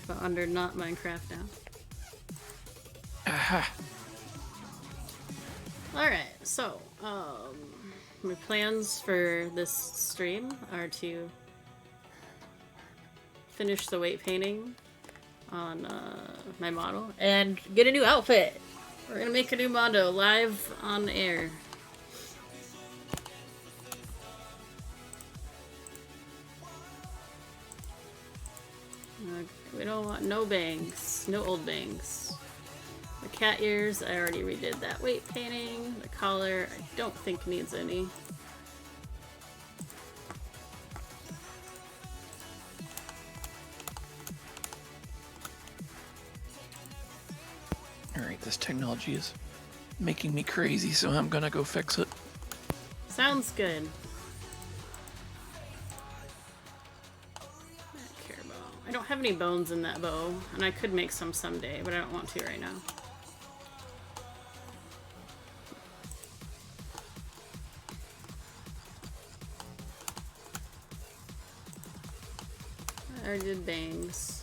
but under not Minecraft now. Aha. Alright, so, my plans for this stream are to finish the weight painting on my model and get a new outfit. We're gonna make a new mondo live on air. We don't want no bangs, no old bangs. The cat ears, I already redid that weight painting. The collar, I don't think needs any. Alright, this technology is making me crazy, so I'm gonna go fix it. Sounds good. I don't have any bones in that bow, and I could make some someday, but I don't want to right now. I already did bangs.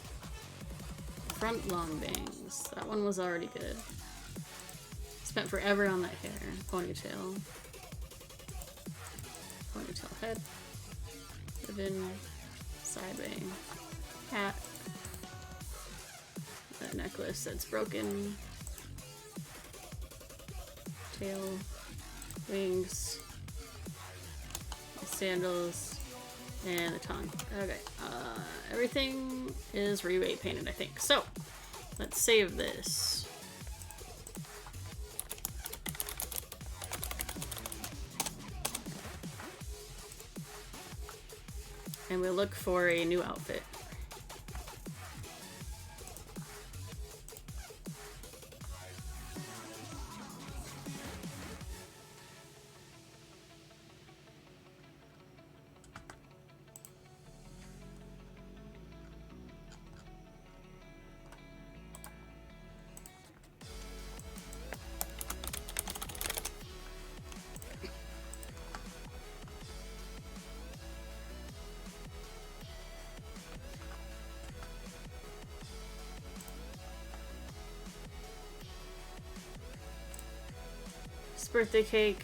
Front long bangs. That one was already good. Spent forever on that hair. Ponytail. Ponytail head. Ribbon. Side bang. Hat. That necklace that's broken. Tail. Wings. Sandals. And the tongue. Okay. Everything is re-weight painted, I think. So, let's save this. And we'll look for a new outfit. Birthday cake.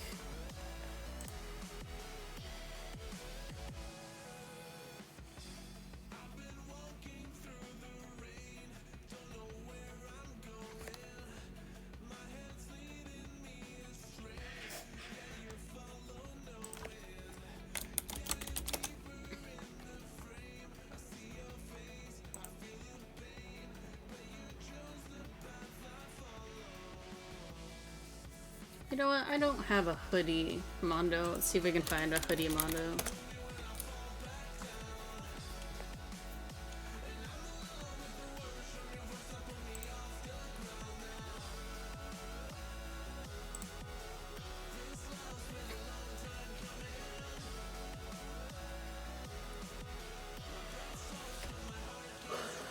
You know what? I don't have a hoodie mondo. Let's see if we can find a hoodie mondo.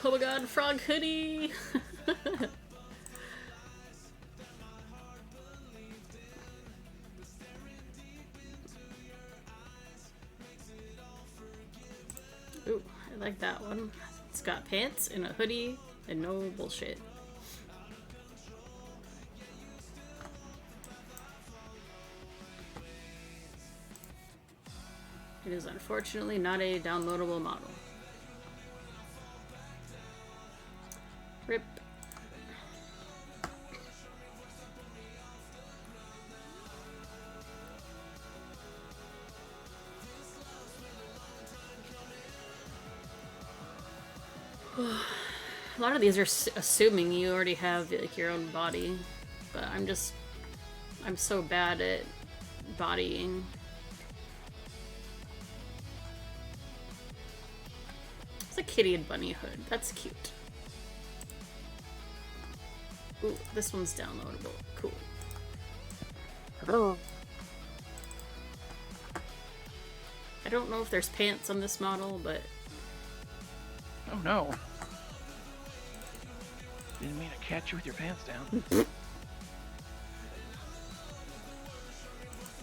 Oh my god, frog hoodie! Ooh, I like that one. It's got pants and a hoodie and no bullshit. It is unfortunately not a downloadable model. Rip. A lot of these are assuming you already have like your own body, but I'm so bad at bodying. It's a kitty and bunny hood. That's cute. Ooh, this one's downloadable. Cool. Hello. I don't know if there's pants on this model, but... Oh no. Didn't mean to catch you with your pants down.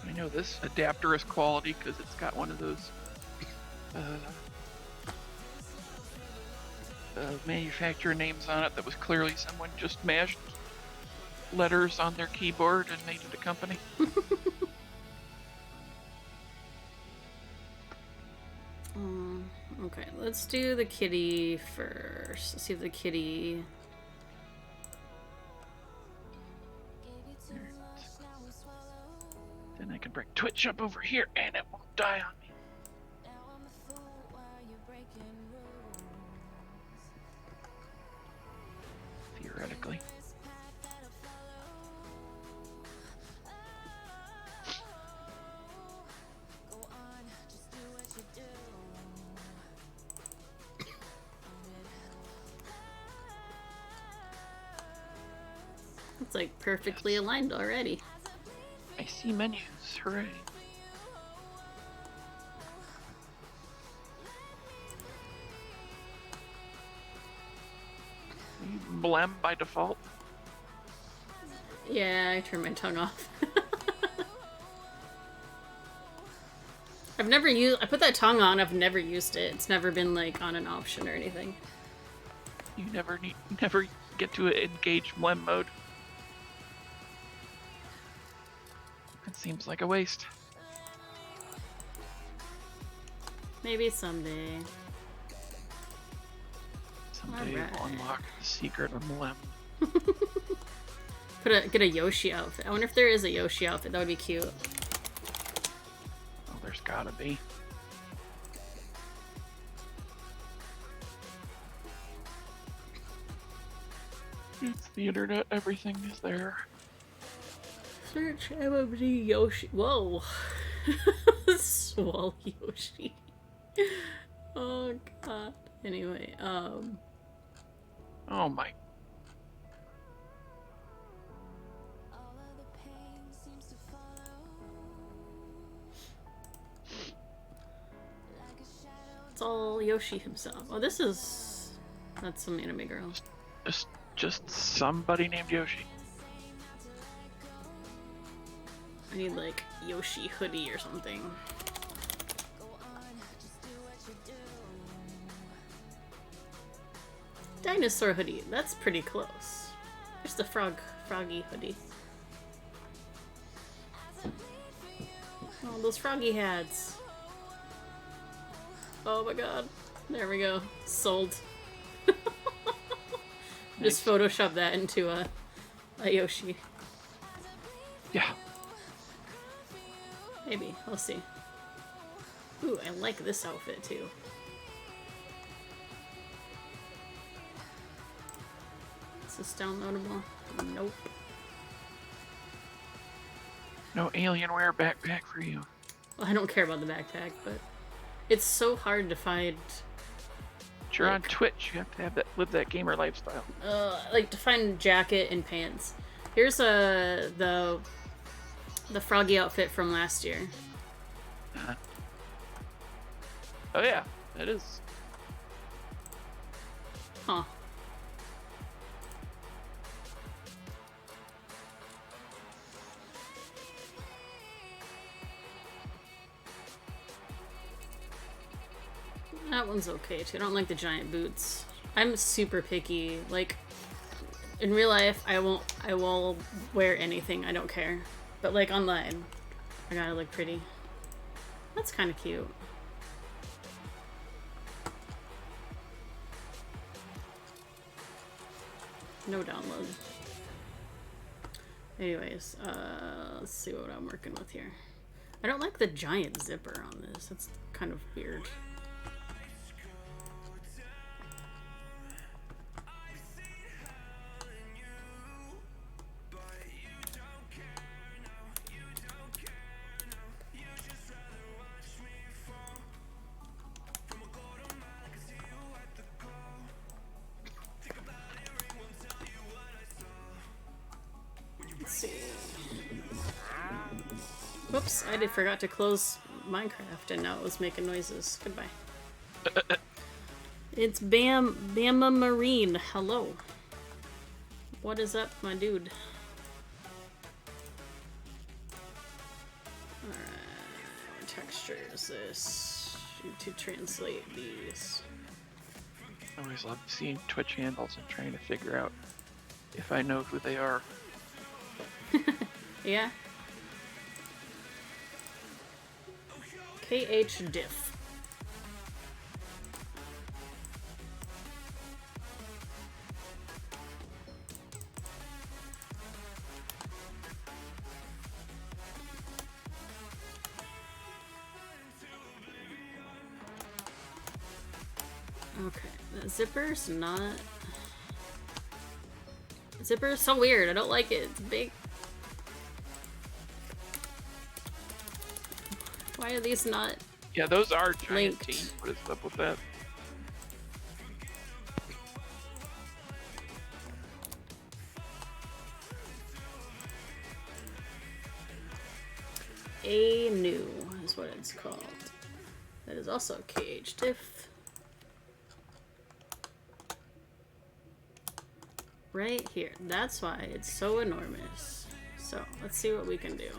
I know this adapter is quality because it's got one of those manufacturer names on it that was clearly someone just mashed letters on their keyboard and made it a company. Okay, let's do the kitty first. Let's see if the kitty... Then I can bring Twitch up over here and it won't die on me. Theoretically. It's like perfectly aligned already. I see menus, hooray. Blem by default. Yeah, I turned my tongue off. I've never used... I put that tongue on, I've never used it. It's never been, like, on an option or anything. You never get to engage blem mode. It seems like a waste. Maybe someday. Someday Alright. we'll unlock the secret of blem. Get a Yoshi outfit. I wonder if there is a Yoshi outfit. That would be cute. Oh, there's gotta be. It's the internet, everything is there. Search MMG Yoshi. Whoa. Swell Yoshi. Oh god. Anyway, Oh my. it's all Yoshi himself. Oh, this is... That's some anime girl. Just somebody named Yoshi. I need, like, Yoshi hoodie or something. Dinosaur hoodie. That's pretty close. There's the froggy hoodie. Oh, those froggy hats. Oh my god. There we go. Sold. Just Photoshop that into a Yoshi. Yeah. Maybe. We'll see. Ooh, I like this outfit too. Is this downloadable? Nope. No Alienware backpack for you. Well, I don't care about the backpack, but it's so hard to find. But you're on Twitch. You have to have live that gamer lifestyle. Like to find jacket and pants. Here's the froggy outfit from last year. Oh yeah, that is. Huh. That one's okay too. I don't like the giant boots. I'm super picky. Like in real life, I will wear anything. I don't care. But like online, I gotta look pretty. That's kind of cute. No download. Anyways, let's see what I'm working with here. I don't like the giant zipper on this. That's kind of weird. Whoops, I forgot to close Minecraft and now it was making noises. Goodbye. It's Bama Marine. Hello. What is up, my dude? Alright, what texture is this? To translate these. I always love seeing Twitch handles and trying to figure out if I know who they are. Yeah. KH Diff. Okay, the zipper's not... Zipper is so weird. I don't like it. It's big. Why are these not... Yeah, those are giant linked? teams. What is up with that? A new is what it's called. That is also KH Diff. Right here. That's why it's so enormous. So let's see what we can do.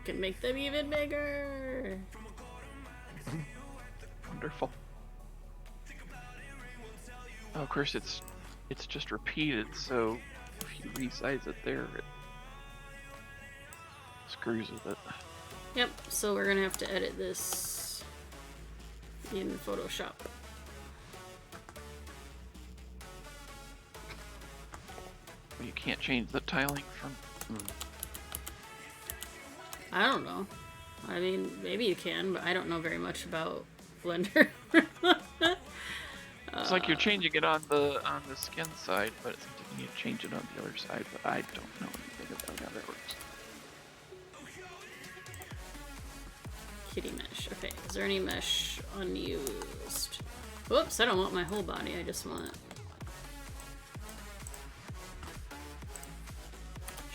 Can make them even bigger. Wonderful. Oh, of course, it's just repeated, so if you resize it there, it screws with it. Yep, so we're gonna have to edit this in Photoshop. You can't change the tiling from... I don't know. I mean, maybe you can, but I don't know very much about Blender. It's like you're changing it on the skin side, but it's something you need to change it on the other side, but I don't know anything about how that works. Kitty mesh. Okay, is there any mesh unused? Whoops, I don't want my whole body, I just want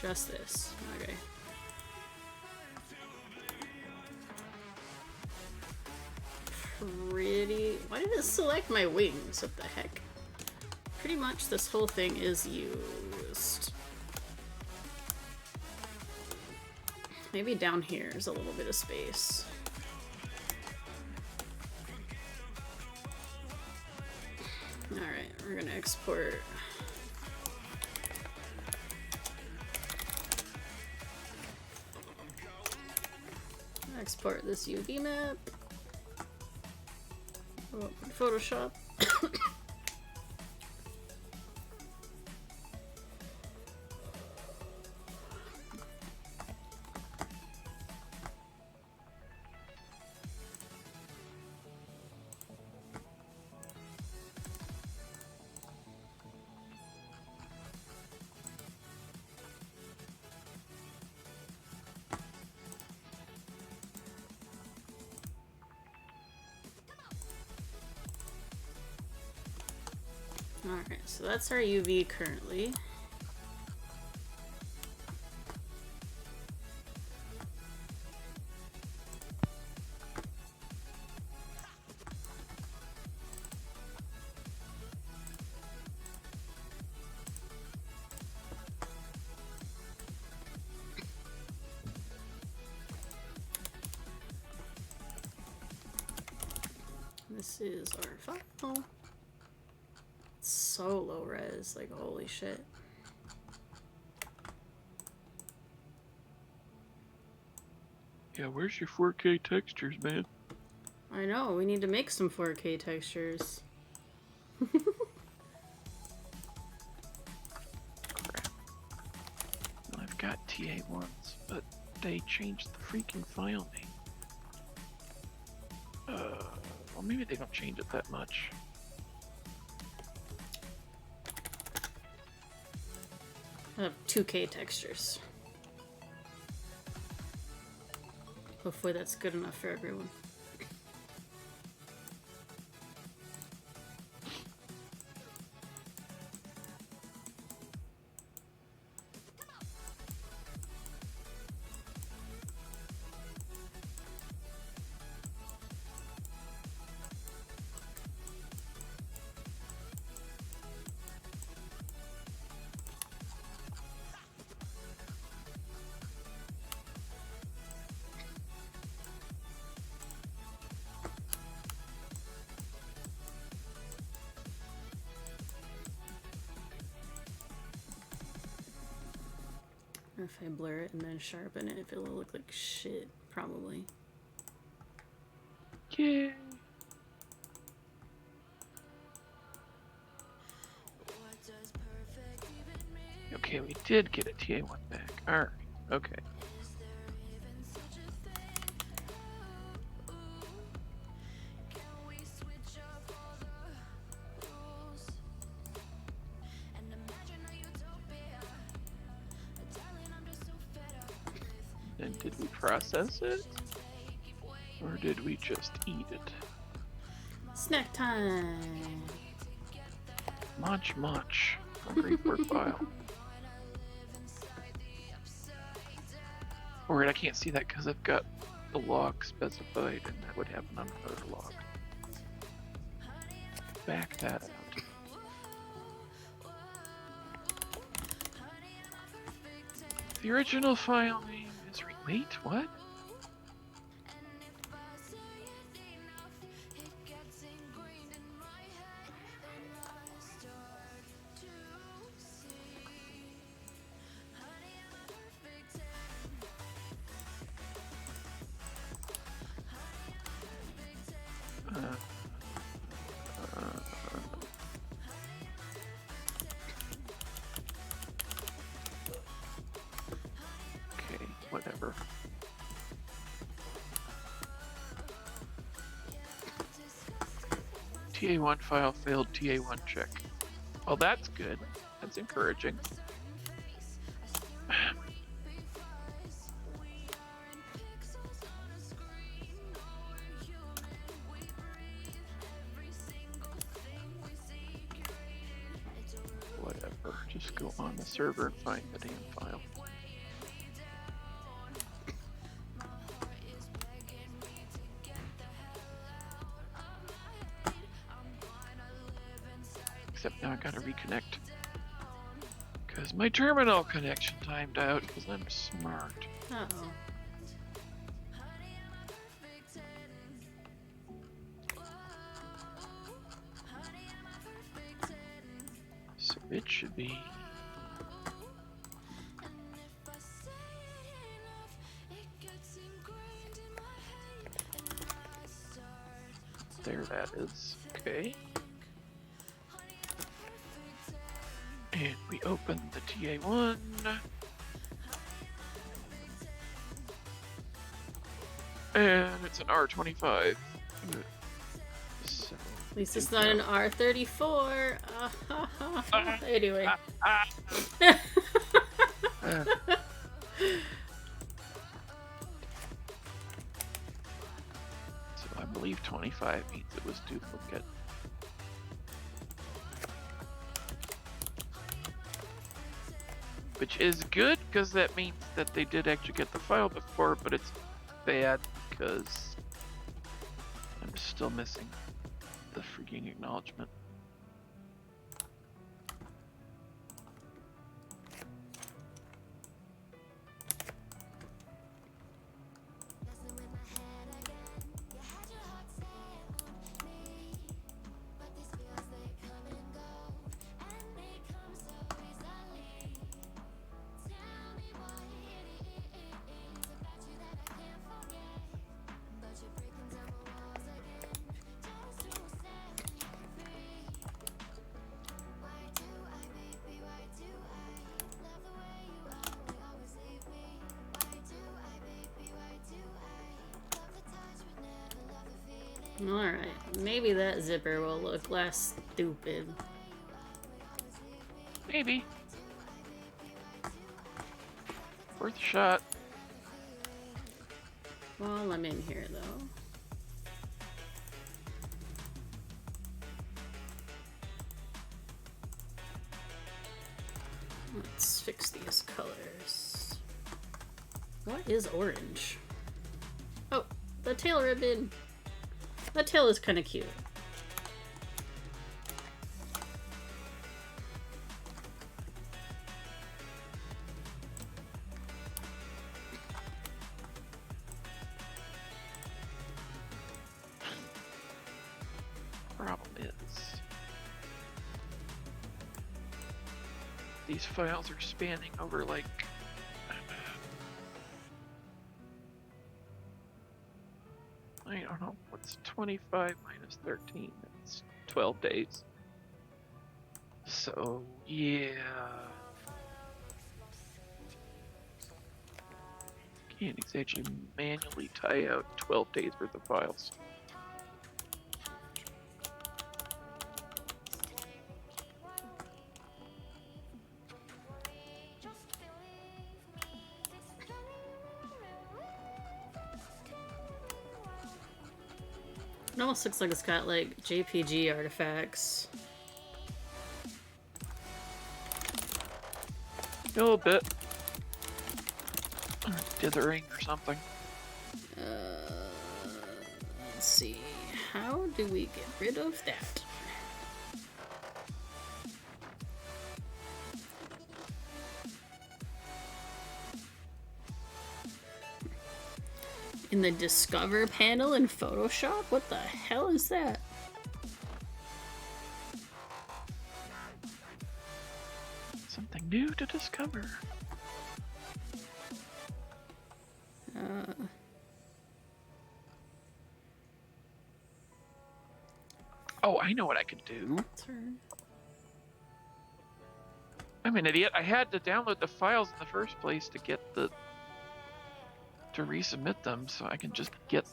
just this. Okay. Pretty... Why did it select my wings? What the heck? Pretty much this whole thing is used. Maybe down here is a little bit of space. Alright, we're gonna export. Export this UV map. Photoshop. Alright, so that's our UV currently. This is our file. So low res, like holy shit. Yeah, where's your 4K textures, man? I know, we need to make some 4K textures. Crap. Well, I've got TA1s, but they changed the freaking file name. Well, maybe they don't change it that much. I have 2K textures. Hopefully that's good enough for everyone. Or if I blur it and then sharpen it, it'll look like shit, probably. Yay! Okay, we did get a TA1 back. Alright, okay. And did we process it? Or did we just eat it? Snack time! Munch, munch. Hungry for file. Alright, I can't see that because I've got the log specified, and that would happen on another log. Back that out. The original file name is wait, what? Okay, whatever. TA1 file failed TA1 check. Well, that's good. That's encouraging. Whatever, just go on the server and find the damn file. Except now I gotta reconnect. Because my terminal connection timed out because I'm smart. Uh-oh. So it should be... There that is. Okay. And we open the TA1. And it's an R25. So, At least it's not an R34. Anyway. So I believe 25 means it was duplicate. Which is good, because that means that they did actually get the file before, but it's bad because I'm still missing the freaking acknowledgement. Alright, maybe that zipper will look less stupid. Maybe. Worth a shot. While I'm in here, though. Let's fix these colors. What is orange? Oh, the tail ribbon. The tail is kind of cute. Problem is, these files are spanning over like don't know. What's 25 minus 13? That's 12 days. So, yeah. Can't exactly manually tie out 12 days worth of files. It almost looks like it's got like JPG artifacts. A little bit. Dithering or something. Let's see. How do we get rid of that? In the Discover panel in Photoshop? What the hell is that? Something new to discover. Oh, I know what I can do. Turn. I'm an idiot. I had to download the files in the first place to get to resubmit them, so I can just get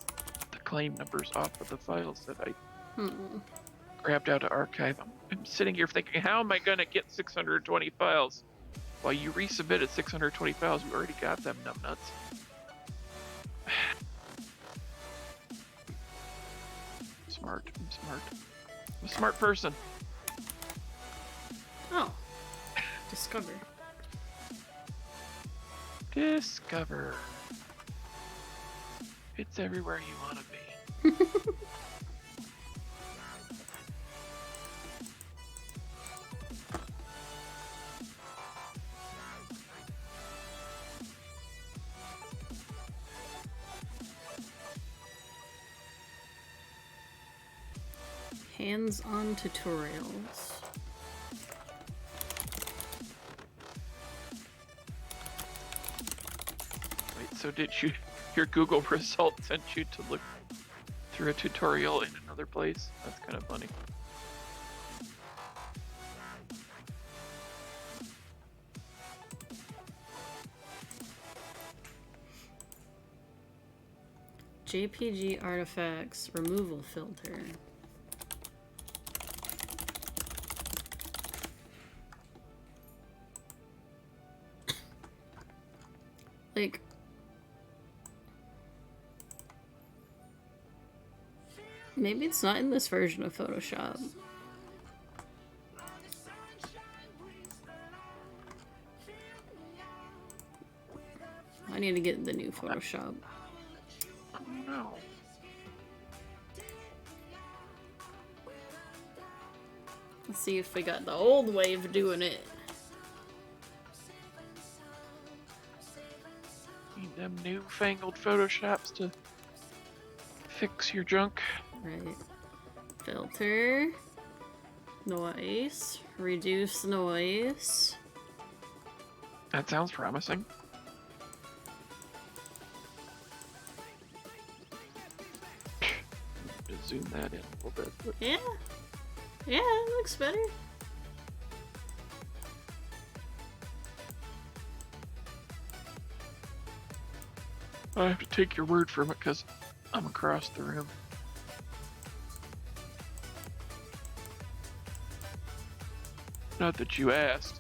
the claim numbers off of the files that I grabbed out to archive. I'm sitting here thinking, how am I going to get 620 files? Well, you resubmitted 620 files. You already got them, numbnuts. Smart. I'm smart. I'm a smart person. Oh. Discover. Discover. It's everywhere you want to be. Hands-on tutorials. Wait, so did your Google result sent you to look through a tutorial in another place? That's kind of funny. JPG artifacts removal filter. Like, maybe it's not in this version of Photoshop. I need to get the new Photoshop. Oh no. Let's see if we got the old way of doing it. Need them newfangled Photoshops to fix your junk. Right. Filter. Noise. Reduce noise. That sounds promising. Just zoom that in a little bit. But Yeah. Yeah, it looks better. I have to take your word from it because I'm across the room. Not that you asked.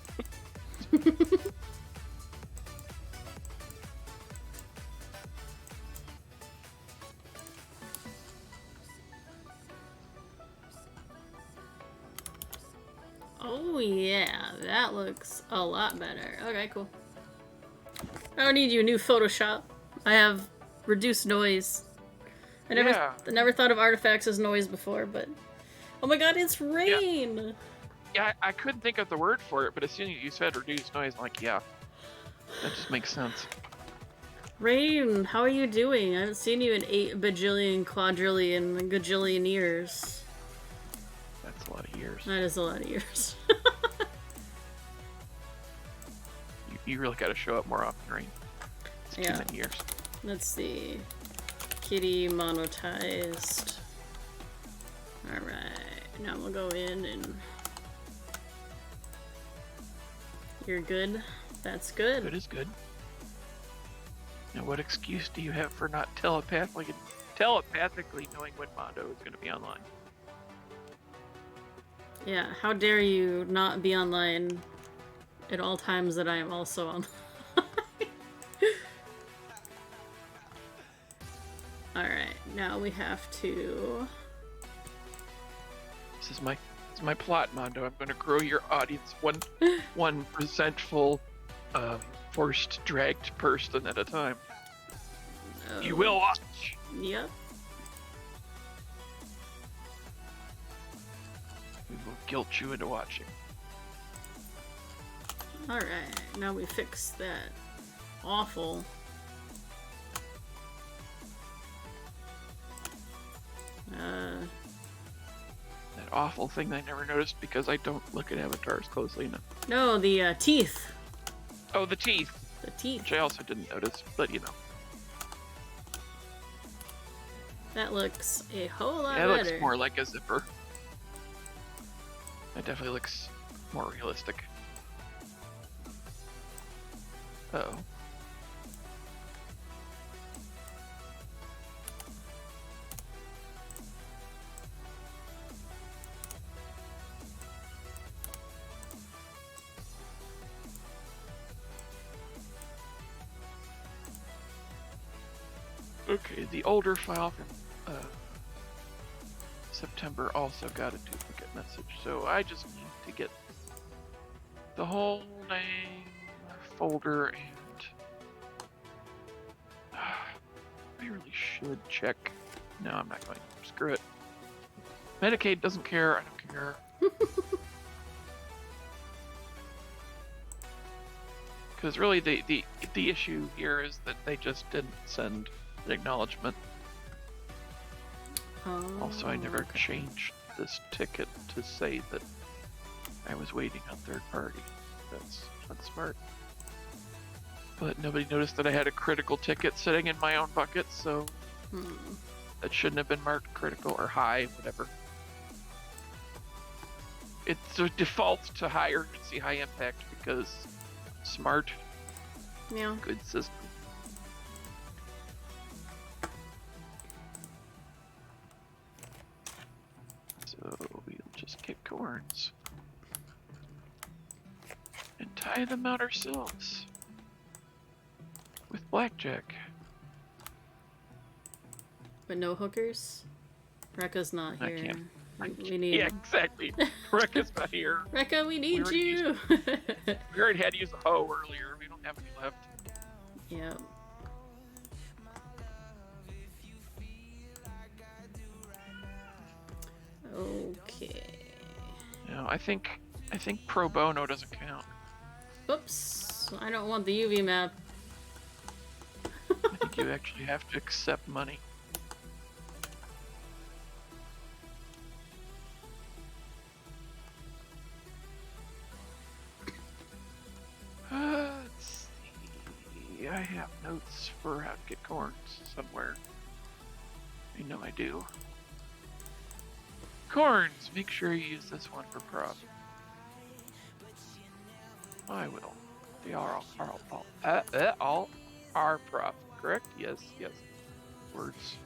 Oh yeah, that looks a lot better. Okay, cool. I don't need you a new Photoshop. I have reduced noise. I never thought of artifacts as noise before, but oh my god, it's rain. Yeah, I couldn't think of the word for it, but as soon as you said reduced noise, I'm like, yeah, that just makes sense. Rain, how are you doing? I haven't seen you in 8 bajillion, quadrillion, gajillion years. That's a lot of years. That is a lot of years. You really got to show up more often, right? It's too many years. Let's see. Kitty monetized. Alright, now we'll go in and... You're good? That's good. Good is good. Now, what excuse do you have for not telepathically knowing when Mondo is going to be online? Yeah, how dare you not be online at all times that I am also online. Alright, now we have to... This is my plot, Mondo. I'm going to grow your audience one resentful, forced, dragged person at a time. Oh. You will watch. Yep. We will guilt you into watching. Alright, now we fix that awful... That awful thing I never noticed because I don't look at avatars closely enough. No, the teeth. Oh, the teeth. The teeth. Which I also didn't notice, but you know. That looks a whole lot Yeah, it better. looks more like a zipper. That definitely looks more realistic. Uh-oh. Okay, the older file from September also got a duplicate message, so I just need to get the whole dang folder and I really should check. No, I'm not going to. Screw it. Medicaid doesn't care. I don't care. Because really, the issue here is that they just didn't send an acknowledgement. Oh, Also, I never okay. changed this ticket to say that I was waiting on third party. That's smart. But nobody noticed that I had a critical ticket sitting in my own bucket, so that shouldn't have been marked critical or high, whatever. It defaults to high urgency, high impact because smart, Yeah. good system. So we'll just get corns and tie them out ourselves with blackjack. But no hookers? Rekka's not I here. can't. We need... Yeah, exactly. Rekka's not here. Rekka, we need already you! We already had to use a hoe earlier. We don't have any left. Yep. Okay. No, I think pro bono doesn't count. Oops. I don't want the UV map. I think you actually have to accept money. Let's see. I have notes for how to get corns somewhere. I know I do. Corns! Make sure you use this one for prop. I will. They are all are prop, correct? Yes, yes. Words.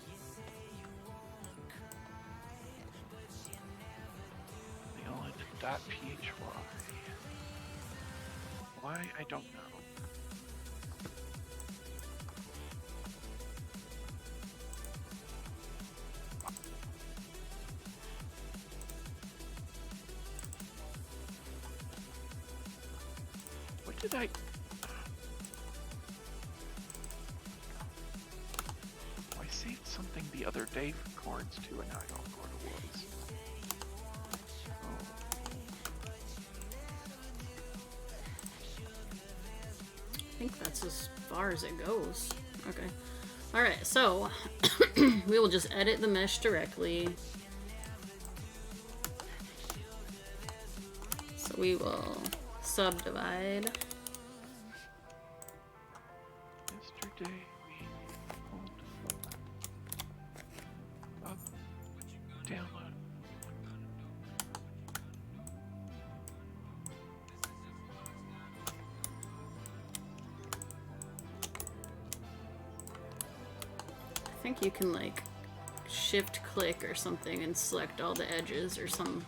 They all end in .phy. Why? I don't know. What did I... Oh, I saved something the other day for corns too, and now I don't know what it was. I think that's as far as it goes. Okay. Alright, so we will just edit the mesh directly. So we will subdivide. Yesterday we pulled Download. I think you can like shift click or something and select all the edges or some.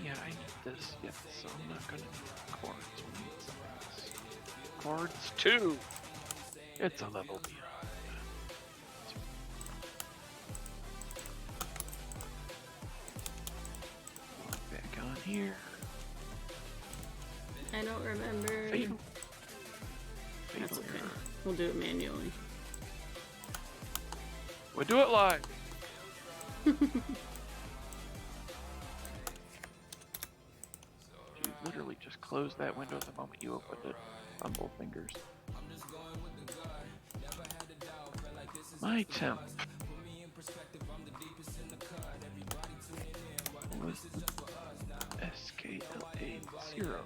Yeah, I need this. Yeah, so I'm not gonna need chords. We need something else. Chords 2. It's a level beyond. Back on here. I don't remember. Fatal. That's okay. We'll do it manually. We'll do it live. You literally just closed that window the moment you opened it on both fingers. My temp was SKLA0.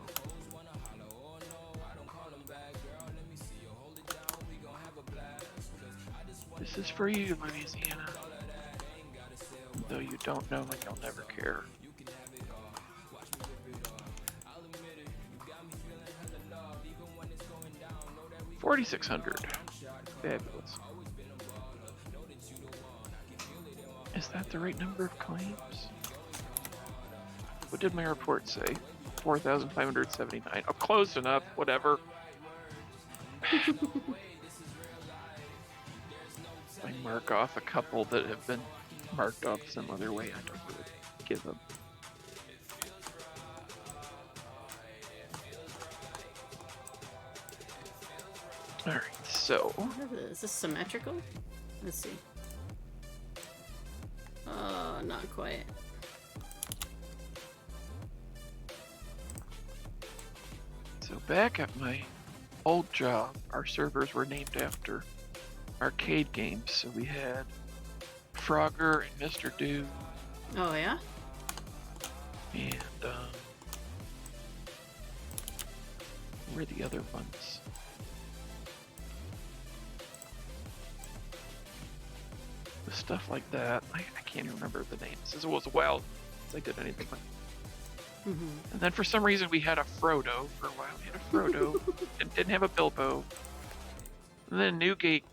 This is for you, Louisiana. Though you don't know and you'll never care. $4,600. Fabulous. Is that the right number of claims? What did my report say? 4,579. Oh, close enough. Whatever. I mark off a couple that have been marked off some other way. I don't really give them. Alright, so. Is this symmetrical? Let's see. Not quite. So back at my old job, our servers were named after arcade games. So we had Frogger and Mr. Do. Oh yeah? And where are the other ones? The stuff like that. I can't even remember the names. It was a while since I did anything like that. Mm-hmm. And then for some reason we had a Frodo for a while. We had a Frodo and didn't have a Bilbo. And then a new guy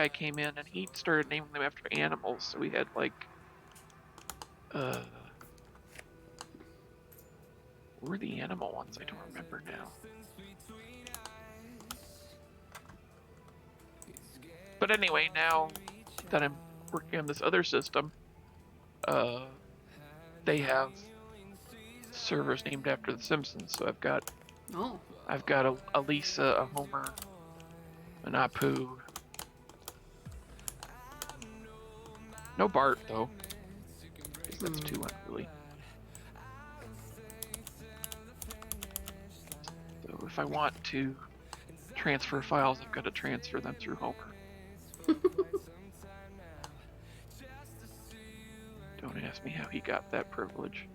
came in and he started naming them after animals. So we had like what were the animal ones? I don't remember now. But anyway, now that I'm working on this other system, they have servers named after the Simpsons. So I've got a Lisa, a Homer, an Apu. No Bart though. I guess that's too unruly. So if I want to transfer files, I've got to transfer them through Homer. Don't ask me how he got that privilege.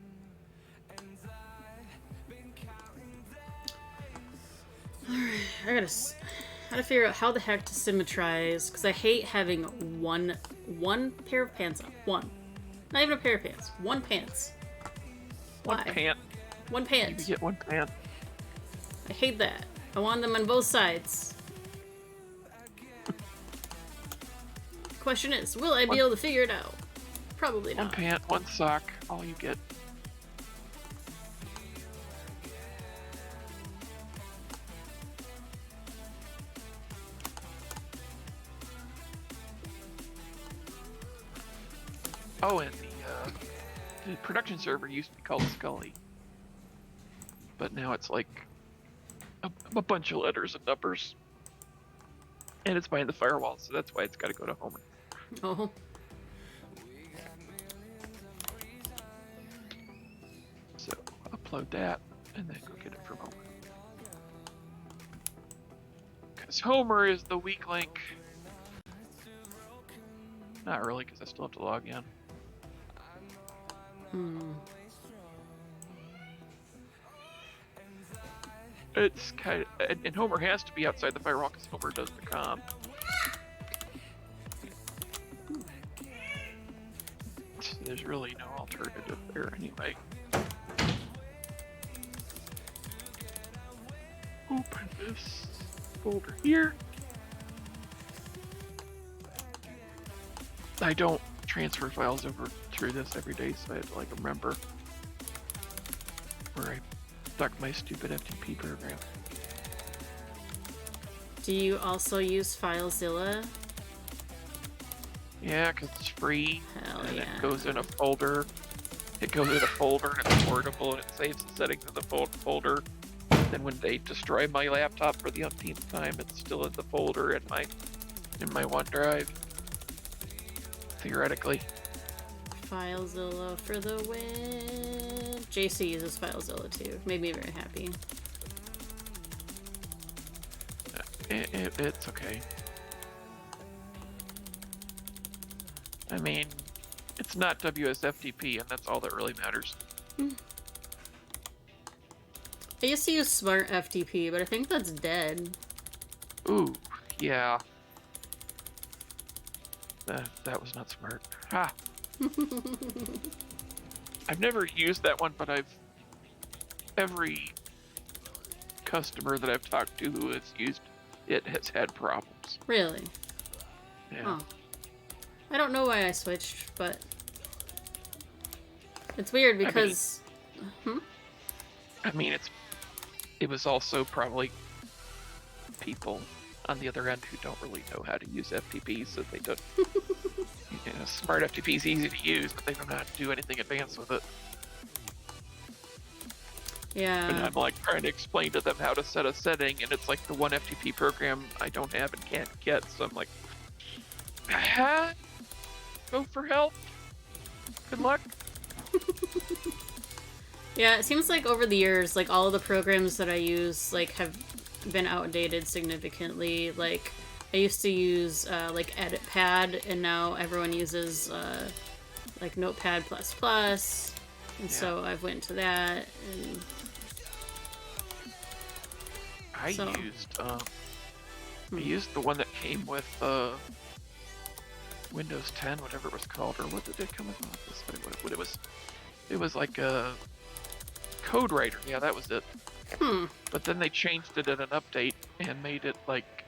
I gotta figure out how the heck to symmetrize, because I hate having one pair of pants on. One. Not even a pair of pants. One pants. Why? One pant. One pant. You get one pant. I hate that. I want them on both sides. Question is, will I be able to figure it out? Probably not. One pant, one sock, all you get. Oh, and the production server used to be called Scully. But now it's like a bunch of letters and numbers. And it's behind the firewall, so that's why it's got to go to Homer. Oh. So upload that and then go get it from Homer. Because Homer is the weak link. Not really, because I still have to log in. it's kind of, and Homer has to be outside the firewall because Homer does the comm. So there's really no alternative there anyway. Open this folder here. I don't transfer files over through this every day, so I had to like remember where I stuck my stupid FTP program. Do you also use FileZilla? Yeah, because it's free. Hell and yeah. It goes in a folder. It goes in a folder and it's portable and it saves the settings in the folder. Then when they destroy my laptop for the umpteenth time, it's still in the folder in my OneDrive. Theoretically. FileZilla for the win. JC uses FileZilla too. Made me very happy. It's okay. I mean, it's not WSFTP, and that's all that really matters. I used to use Smart FTP, but I think that's dead. Ooh, yeah. That was not smart. Ha! I've never used that one, but every customer that I've talked to who has used it has had problems. Really? Yeah. Huh. I don't know why I switched, but it's weird because... I mean, it was also probably people on the other end who don't really know how to use FTP, so they don't... Smart FTP is easy to use, but they don't know how to do anything advanced with it. Yeah. And I'm like trying to explain to them how to set a setting, and it's like the one FTP program I don't have and can't get, so I'm like, go for help. Good luck. Yeah, it seems like over the years, like all of the programs that I use, like have been outdated significantly. Like I used to use like EditPad, and now everyone uses like Notepad++, and so I've went to that. And I used the one that came with Windows 10, whatever it was called, or what did it come with? What it was like a code writer. Yeah, that was it. But then they changed it in an update and made it like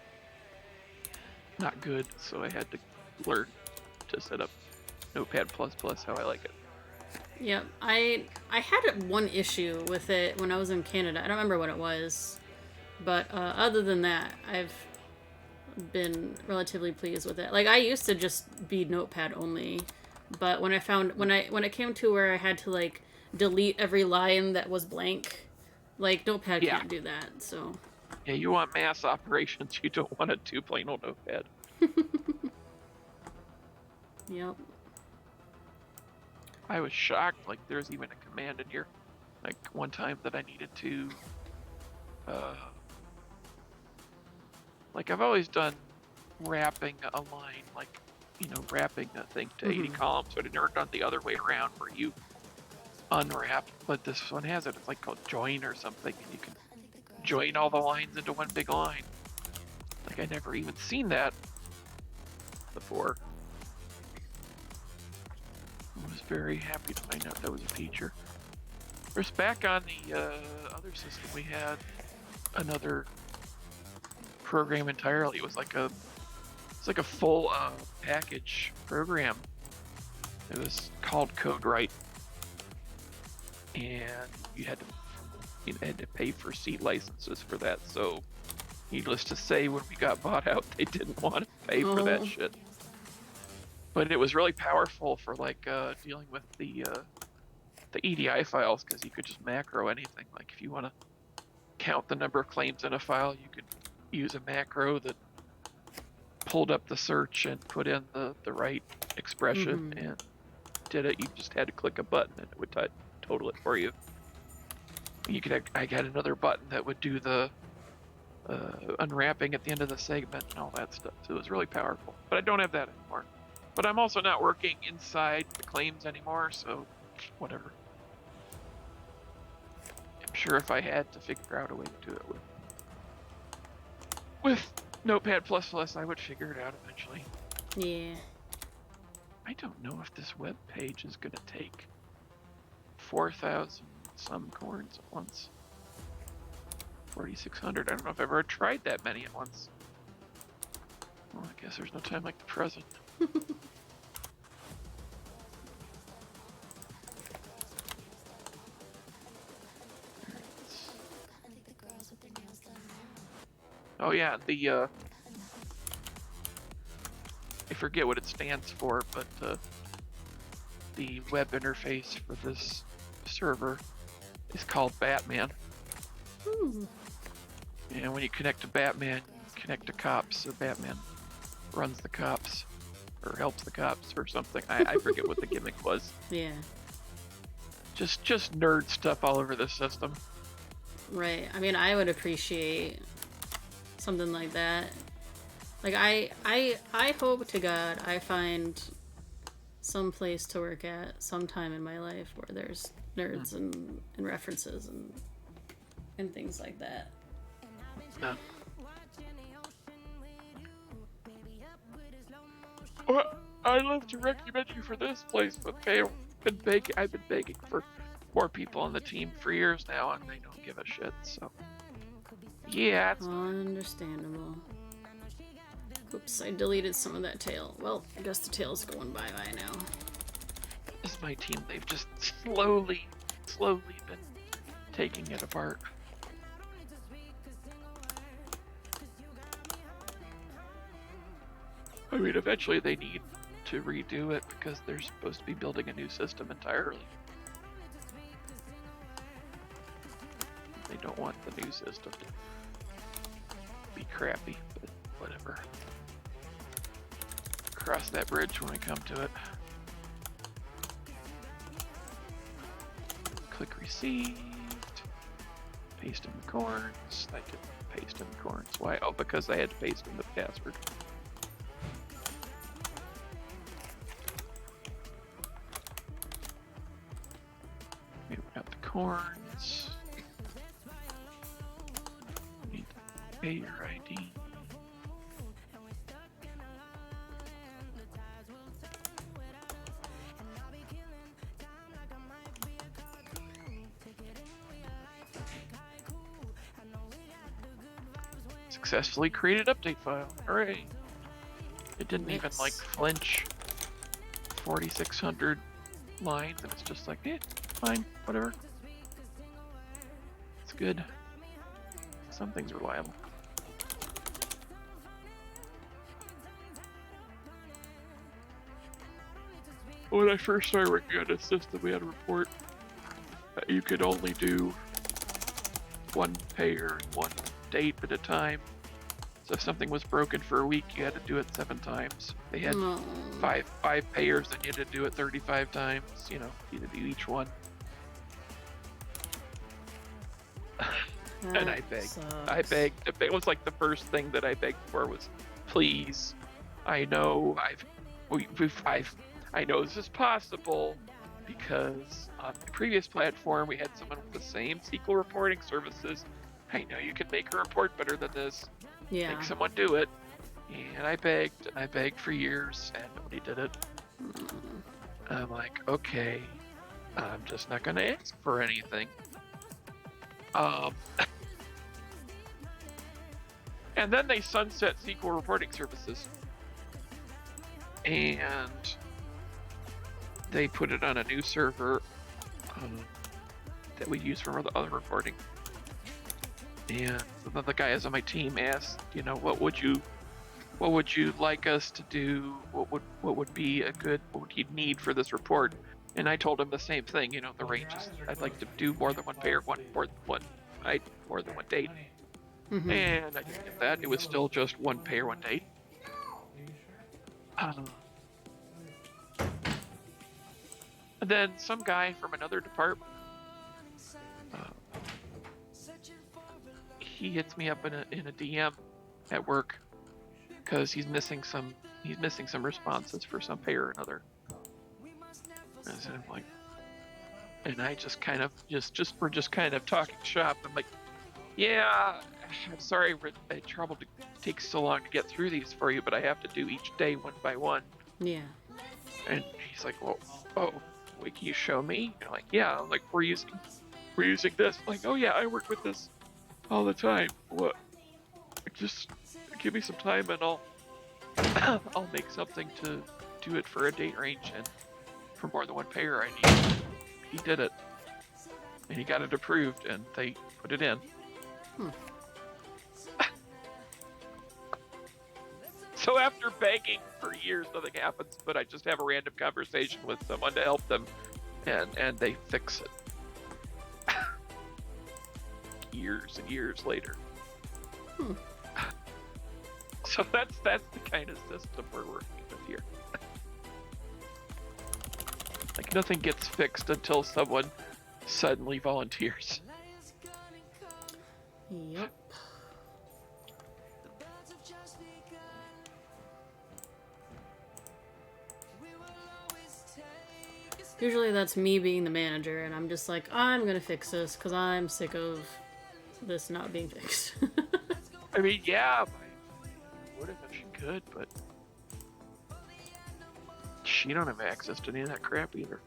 not good, so I had to learn to set up Notepad++ how I like it. Yep, I had one issue with it when I was in Canada. I don't remember what it was, but other than that, I've been relatively pleased with it. Like I used to just be Notepad only, but when it came to where I had to like delete every line that was blank, like Notepad can't do that. So yeah, you want mass operations. You don't want to do plain old Notepad. Yep. I was shocked. Like there's even a command in here. Like one time that I needed to. Like I've always done wrapping a line, like wrapping a thing to 80 columns, but I've never done the other way around where you unwrap. But this one has it. It's like called join or something, and you can join all the lines into one big line. Like I never even seen that before. I was very happy to find out that was a feature. Of course, back on the other system, we had another program entirely. It was like a full package program. It was called CodeWrite, and you had to pay for seat licenses for that. So, needless to say, when we got bought out, they didn't want to pay for that shit. But it was really powerful for like dealing with the EDI files, because you could just macro anything. Like if you want to count the number of claims in a file, you could use a macro that pulled up the search and put in the right expression and did it. You just had to click a button and it would total it for you. I got another button that would do the unwrapping at the end of the segment and all that stuff. So it was really powerful. But I don't have that anymore. But I'm also not working inside the claims anymore, so whatever. sure if I had to figure out a way to do it with Notepad++, I would figure it out eventually. Yeah. I don't know if this web page is gonna take 4,000 some corns at once. 4,600. I don't know if I've ever tried that many at once. Well, I guess there's no time like the present. Oh yeah, I forget what it stands for, but the web interface for this server is called Batman. And when you connect to Batman, you connect to cops, so Batman runs the cops, or helps the cops, or something. I forget what the gimmick was. Yeah. Just nerd stuff all over the system. Right. I mean, I would appreciate something like that. Like, I hope to God I find some place to work at sometime in my life where there's nerds and references and things like that. No. Well, I'd love to recommend you for this place, but I've been begging for more people on the team for years now, and they don't give a shit, so. Yeah, it's understandable. Oops, I deleted some of that tail. Well, I guess the tail's going bye-bye now. This is my team. They've just slowly been taking it apart. I mean, eventually they need to redo it because they're supposed to be building a new system entirely. They don't want the new system to be crappy, but whatever. Cross that bridge when I come to it. Click received. Paste in the corns. I didn't paste in the corns. Why? Oh, because I had to paste in the password. Okay, we got the corns. Need to pay your ID. Successfully created update file. Hooray! It didn't even like flinch. 4,600 lines, and it's just like, fine, whatever. It's good. Something's reliable. When I first started working on this system, we had a report that you could only do one payer and one date at a time. So if something was broken for a week, you had to do it 7 times. They had five payers, and you had to do it 35 times. You know, you had to do each one. And I begged. It was like the first thing that I begged for was, please. I know I know this is possible because on the previous platform we had someone with the same SQL reporting services. I know you can make a report better than this. Yeah. Make someone do it. And I begged for years, and nobody did it. I'm like, okay, I'm just not gonna ask for anything. And then they sunset SQL reporting services. And they put it on a new server that we use for the other reporting. And then the guys on my team asked, you know, what would you like us to do? What would you need for this report? And I told him the same thing, you know, the range is, I'd like to do more than one payer, more than one date. Mm-hmm. And I didn't get that. It was still just one payer, one date. And then some guy from another department, he hits me up in a DM at work because he's missing some responses for some payer or another. And so I'm like, And I just kind of we're just kind of talking shop. I'm like, yeah, I'm sorry I troubled to take so long to get through these for you, but I have to do each day one by one. Yeah. And he's like, well, oh, wait, can you show me? And I'm like, yeah. I'm like, we're using this. I'm like, oh yeah, I work with this all the time. What? Just give me some time and I'll I'll make something to do it for a date range and for more than one payer I need. He did it. And he got it approved and they put it in. Hmm. So after begging for years, nothing happens, but I just have a random conversation with someone to help them and they fix it. Years and years later. Hmm. So that's the kind of system we're working with here. Like nothing gets fixed until someone suddenly volunteers. Yep. Usually that's me being the manager, and I'm just like, I'm gonna fix this because I'm sick of this not being fixed. I mean, yeah, I would have if she could, but she don't have access to any of that crap either.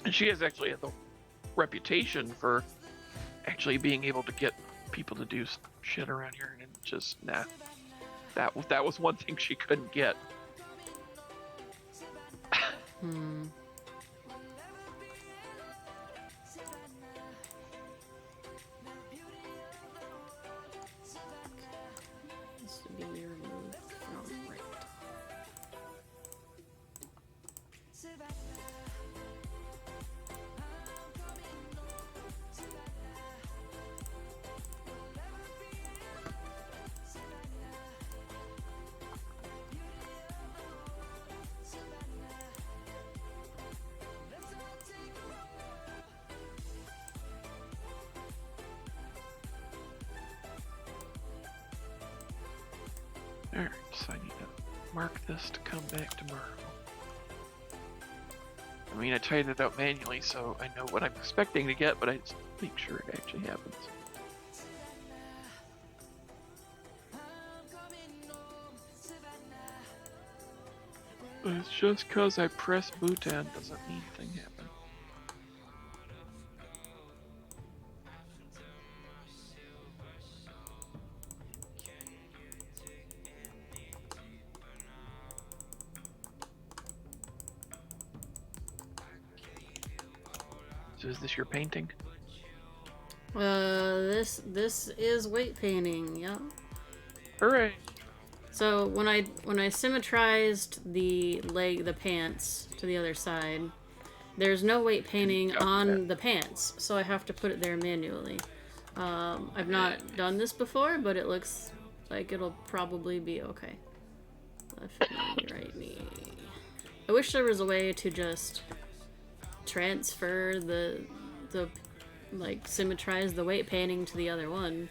And she has actually had the reputation for actually being able to get people to do shit around here, and just nah. That was one thing she couldn't get. Hmm. This to be removed from right. Alright, so I need to mark this to come back tomorrow. I mean, I tightened it out manually, so I know what I'm expecting to get, but I just make sure it actually happens. But it's just because I press Bhutan doesn't mean anything happen. So is this your painting? This is weight painting. Yep. Hooray! So when I symmetrized the pants to the other side, there's no weight painting on the pants, so I have to put it there manually. I've not done this before, but it looks like it'll probably be okay. Left knee, right knee. I wish there was a way to just transfer the like symmetrize the weight painting to the other one.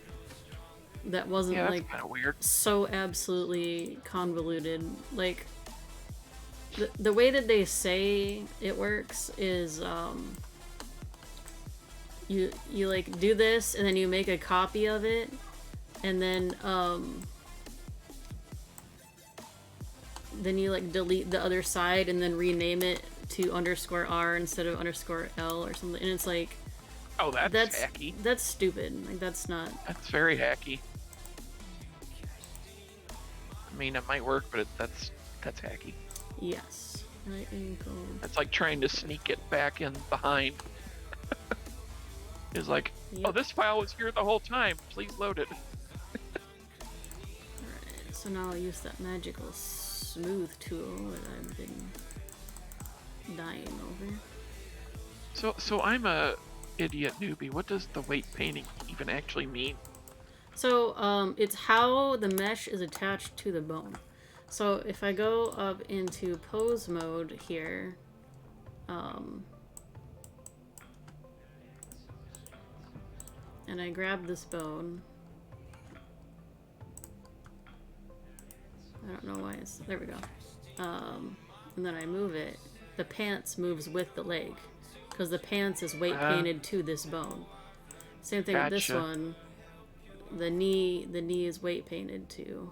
That wasn't like kind of weird. So absolutely convoluted. Like the way that they say it works is you like do this and then you make a copy of it and then you like delete the other side and then rename it to _R instead of _L or something, and it's like, oh, that's hacky. That's stupid. Like that's not. That's very hacky. I mean, it might work, but that's hacky. Yes. Right ankle. It's like trying to sneak it back in behind. It's like, yep. Oh, this file was here the whole time. Please load it. Alright, so now I'll use that magical smooth tool that I've been dying over. So I'm a idiot newbie. What does the weight painting even actually mean? So, it's how the mesh is attached to the bone. So if I go up into pose mode here, and I grab this bone, I don't know why it's, there we go, and then I move it, the pants moves with the leg. Because the pants is weight painted to this bone. Same thing with this one. The knee is weight painted to.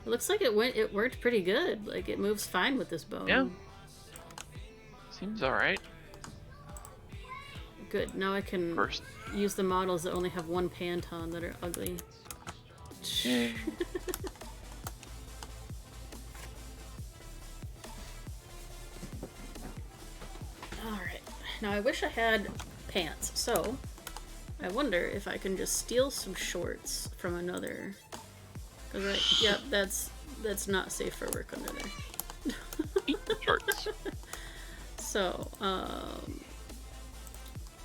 It looks like it worked pretty good. Like, it moves fine with this bone. Yeah. Seems alright. Good. Now I can use the models that only have one pant on that are ugly. Alright. Now I wish I had pants, so I wonder if I can just steal some shorts from another. Yep, that's not safe for work under there. Shorts. So,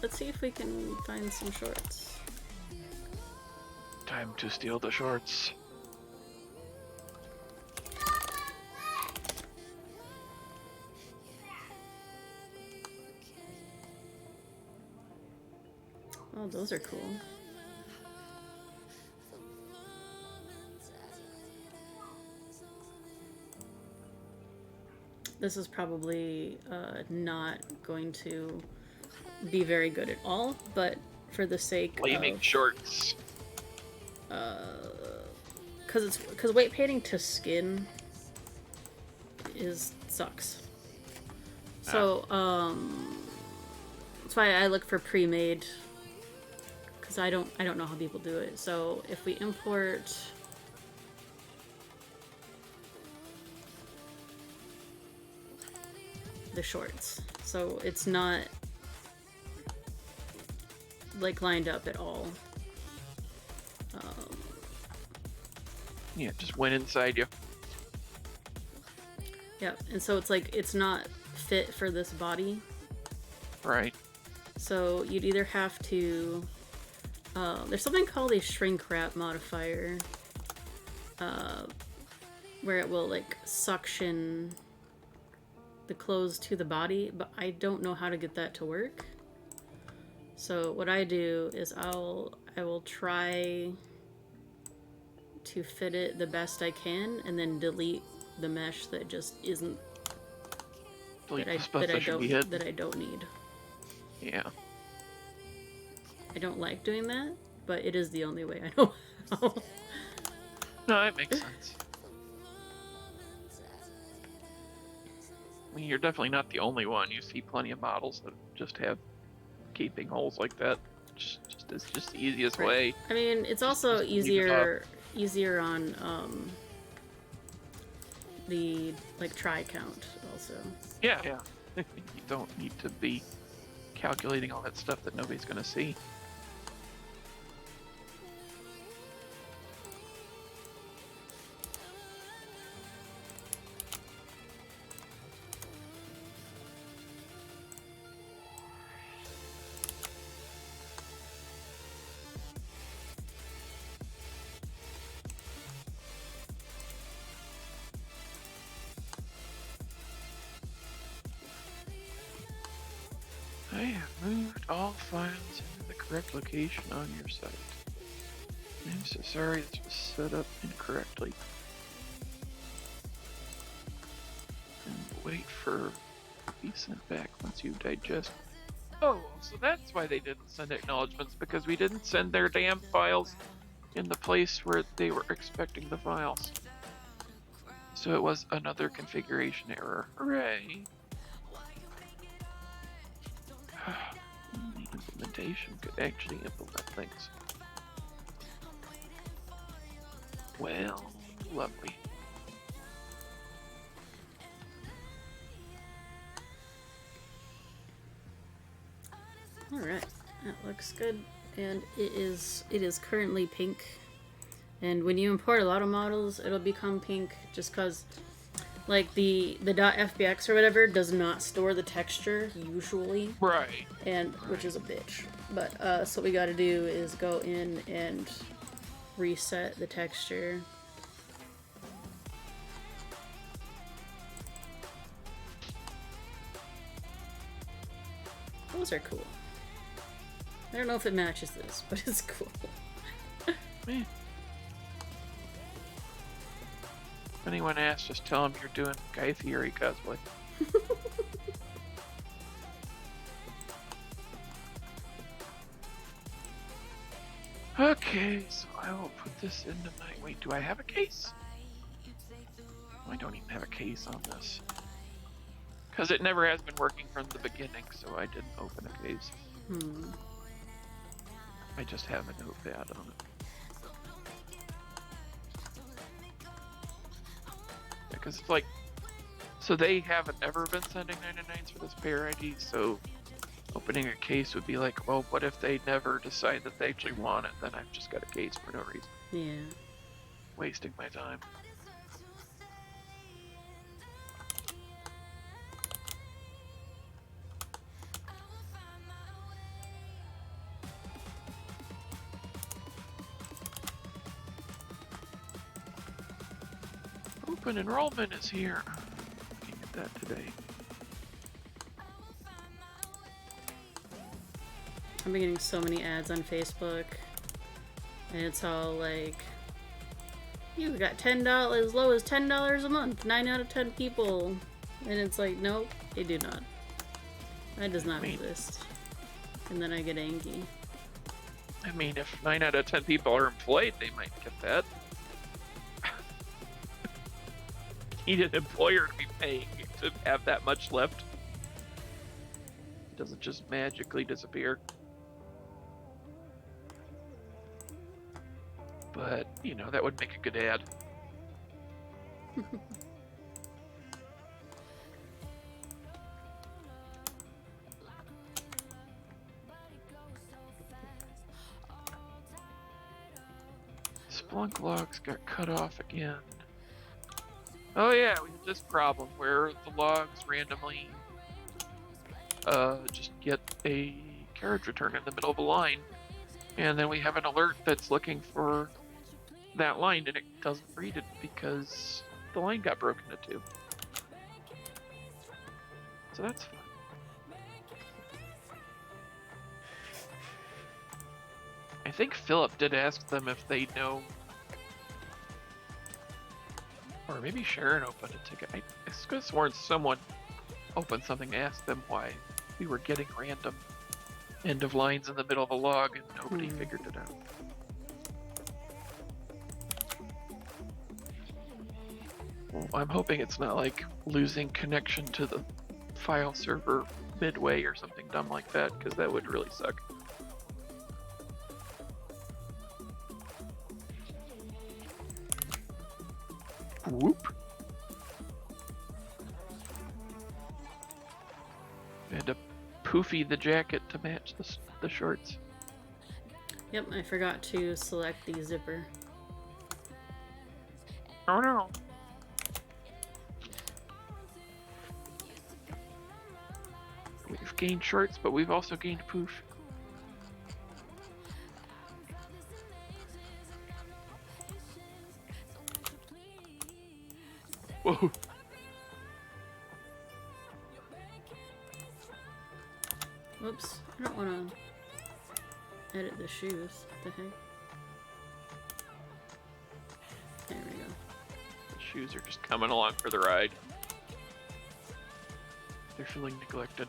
let's see if we can find some shorts. Time to steal the shorts. Oh, those are cool. This is probably not going to be very good at all, but for the sake Flaming of shorts. because weight painting to skin sucks. So that's why I look for pre-made, because I don't know how people do it. So if we import the shorts, so it's not like lined up at all. Yeah, it just went inside you. Yeah, and so it's like it's not fit for this body. Right. So you'd either have to there's something called a shrink wrap modifier, where it will like suction the clothes to the body, but I don't know how to get that to work. So what I do is I will try to fit it the best I can, and then delete the mesh that just isn't Delete that the stuff that should be hidden. that I don't need. Yeah. I don't like doing that, but it is the only way I know how. No, that makes sense. I mean, you're definitely not the only one. You see plenty of models that just have gaping holes like that. It's just the easiest way. I mean, it's also easier on the like try count also. Yeah. You don't need to be calculating all that stuff that nobody's gonna see. I have moved all files into the correct location on your site. I'm so sorry this was set up incorrectly. And wait for it to be sent back once you digest. Oh, so that's why they didn't send acknowledgements, because we didn't send their damn files in the place where they were expecting the files. So it was another configuration error. Hooray! The implementation could actually implement things. Well, lovely. All right, that looks good, and it is currently pink. And when you import a lot of models, it'll become pink, just because, like the .fbx or whatever does not store the texture usually. Right. And which is a bitch. But so what we got to do is go in and reset the texture. Those are cool. I don't know if it matches this, but it's cool. Man. If anyone asks, just tell them you're doing Guy Fieri cosplay. Okay, so I will put this into my... Wait, do I have a case? I don't even have a case on this. Because it never has been working from the beginning, so I didn't open a case. I just have a notepad on it. Because it's like... So they haven't ever been sending 99s for this pair ID, so opening a case would be like, well, what if they never decide that they actually want it? Then I've just got a case for no reason. Yeah. Wasting my time. Open enrollment is here. Looking at that today. I've been getting so many ads on Facebook, and it's all like, you got $10, as low as $10 a month, 9 out of 10 people. And it's like, nope, they do not. That does not exist. And then I get angry. I mean, if 9 out of 10 people are employed, they might get that. You need an employer to be paying to have that much left. It doesn't just magically disappear. But, you know, that would make a good ad. Splunk logs got cut off again. Oh yeah, we have this problem where the logs randomly just get a carriage return in the middle of a line, and then we have an alert that's looking for that line, and it doesn't read it because the line got broken into two. So that's fun. I think Philip did ask them if they know, or maybe Sharon opened a ticket. I could have sworn someone opened something to ask them why we were getting random end of lines in the middle of a log, and nobody figured it out. Well, I'm hoping it's not like losing connection to the file server midway or something dumb like that, because that would really suck. Whoop. I had to poofy the jacket to match the shorts. Yep, I forgot to select the zipper. Oh no. We've gained shorts, but we've also gained poof. Whoa. Whoops, I don't want to edit the shoes. What the heck? There we go. The shoes are just coming along for the ride. They're feeling neglected.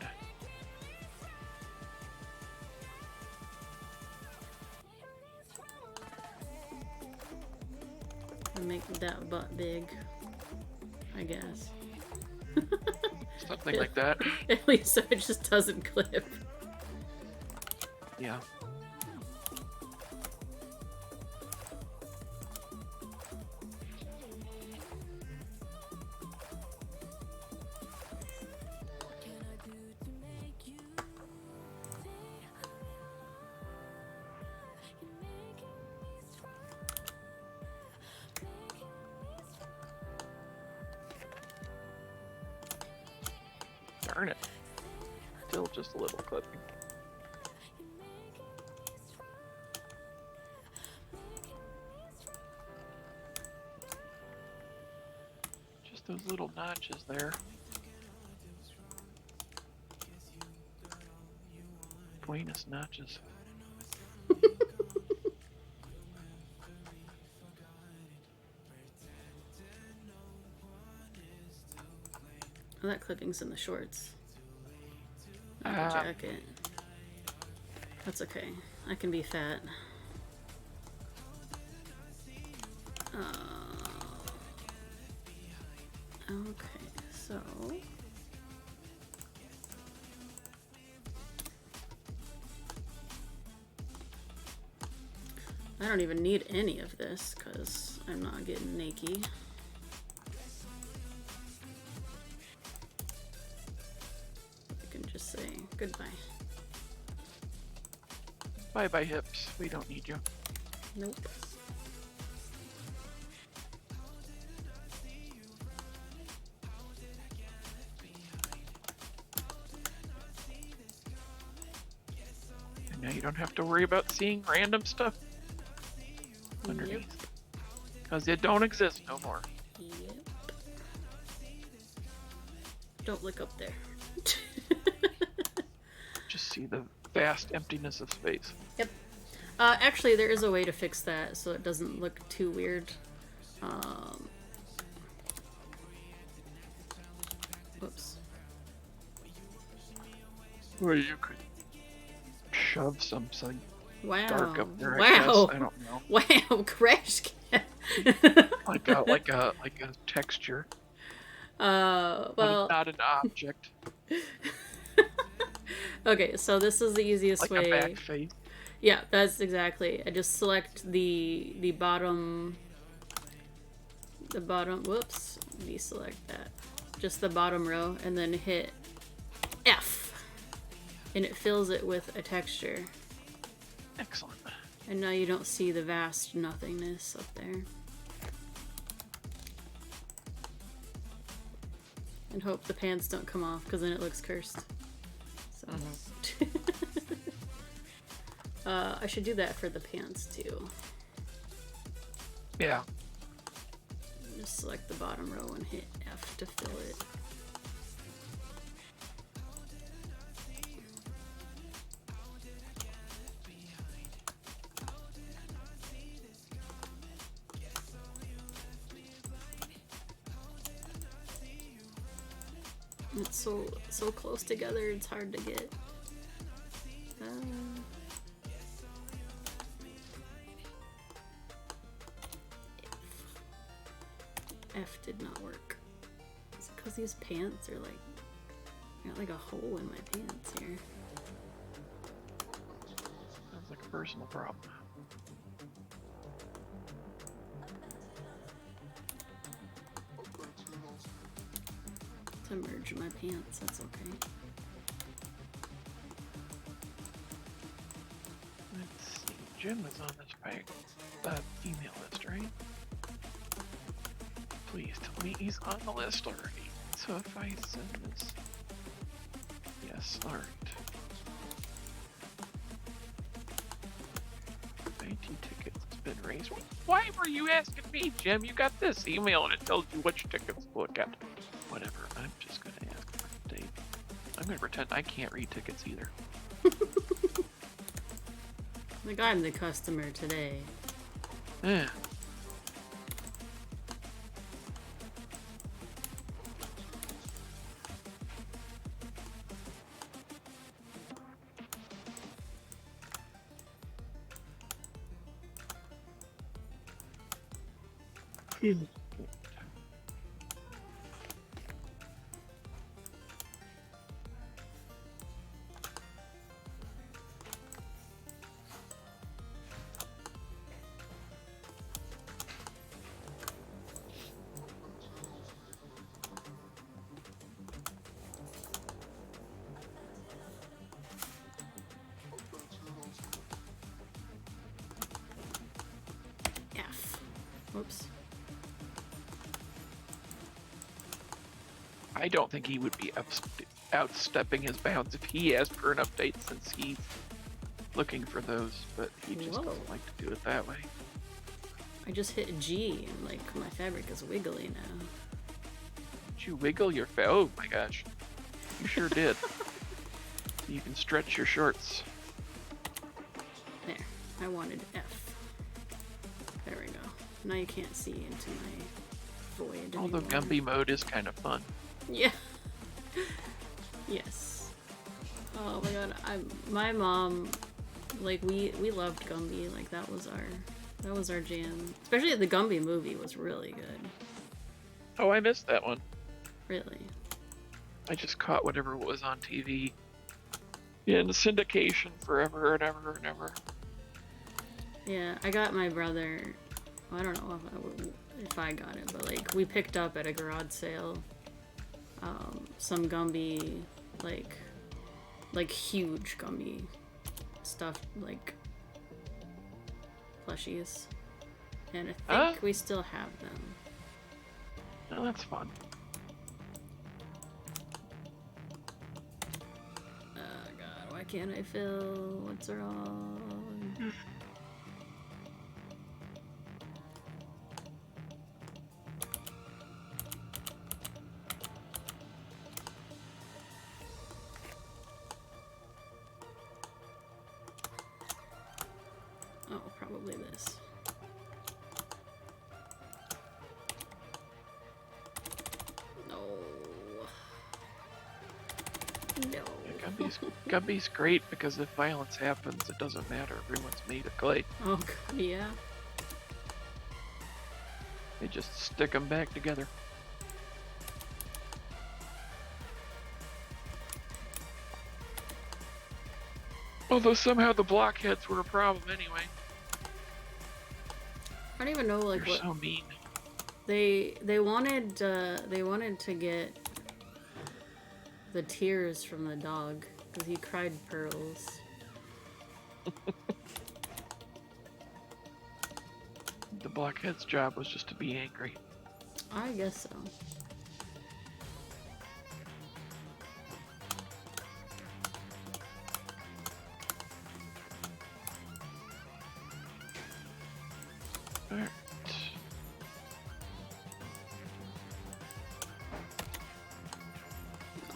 And make that butt big, I guess. Something like that. At least so it just doesn't clip. Yeah. Darn it. Still just a little clipping. Just those little notches there. Buenos notches. Oh, that clipping's in the shorts. Not the jacket. That's okay. I can be fat. Okay, so... I don't even need any of this because I'm not getting naked. I can just say goodbye. Bye-bye, hips. We don't need you. Nope. And now you don't have to worry about seeing random stuff underneath. Because it don't exist no more. Yep. Don't look up there. Just see the vast emptiness of space. Yep. Actually, there is a way to fix that so it doesn't look too weird. Whoops. Or you could shove something Wow. dark up there. Wow. I guess. I don't know. Wow, crash can. like a texture. Well. Not an object. Okay, so this is the easiest like way. A back face. Yeah, that's exactly. I just select the bottom. The bottom. Whoops. Deselect that. Just the bottom row, and then hit F, and it fills it with a texture. Excellent. And now you don't see the vast nothingness up there. And hope the pants don't come off, because then it looks cursed. So. I should do that for the pants too. Yeah. Just select the bottom row and hit F to fill it. It's so close together, it's hard to get. F did not work. Is it because these pants are like, I got like a hole in my pants here. Sounds like a personal problem. To merge my pants, that's okay. Let's see. Jim was on this email list, right? Please tell me he's on the list already. So if I send this... Yes, alright. 90 tickets has been raised. Why were you asking me, Jim? You got this email and it tells you which tickets to look at. Whatever, I'm just gonna ask for a date. I'm gonna pretend I can't read tickets either. Like, I'm the customer today. Yeah. F. Whoops. I don't think he would be outstepping his bounds if he asked for an update since he's looking for those, but he just doesn't like to do it that way. I just hit G and like my fabric is wiggly now. Did you wiggle your oh my gosh. You sure did. You can stretch your shorts. There. I wanted F. There we go. Now you can't see into my void Although anymore. Gumby mode is kind of fun. Yeah. Yes. Oh my god, my mom, like we loved Gumby. Like that was our jam. Especially the Gumby movie was really good. Oh, I missed that one. Really. I just caught whatever was on TV in syndication forever and ever and ever. Yeah, I got my brother. Well, I don't know if I got it, but like we picked up at a garage sale some Gumby, like huge Gumby stuff, like plushies, and I think we still have them. Oh, that's fun. Oh god, why can't I fill? What's wrong? Oh, probably this. No. No. Yeah, Gumby's great because if violence happens, it doesn't matter. Everyone's made of clay. Oh god, yeah. They just stick them back together. Although somehow the blockheads were a problem anyway. I don't even know like They're what so mean. they wanted to get the tears from the dog because he cried pearls. The blockhead's job was just to be angry. I guess so. Alright.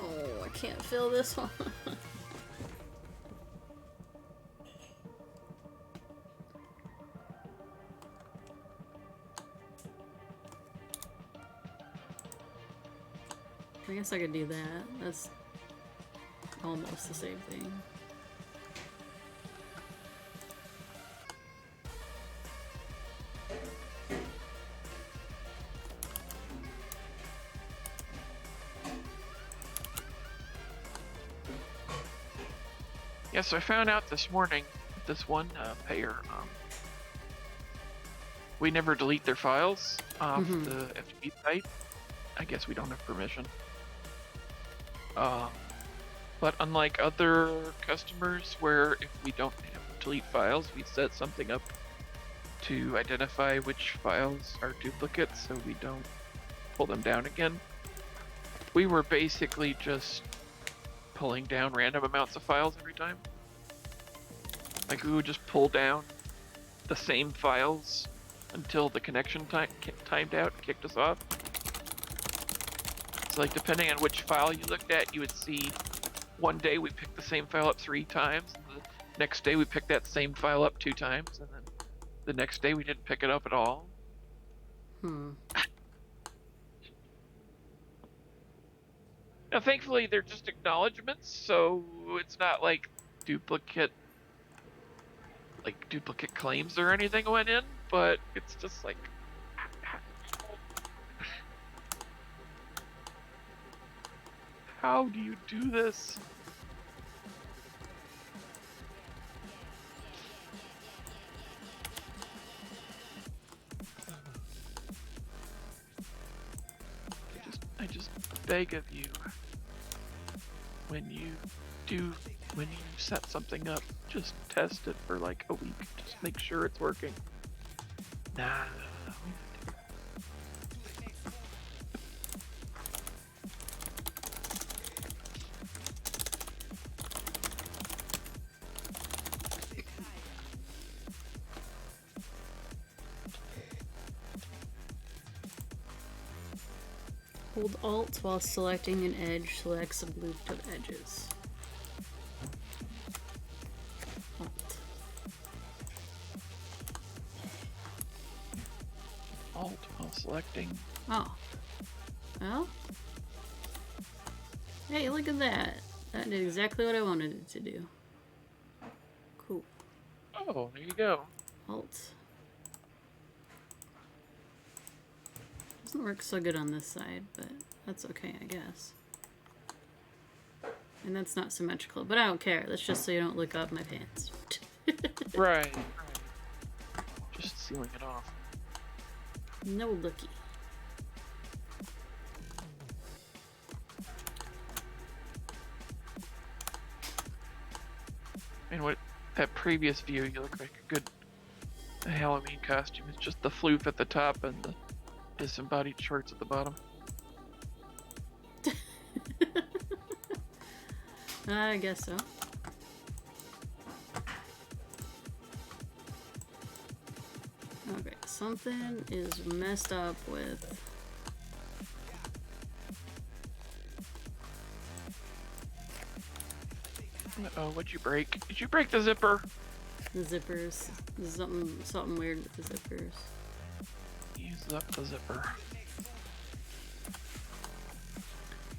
Oh, I can't fill this one. I guess I could do that. That's almost the same thing. Yeah, so I found out this morning, this one payer, we never delete their files off the FTP site. I guess we don't have permission. But unlike other customers where if we don't have delete files, we set something up to identify which files are duplicates so we don't pull them down again. We were basically just pulling down random amounts of files every time. Like we would just pull down the same files until the connection timed out and kicked us off. So like depending on which file you looked at, you would see one day we picked the same file up 3 times, and the next day we picked that same file up 2 times, and then the next day we didn't pick it up at all. Now thankfully they're just acknowledgements, so it's not like duplicate claims or anything went in, but it's just like how do you do this? I just beg of you, when you set something up, just test it for like a week. Just make sure it's working. Nah. Hold Alt while selecting an edge, selects a loop of edges. Alt while selecting. Oh. Well? Hey, look at that. That did exactly what I wanted it to do. Cool. Oh, there you go. Alt. Doesn't work so good on this side, but that's okay, I guess. And that's not symmetrical, but I don't care. That's just so you don't look up my pants. Right. Just sealing it off. No looky. And what that previous view, you look like a good Halloween costume. It's just the floof at the top and the disembodied shorts at the bottom. I guess so. Okay, something is messed up with... Oh, what'd you break? Did you break the zipper? The zippers. There's something weird with the zippers. Use up the zipper.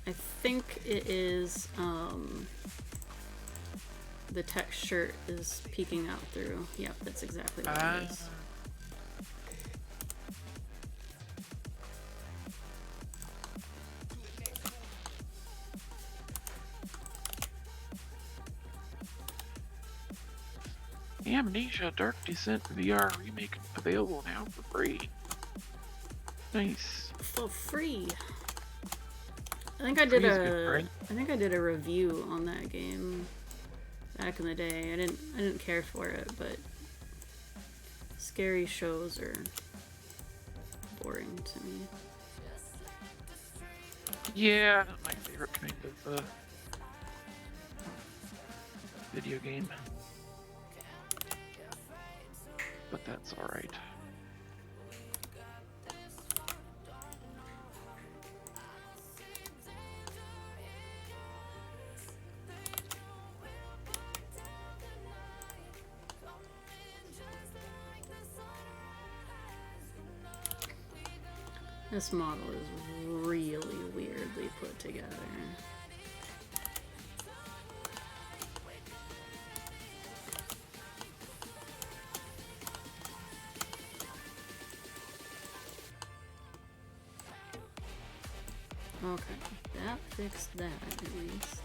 I think it is, the text shirt is peeking out through. Yep, that's exactly what it is. Amnesia Dark Descent VR remake available now for free. Nice. For free. I think I did a review on that game back in the day. I didn't care for it, but scary shows are boring to me. Yeah, not my favorite kind of video game. But that's alright. This model is really weirdly put together. Okay, that fixed that at least.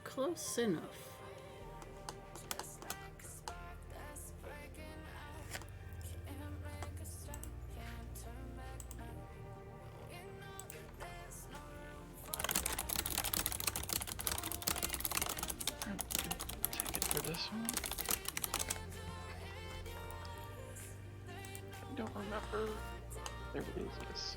Close enough. Take it for this one. I don't remember. There it is, yes.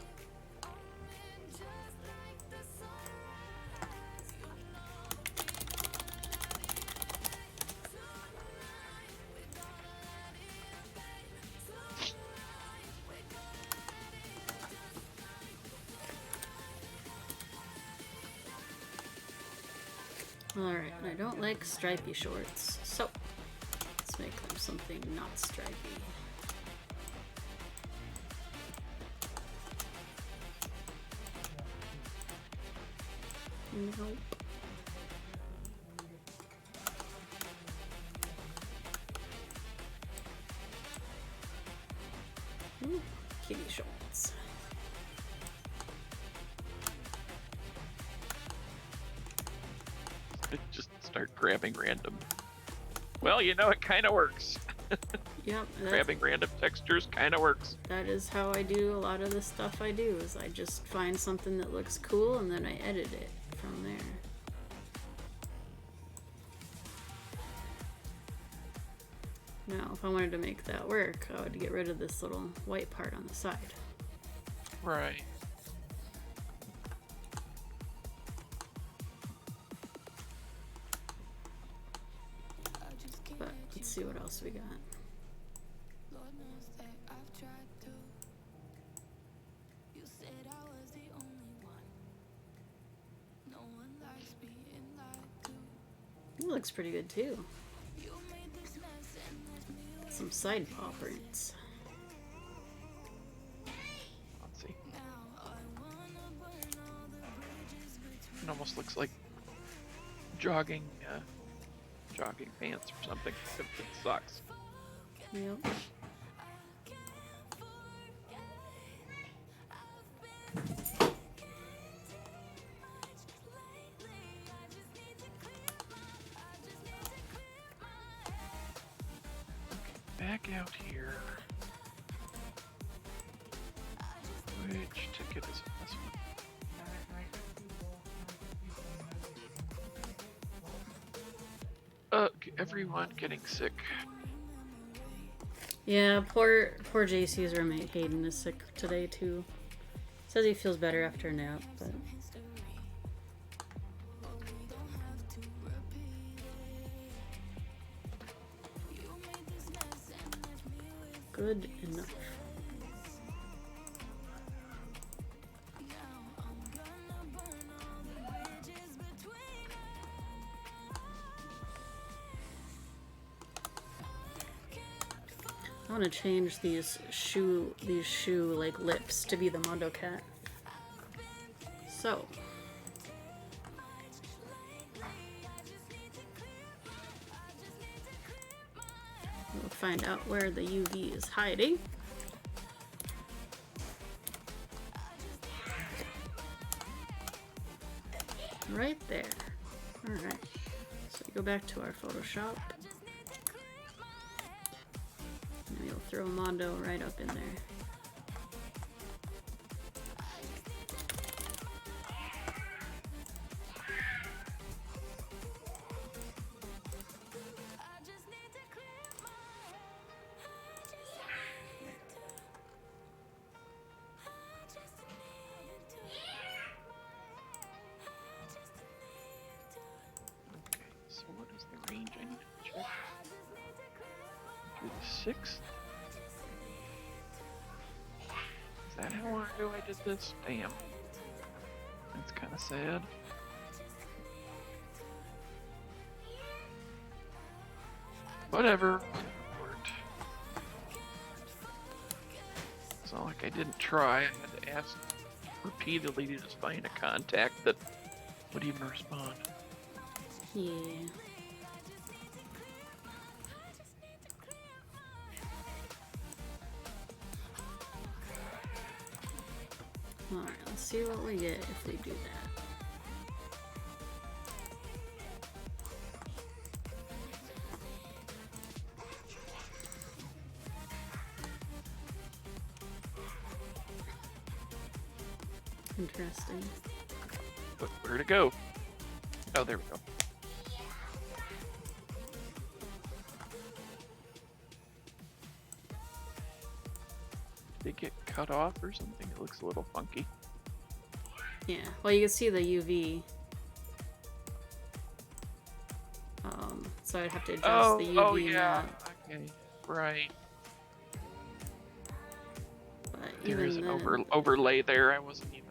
Alright, I don't like stripy shorts, so let's make them something not stripy. Nope. Ooh, kitty shorts. Just start grabbing random. Well, you know, it kind of works. Yep. Grabbing random textures kind of works. That is how I do a lot of the stuff I do, is I just find something that looks cool and then I edit it from there. Now, if I wanted to make that work, I would get rid of this little white part on the side. Right. see what else we got. It looks pretty good too. Some side paw prints. Let's see. It almost looks like jogging pants or something. It sucks. Yep. Back out here. Which ticket is this one? Everyone getting sick. Yeah, poor JC's roommate Hayden is sick today too. Says he feels better after a nap, but good enough. I want to change these shoe like lips to be the Mondo Cat. So we'll find out where the UV is hiding. Right there. Alright. So we go back to our Photoshop. And we'll throw Mondo right up in there. So what is the range I need to check? Through the 6th? Is that how long ago I did this? Damn. That's kind of sad. Whatever. Worked. It's not like I didn't try. I had to ask repeatedly to just find a contact that would even respond. Yeah. Alright, let's see what we get if we do that. Interesting. But where to go? Oh, there we go. Did it get cut off or something? It looks a little funky. Yeah, well you can see the UV. So I'd have to adjust the UV Oh yeah. map. Okay, right. But There even is an then, overlay there. I wasn't even.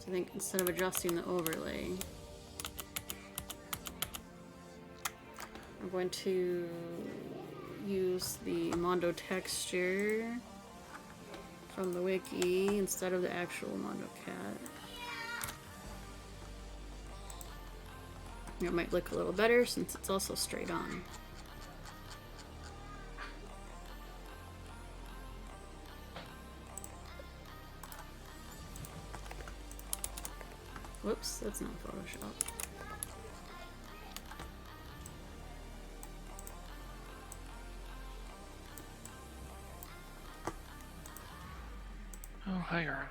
I think instead of adjusting the overlay, I'm going to use the Mondo texture from the wiki instead of the actual Mondo Cat. It might look a little better since it's also straight on. Whoops, that's not Photoshop. Oh, hi, Aaron.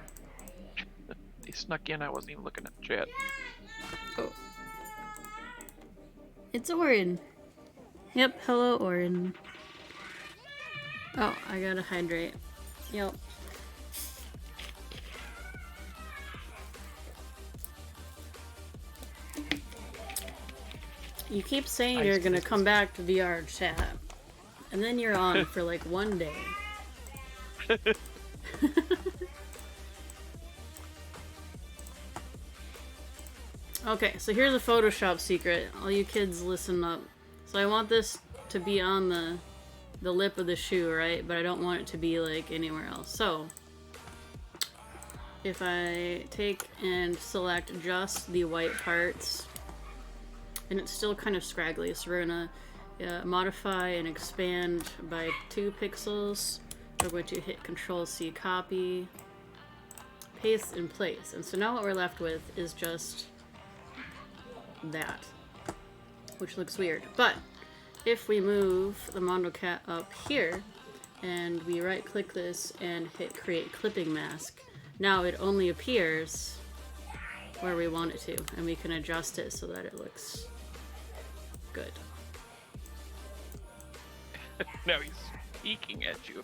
They snuck in. I wasn't even looking at the chat. Oh. It's Orin. Yep, hello Orin. Oh, I gotta hydrate. Yep. You keep saying you're gonna come back to VR chat, and then you're on for like one day. Okay, so here's a Photoshop secret. All you kids listen up. So I want this to be on the lip of the shoe, right? But I don't want it to be like anywhere else. So if I take and select just the white parts, and it's still kind of scraggly, so we're gonna modify and expand by 2 pixels. We're going to hit Control-C, copy, paste in place. And so now what we're left with is just that, which looks weird. But if we move the Mondo Cat up here, and we right-click this and hit Create Clipping Mask, now it only appears where we want it to, and we can adjust it so that it looks good. Now he's peeking at you.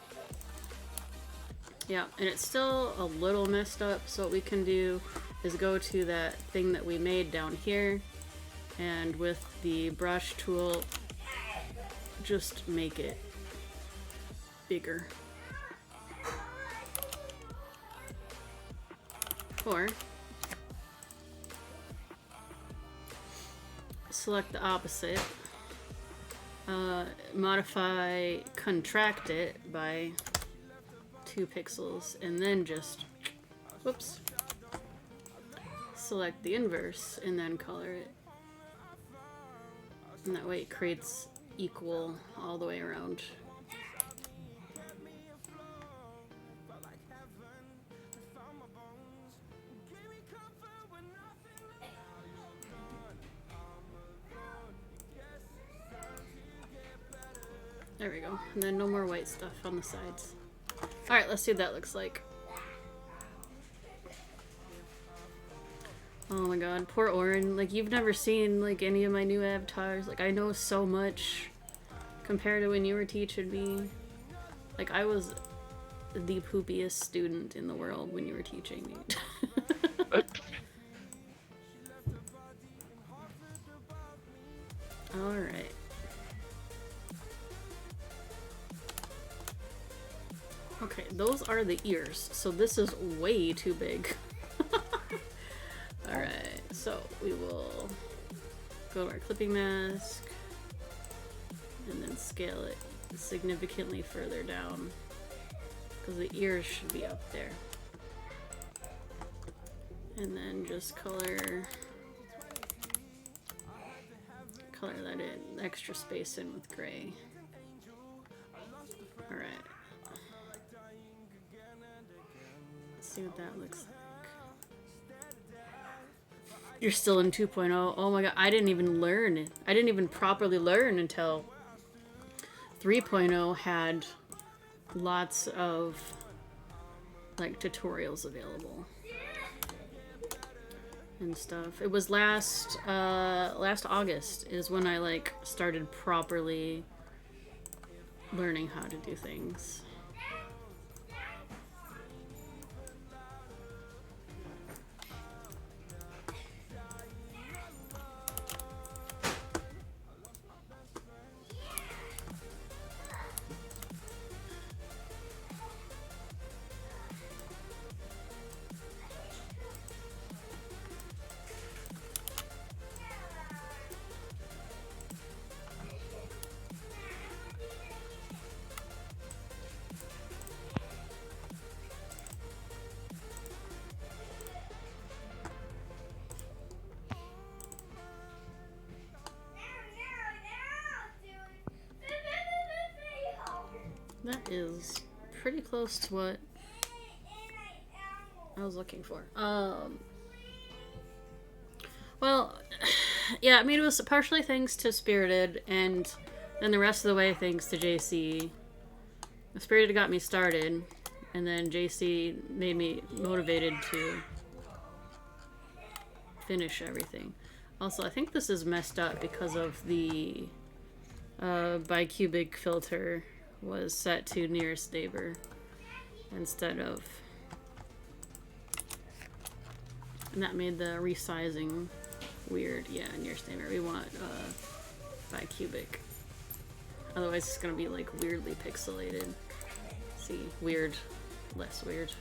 Yeah, and it's still a little messed up, so what we can do is go to that thing that we made down here, and with the brush tool, just make it bigger. Or select the opposite, modify, contract it by 2 pixels, and then just, whoops, select the inverse and then color it. And that way it creates equal all the way around. There we go. And then no more white stuff on the sides. Alright, let's see what that looks like. Oh my god, poor Oren. Like, you've never seen, like, any of my new avatars. Like, I know so much compared to when you were teaching me. Like, I was the poopiest student in the world when you were teaching me. Alright. Okay, those are the ears, so this is way too big. Alright, so we will go to our clipping mask and then scale it significantly further down because the ears should be up there. And then just color that in, extra space in with gray. Alright. See what that looks like. You're still in 2.0. Oh my god, I didn't even learn. I didn't even properly learn until 3.0 had lots of like tutorials available and stuff. It was last August is when I like started properly learning how to do things. That is pretty close to what I was looking for. Well, yeah, I mean, it was partially thanks to Spirited, and then the rest of the way thanks to JC. Spirited got me started, and then JC made me motivated to finish everything. Also, I think this is messed up because of the bicubic filter was set to nearest neighbor instead of, and that made the resizing weird. Yeah, nearest neighbor. We want by cubic. Otherwise it's gonna be like weirdly pixelated. See, weird, less weird.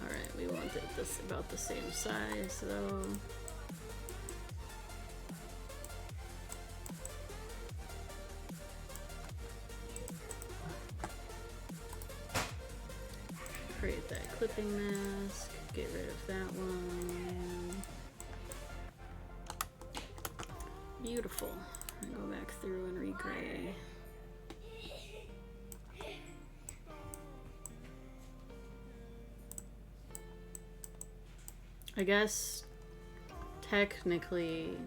Alright, we want it this about the same size though. Create that clipping mask, get rid of that one. Beautiful. And go back through and regray. I guess technically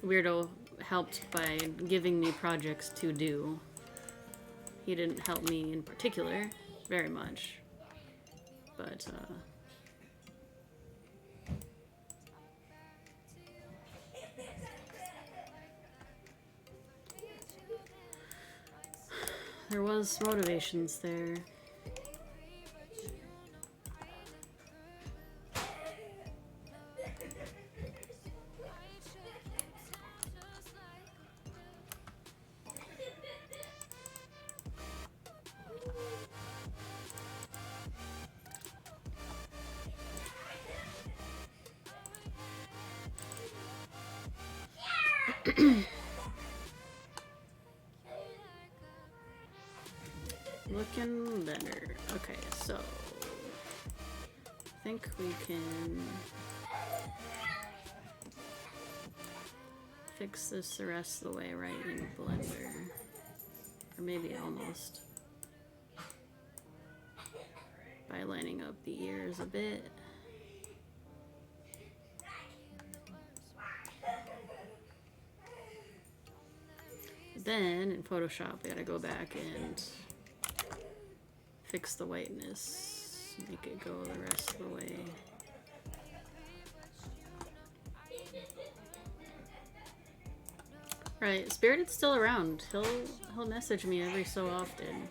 Weirdo helped by giving me projects to do. He didn't help me in particular very much, but there was motivations there. Looking better. Okay, so I think we can fix this the rest of the way right in Blender. Or maybe almost. By lining up the ears a bit. Then in Photoshop, we gotta go back and fix the whiteness, make it go the rest of the way. Right, Spirited's still around. He'll message me every so often.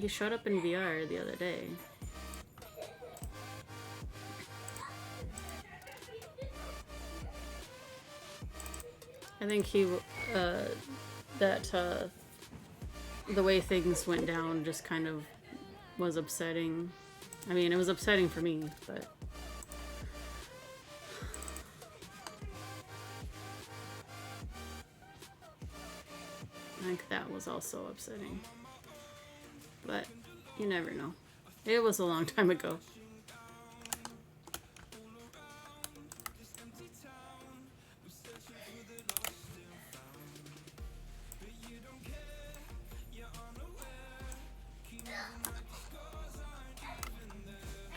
He showed up in VR the other day. I think he the way things went down just kind of was upsetting. I mean, it was upsetting for me, but I think that was also upsetting. But you never know. It was a long time ago.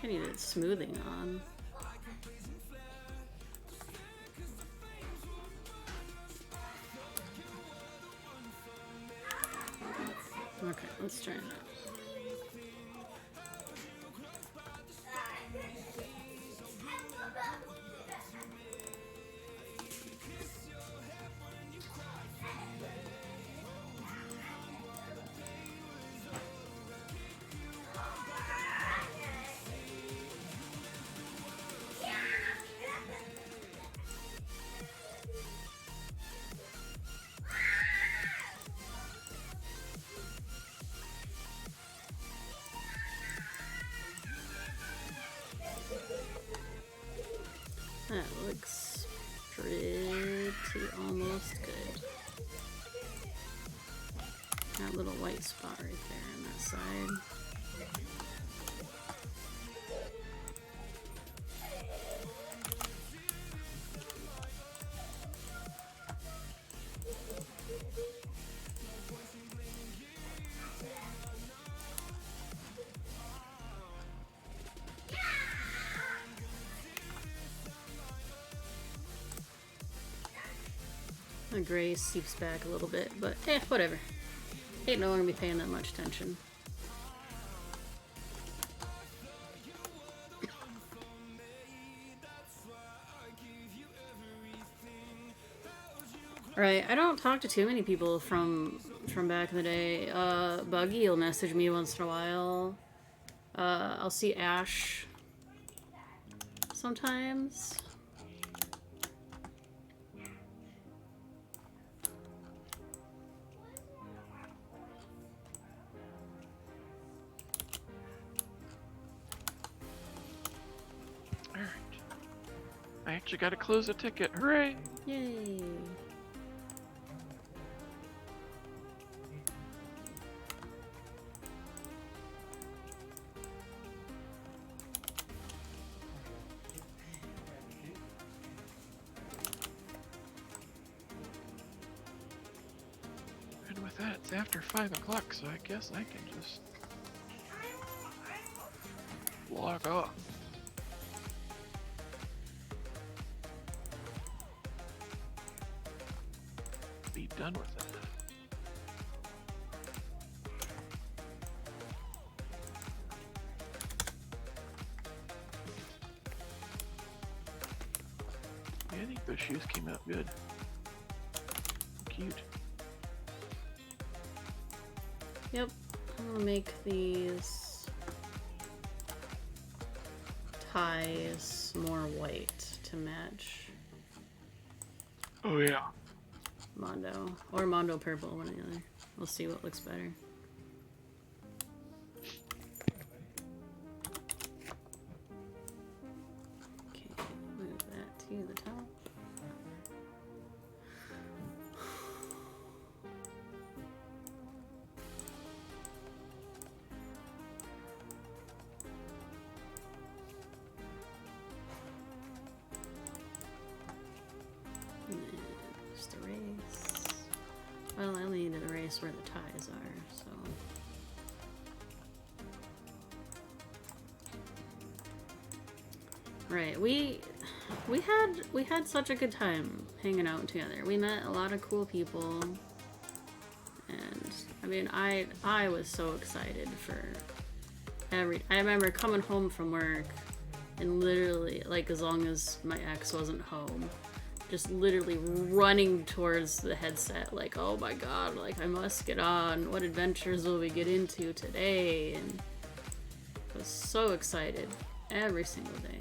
I needed smoothing on. Okay, let's try that. That looks pretty almost good. That little white spot right there on that side. The gray seeps back a little bit, but whatever. Ain't no one gonna be paying that much attention. Right, I don't talk to too many people from back in the day. Buggy will message me once in a while. I'll see Ash sometimes. You gotta close a ticket. Hooray! Yay! And with that, it's after 5 o'clock, so I guess I can just log off. Be done with it. Yeah, I think those shoes came out good. Cute. Yep, I'm gonna make these ties more white to match Oh yeah. Mondo. Or Mondo purple, one or the other. We'll see what looks better. Okay, move that to the top. And then just erase. Well, I only need to erase where the ties are, so. Right, we had such a good time hanging out together. We met a lot of cool people, and I mean, I was so excited for I remember coming home from work and literally, like, as long as my ex wasn't home, just literally running towards the headset, like, oh my god, like, I must get on. What adventures will we get into today? And I was so excited every single day.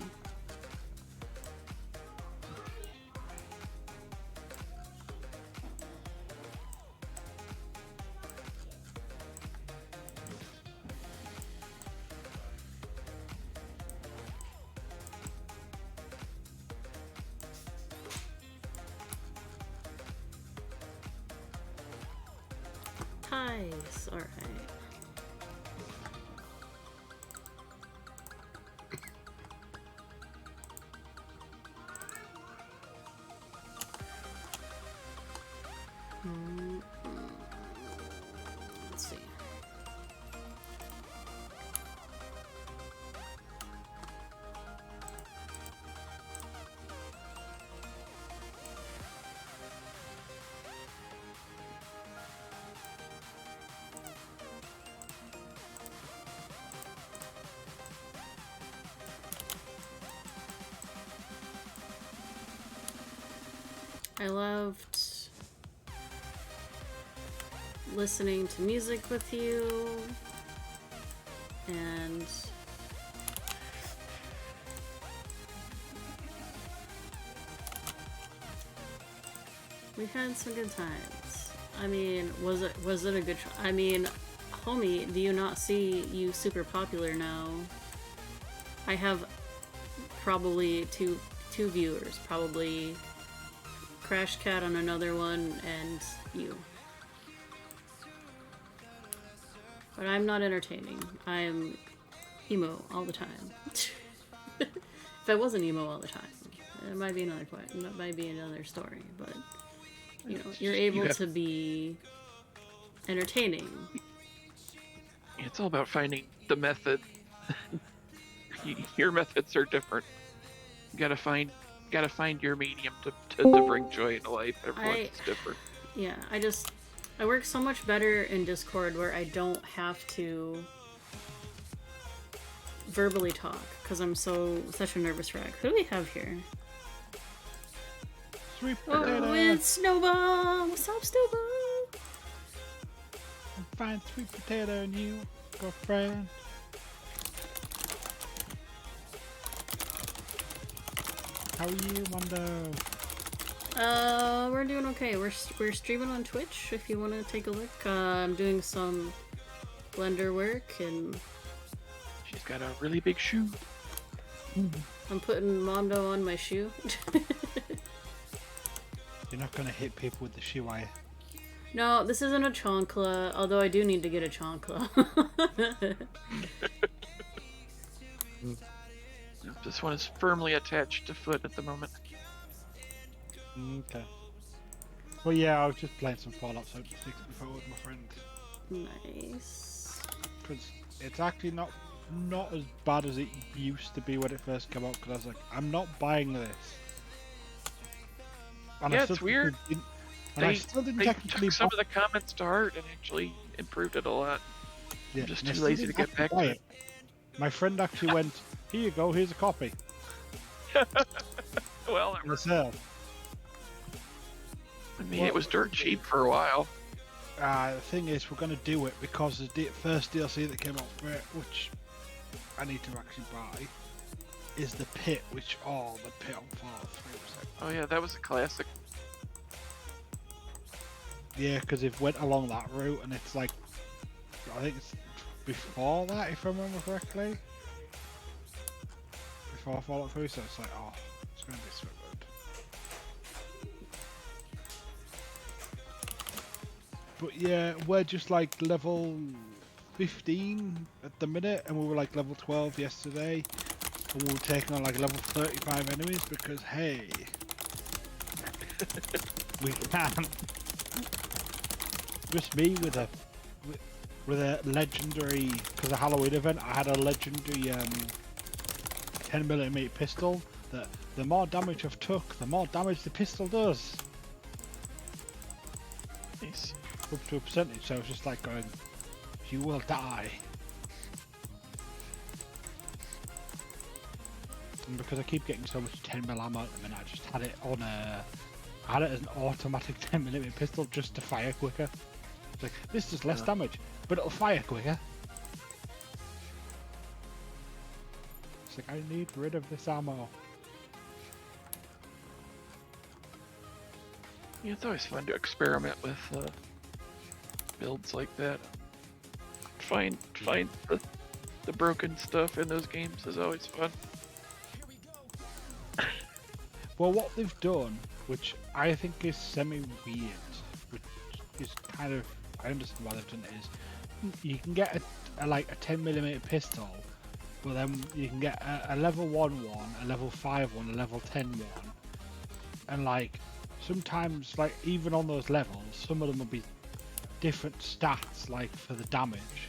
Ties, alright. Let's see. I loved listening to music with you, and we had some good times. I mean, was it a good I mean, homie, do you not see you super popular now? I have probably two viewers, probably Crash Cat on another one, and you. But I'm not entertaining. I'm emo all the time. If I wasn't emo all the time, it might be another question. That might be another story. But you know, you're able to be entertaining. It's all about finding the method. Your methods are different. You gotta find your medium to bring joy into life. Everyone's different. Yeah, I work so much better in Discord where I don't have to verbally talk because I'm such a nervous wreck. Who do we have here? Sweet potato. Oh, it's Snowball! What's up, Snowball? I'm fine, sweet potato, and you, girlfriend. How are you, Mondo? We're doing okay. We're streaming on Twitch if you want to take a look. I'm doing some Blender work, and she's got a really big shoe. I'm putting Mondo on my shoe. You're not gonna hit people with the shoe, are you? No, this isn't a chancla, although I do need to get a chancla. This one is firmly attached to foot at the moment. Okay. Well, yeah, I was just playing some Fallout 76 before with my friend. Nice. Because it's actually not as bad as it used to be when it first came out. Because I was like, I'm not buying this. And Yeah, it's weird. I still didn't They technically took some of the comments to heart and actually improved it a lot. Yeah, I'm just and I too still lazy to didn't get back buy to it. My friend actually went, here you go, here's a copy. Well, that On the worked. sale. I mean, it was dirt cheap for a while. The thing is, we're going to do it because the first DLC that came out for it, which I need to actually buy, is the Pit, which, the Pit on Fallout 3 was like, Oh yeah, that was a classic. yeah, because it went along that route, and it's like, I think it's before that, if I remember correctly. Before Fallout 3, so it's like, it's going to be so good. But yeah, we're just like level 15 at the minute, and we were like level 12 yesterday, and we were taking on like level 35 enemies because, hey, we can. Just me with a legendary, because the Halloween event, I had a legendary 10mm pistol that the more damage I've took, the more damage the pistol does. Nice. Up to a percentage, so it's just like going, you will die. And because I keep getting so much 10mm ammo at the minute, I just had it on I had it as an automatic 10mm pistol just to fire quicker. It's like, this does less damage, but it'll fire quicker. It's like, I need rid of this ammo. Yeah, it's always fun to experiment with builds like that. Find the broken stuff in those games is always fun. Well, what they've done, which I think is semi-weird, which is kind of, I understand why they've done it, is you can get a 10mm pistol, but then you can get a level 1 one, a level 5 one, a level 10 one, and like sometimes, like even on those levels, some of them will be different stats, like for the damage,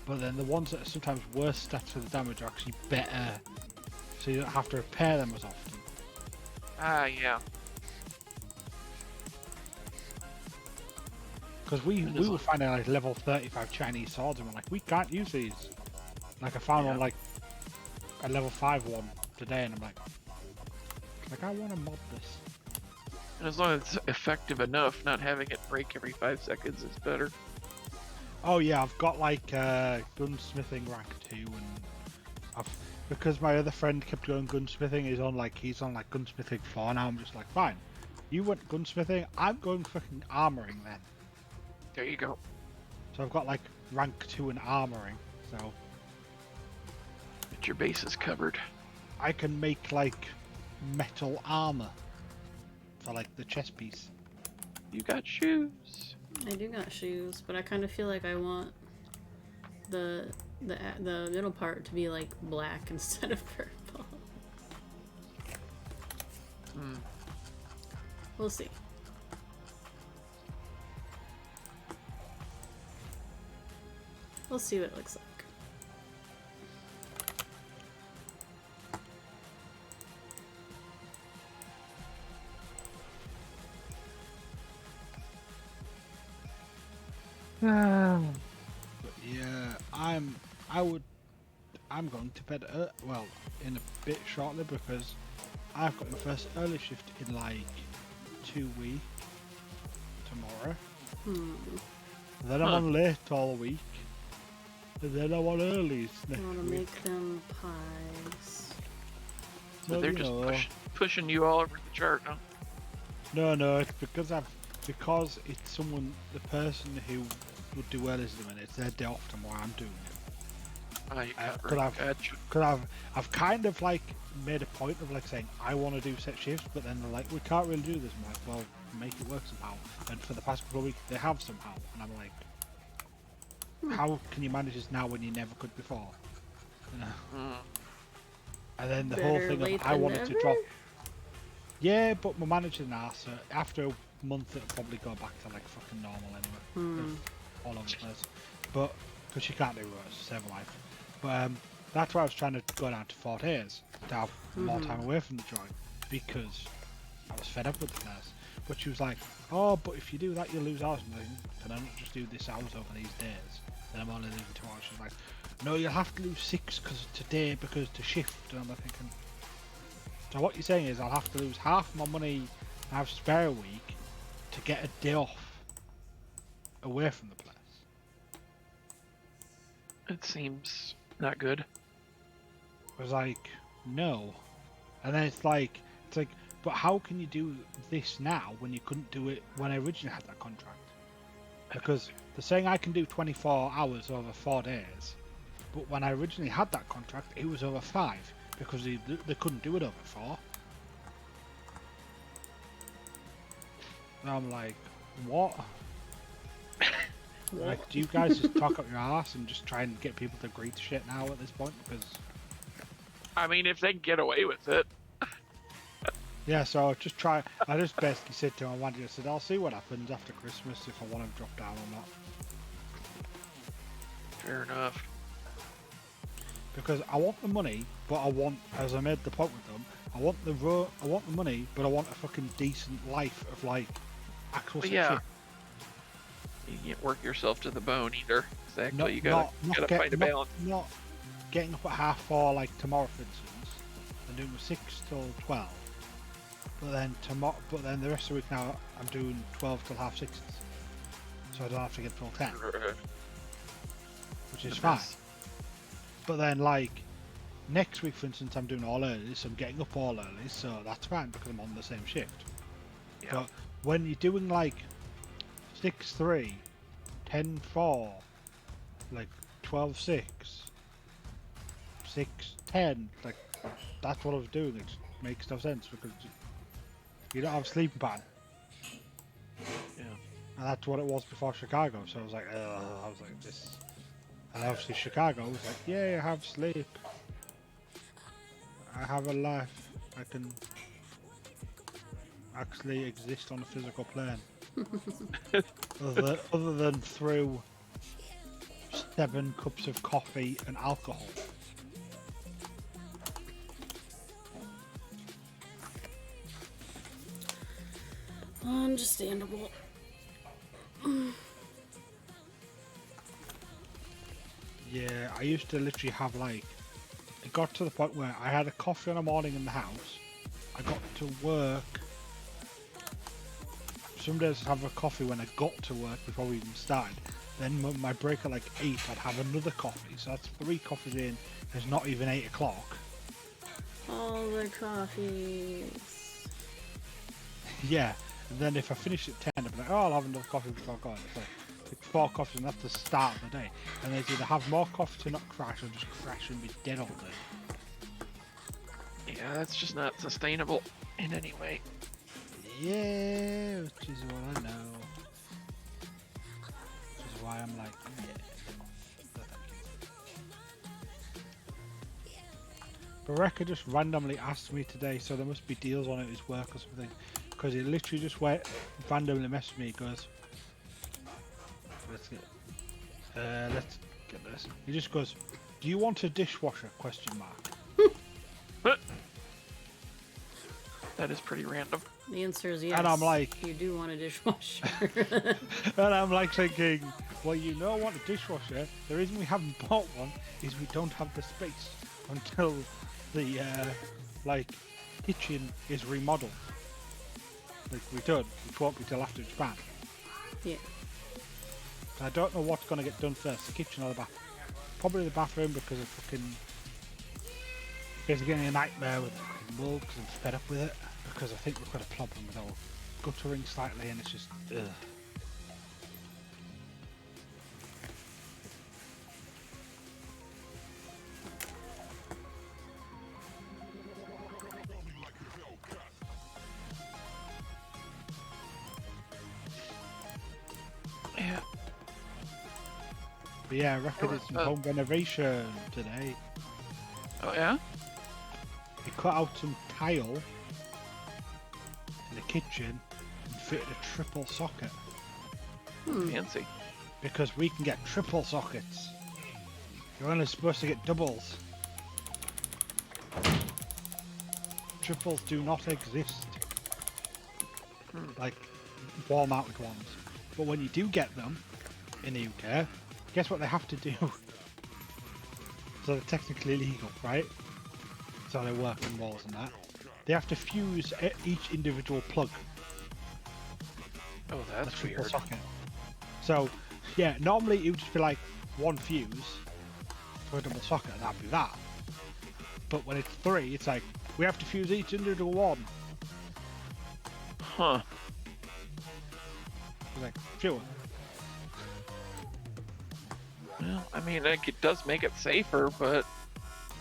but then the ones that are sometimes worse stats for the damage are actually better, so you don't have to repair them as often. Ah, yeah. Because we were finding like level 35 Chinese swords, and we're like, we can't use these. Like I found one like a level 5 one today, and I'm like I want to mod this. And as long as it's effective enough, not having it break every 5 seconds is better. Oh yeah, I've got like gunsmithing rank 2, and because my other friend kept going gunsmithing, he's on like gunsmithing 4 now. I'm just like, fine, you went gunsmithing, I'm going fucking armoring then. There you go. So I've got like rank 2 in armoring, so Get your bases covered. I can make like metal armor for like the chest piece. You got shoes. I do got shoes, but I kind of feel like I want the middle part to be like black instead of purple. We'll see. We'll see what it looks like. But yeah, I'm going to bed in a bit shortly because I've got my first early shift in like 2 weeks tomorrow. Then I'm on late all week, and then I'm on earlies next I want to week. make them pies. So Well, they're you just know. pushing you all over the chart, huh? No, it's because it's the person who would do earlies at the minute. It's their day off tomorrow. I'm doing it. I I've kind of like made a point of like saying I want to do set shifts, but then they're like, we can't really do this. I'm like, well, make it work somehow. And for the past couple of weeks, they have somehow, and I'm like, how can you manage this now when you never could before? And then the whole thing of I wanted to drop. Yeah, but my manager's an arse. So after a month, it'll probably go back to like fucking normal anyway. All over the place. But because she can't do worse, save her life. But that's why I was trying to go down to 4 days to have more time away from the joint because I was fed up with the nurse. But she was like, "Oh, but if you do that, you lose hours." And I'm like, can I not just do this hours over these days? Then I'm only losing 2 hours. She's like, "No, you'll have to lose 6 because today because to shift." And I'm thinking, so what you're saying is I'll have to lose half my money I have spare a week to get a day off away from the place. It seems not good. I was like, no. And then it's like, but how can you do this now when you couldn't do it when I originally had that contract? Because they're saying I can do 24 hours over 4 days, but when I originally had that contract, it was over 5 because they couldn't do it over 4. And I'm like, what? Like, do you guys just talk up your ass and just try and get people to agree to shit now at this point? Because I mean, if they can get away with it. yeah, so I just basically said to my manager, I said, I'll see what happens after Christmas if I want to drop down or not. Fair enough. Because I want the money, but I want, as I made the point with them, I want the money, but I want a fucking decent life of like actual shit. Yeah. You can't work yourself to the bone either. Exactly. You gotta find a balance. Not getting up at 4:30 like tomorrow, for instance, and doing 6 till 12. But then the rest of the week now I'm doing 12 till 6:30, so I don't have to get till 10, which is fine. But then like next week, for instance, I'm doing all early, so I'm getting up all early, so that's fine because I'm on the same shift. Yeah. But when you're doing like 6-3, 10-4, like 12-6, 6-10, like that's what I was doing. It makes no sense because you don't have a sleeping pattern. Yeah. And that's what it was before Chicago. So I was like, this. And obviously Chicago was like, yeah, I have sleep. I have a life. I can actually exist on a physical plane. other than through 7 cups of coffee and alcohol. Understandable. Yeah, I used to literally have like, it got to the point where I had a coffee in the morning in the house. I got to work. Some days I'd have a coffee when I got to work before we even started. Then my break at like 8, I'd have another coffee. So that's 3 coffees in. It's not even 8 o'clock. All the coffees. Yeah. And then if I finish at 10, I'd be like, oh, I'll have another coffee before I go. It's like 4 coffees and that's the start of the day. And then it's either have more coffee to not crash or just crash and be dead all day. Yeah, that's just not sustainable in any way. Yeah, which is what I know. Which is why I'm like, yeah. But Rekka just randomly asked me today, so there must be deals on it at his work or something. Because he literally just randomly messaged me, he goes, let's get this. He just goes, do you want a dishwasher? Question mark. That is pretty random. The answer is yes. And I'm like, you do want a dishwasher. and I'm like thinking, well, you know, I want a dishwasher. The reason we haven't bought one is we don't have the space until the like kitchen is remodeled. Like we done, which won't be till after Japan. Yeah. I don't know what's gonna get done first, the kitchen or the bathroom. Probably the bathroom because of fucking. It's getting a nightmare with fucking mold because I'm fed up with it. Because I think we've got a problem with our guttering slightly and it's just ugh. But yeah, Rapper did some home renovation today. Oh yeah? He cut out some tile in the kitchen and fitted a triple socket. Fancy. Because we can get triple sockets. You're only supposed to get doubles. Triples do not exist. Like wall-mounted ones. But when you do get them in the UK, guess what they have to do? So they're technically legal, right? So they work in walls and that. They have to fuse each individual plug. Oh, that's triple weird. socket. So, yeah, normally it would just be like one fuse for a double socket, and that'd be that. But when it's 3, it's like, we have to fuse each individual one. Huh. It's like, sure. Well, I mean, like, it does make it safer, but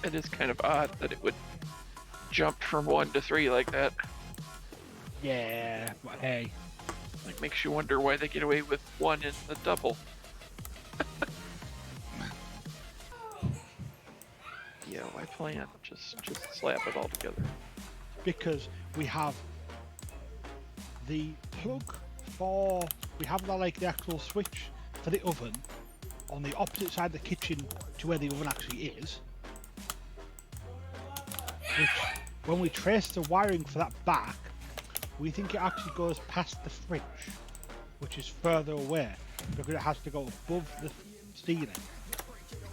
it is kind of odd that it would jump from 1 to 3 like that. Yeah, but hey. Like, makes you wonder why they get away with 1 in the double. Yeah, why plan? Just slap it all together. Because we have the plug for, we have the, like, the actual switch for the oven on the opposite side of the kitchen to where the oven actually is. Which, when we trace the wiring for that back, we think it actually goes past the fridge, which is further away, because it has to go above the ceiling,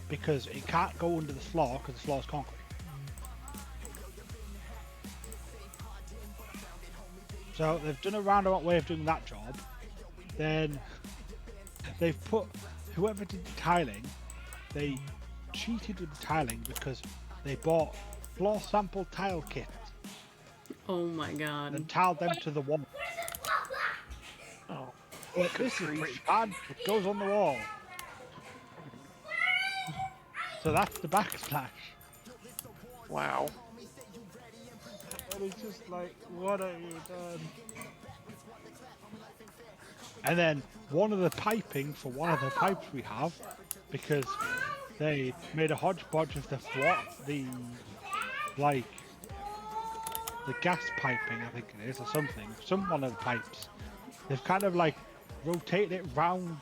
because it can't go under the floor, because the floor is concrete. So they've done a roundabout way of doing that job. Then they've put, whoever did the tiling, they cheated with the tiling because they bought floor sample tile kits Oh my god. and tiled them to the wall. Oh, But this is pretty bad. It goes on the wall. So that's the backsplash. wow. And it's just like, what have you done? And then one of the piping for one of the pipes we have, because they made a hodgepodge of the gas piping, I think it is, or something. Some one of the pipes. They've kind of like rotated it round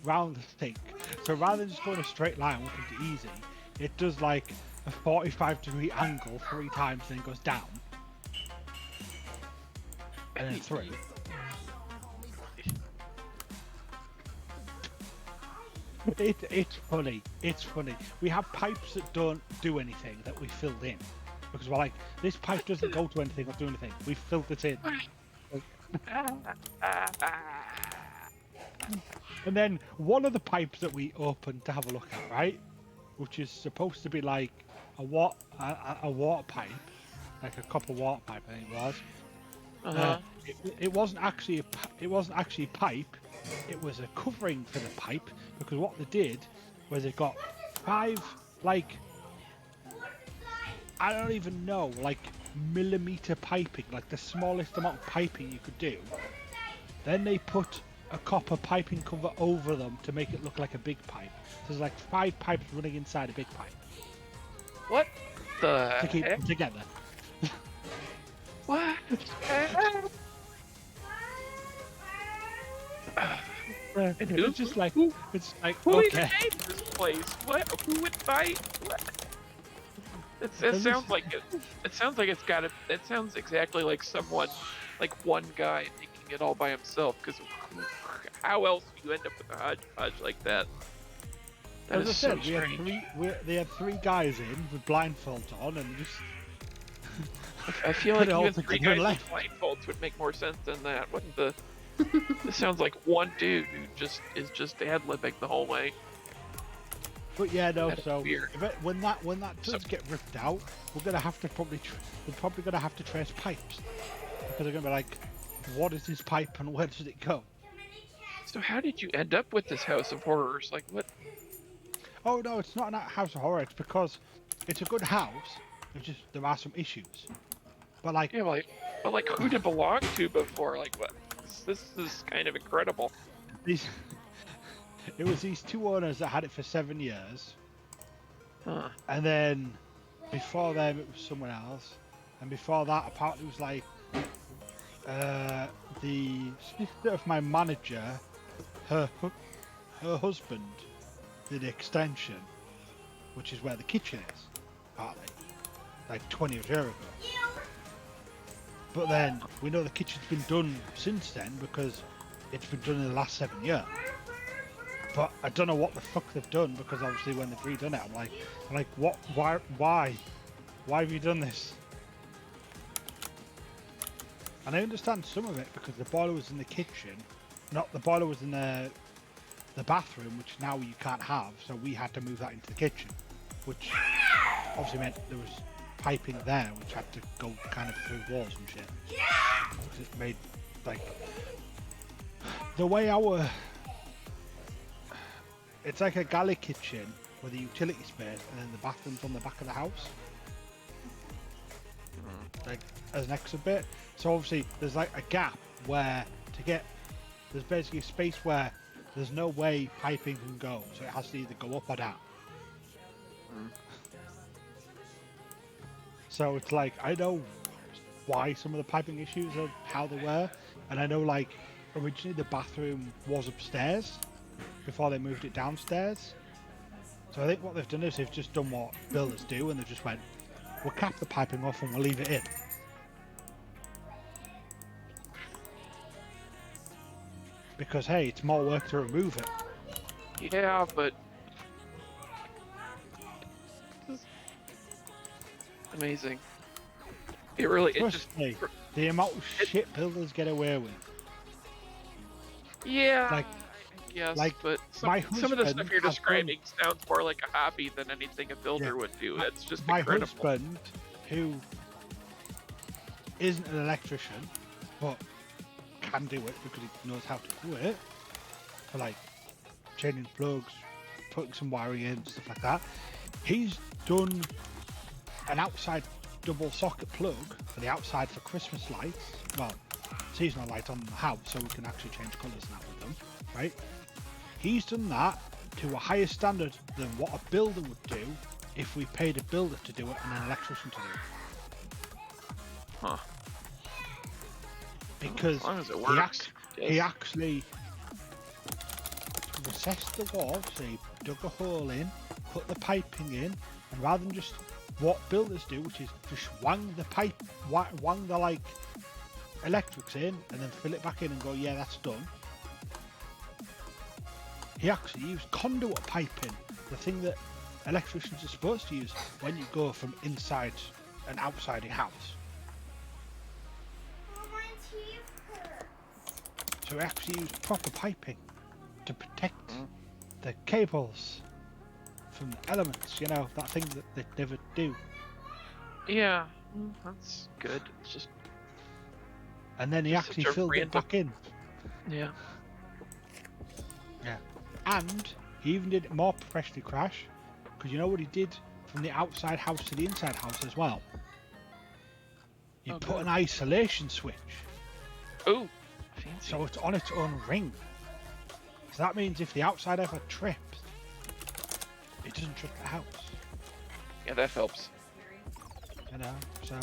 the sink. So rather than just going a straight line, which is easy, it does like a 45-degree angle 3 times, then it goes down. And then 3. It's funny. It's funny. We have pipes that don't do anything that we filled in. Because we're like, this pipe doesn't go to anything or do anything. We filled it in. And then one of the pipes that we opened to have a look at, right? Which is supposed to be like a water pipe. Like a copper water pipe, I think it was. It wasn't actually pipe. It was a covering for the pipe, because what they did was they got 5 like, I don't even know, like millimeter piping, like the smallest amount of piping you could do. Then they put a copper piping cover over them to make it look like a big pipe. So there's like 5 pipes running inside a big pipe. What the to keep heck? them together. What? It's just like, it's like, Who even okay. made this place? What? Who would buy? What? It sounds like it. It sounds like it's got it. It sounds exactly like someone, like one guy making it all by himself. Because how else do you end up with a hodgepodge like that? That As I is so said, strange. they had 3 guys in with blindfolds on, and just I feel put like it all even 3 together guys left. with blindfolds would make more sense than that. What the? This sounds like one dude who is just ad-libbing the whole way. But yeah, no. That's So weird. when that does get ripped out, we're gonna have to we're probably gonna have to trace pipes, because they're gonna be like, what is this pipe and where does it go? So how did you end up with this house of horrors? Like what? Oh no, it's not a house of horror. It's because it's a good house. It's just there are some issues. But like, Yeah, but like who did it belong to before? Like what? This is kind of incredible. these It was these two owners that had it for 7 years, Huh. and then before them it was someone else, and before that apparently it was like the sister of my manager, her husband did the extension, which is where the kitchen is, partly, like 20 years ago. But then we know the kitchen's been done since then because it's been done in the last 7 years. But I don't know what the fuck they've done, because obviously when they've redone it, I'm like, what? Why have you done this? And I understand some of it because the boiler was in the kitchen, not the boiler was in the bathroom, which now you can't have, so we had to move that into the kitchen, which obviously meant there was piping there which had to go kind of through walls and shit. Because it made, like, the way it's like a galley kitchen with a utility space and then the bathroom's on the back of the house, like as an extra bit. So obviously there's like a gap where there's basically a space where there's no way piping can go, so it has to either go up or down. So it's like, I know why some of the piping issues are how they were, and I know like originally the bathroom was upstairs before they moved it downstairs. So I think what they've done is they've just done what builders do, and they've just went, we'll cap the piping off and we'll leave it in. Because hey, it's more work to remove it. Yeah, but amazing. It really, it just, the amount of shit builders get away with. Yeah, Like, yes, like but my some of the stuff husband you're has describing sounds more like a hobby than anything a builder would do. That's just my incredible. husband, who isn't an electrician, but can do it because he knows how to do it, for like changing plugs, putting some wiring in, stuff like that. He's done an outside double socket plug for the outside for Christmas lights, well, seasonal lights on the house, so we can actually change colours and that with them, right? He's done that to a higher standard than what a builder would do if we paid a builder to do it and an electrician to do it. Huh. Because as long as it works, he actually recessed the wall, so he dug a hole in, put the piping in, and rather than just what builders do, which is just wang the pipe, wang the like electrics in, and then fill it back in and go, yeah, that's done. He actually used conduit piping, the thing that electricians are supposed to use when you go from inside and outside a house. So he actually used proper piping to protect the cables from the elements, you know, that thing that they never do. Yeah, that's good. It's just, and then he actually filled it back in. Yeah. Yeah. And he even did it more professionally, Crash, because you know what he did from the outside house to the inside house as well? He put an isolation switch. Oh, so it's on its own ring. So that means if the outside ever trips, it doesn't trip the house. Yeah, that helps. You know, so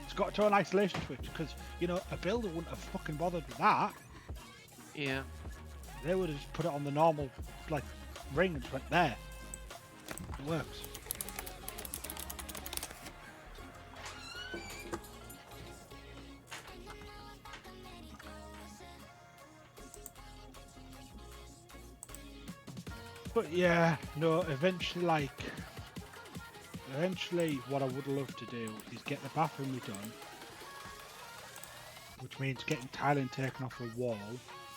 it's got its own isolation switch, because, you know, a builder wouldn't have fucking bothered with that. Yeah. They would have just put it on the normal, like, ring and just went there. It works. But yeah, no, eventually what I would love to do is get the bathroom redone, which means getting tiling taken off the wall,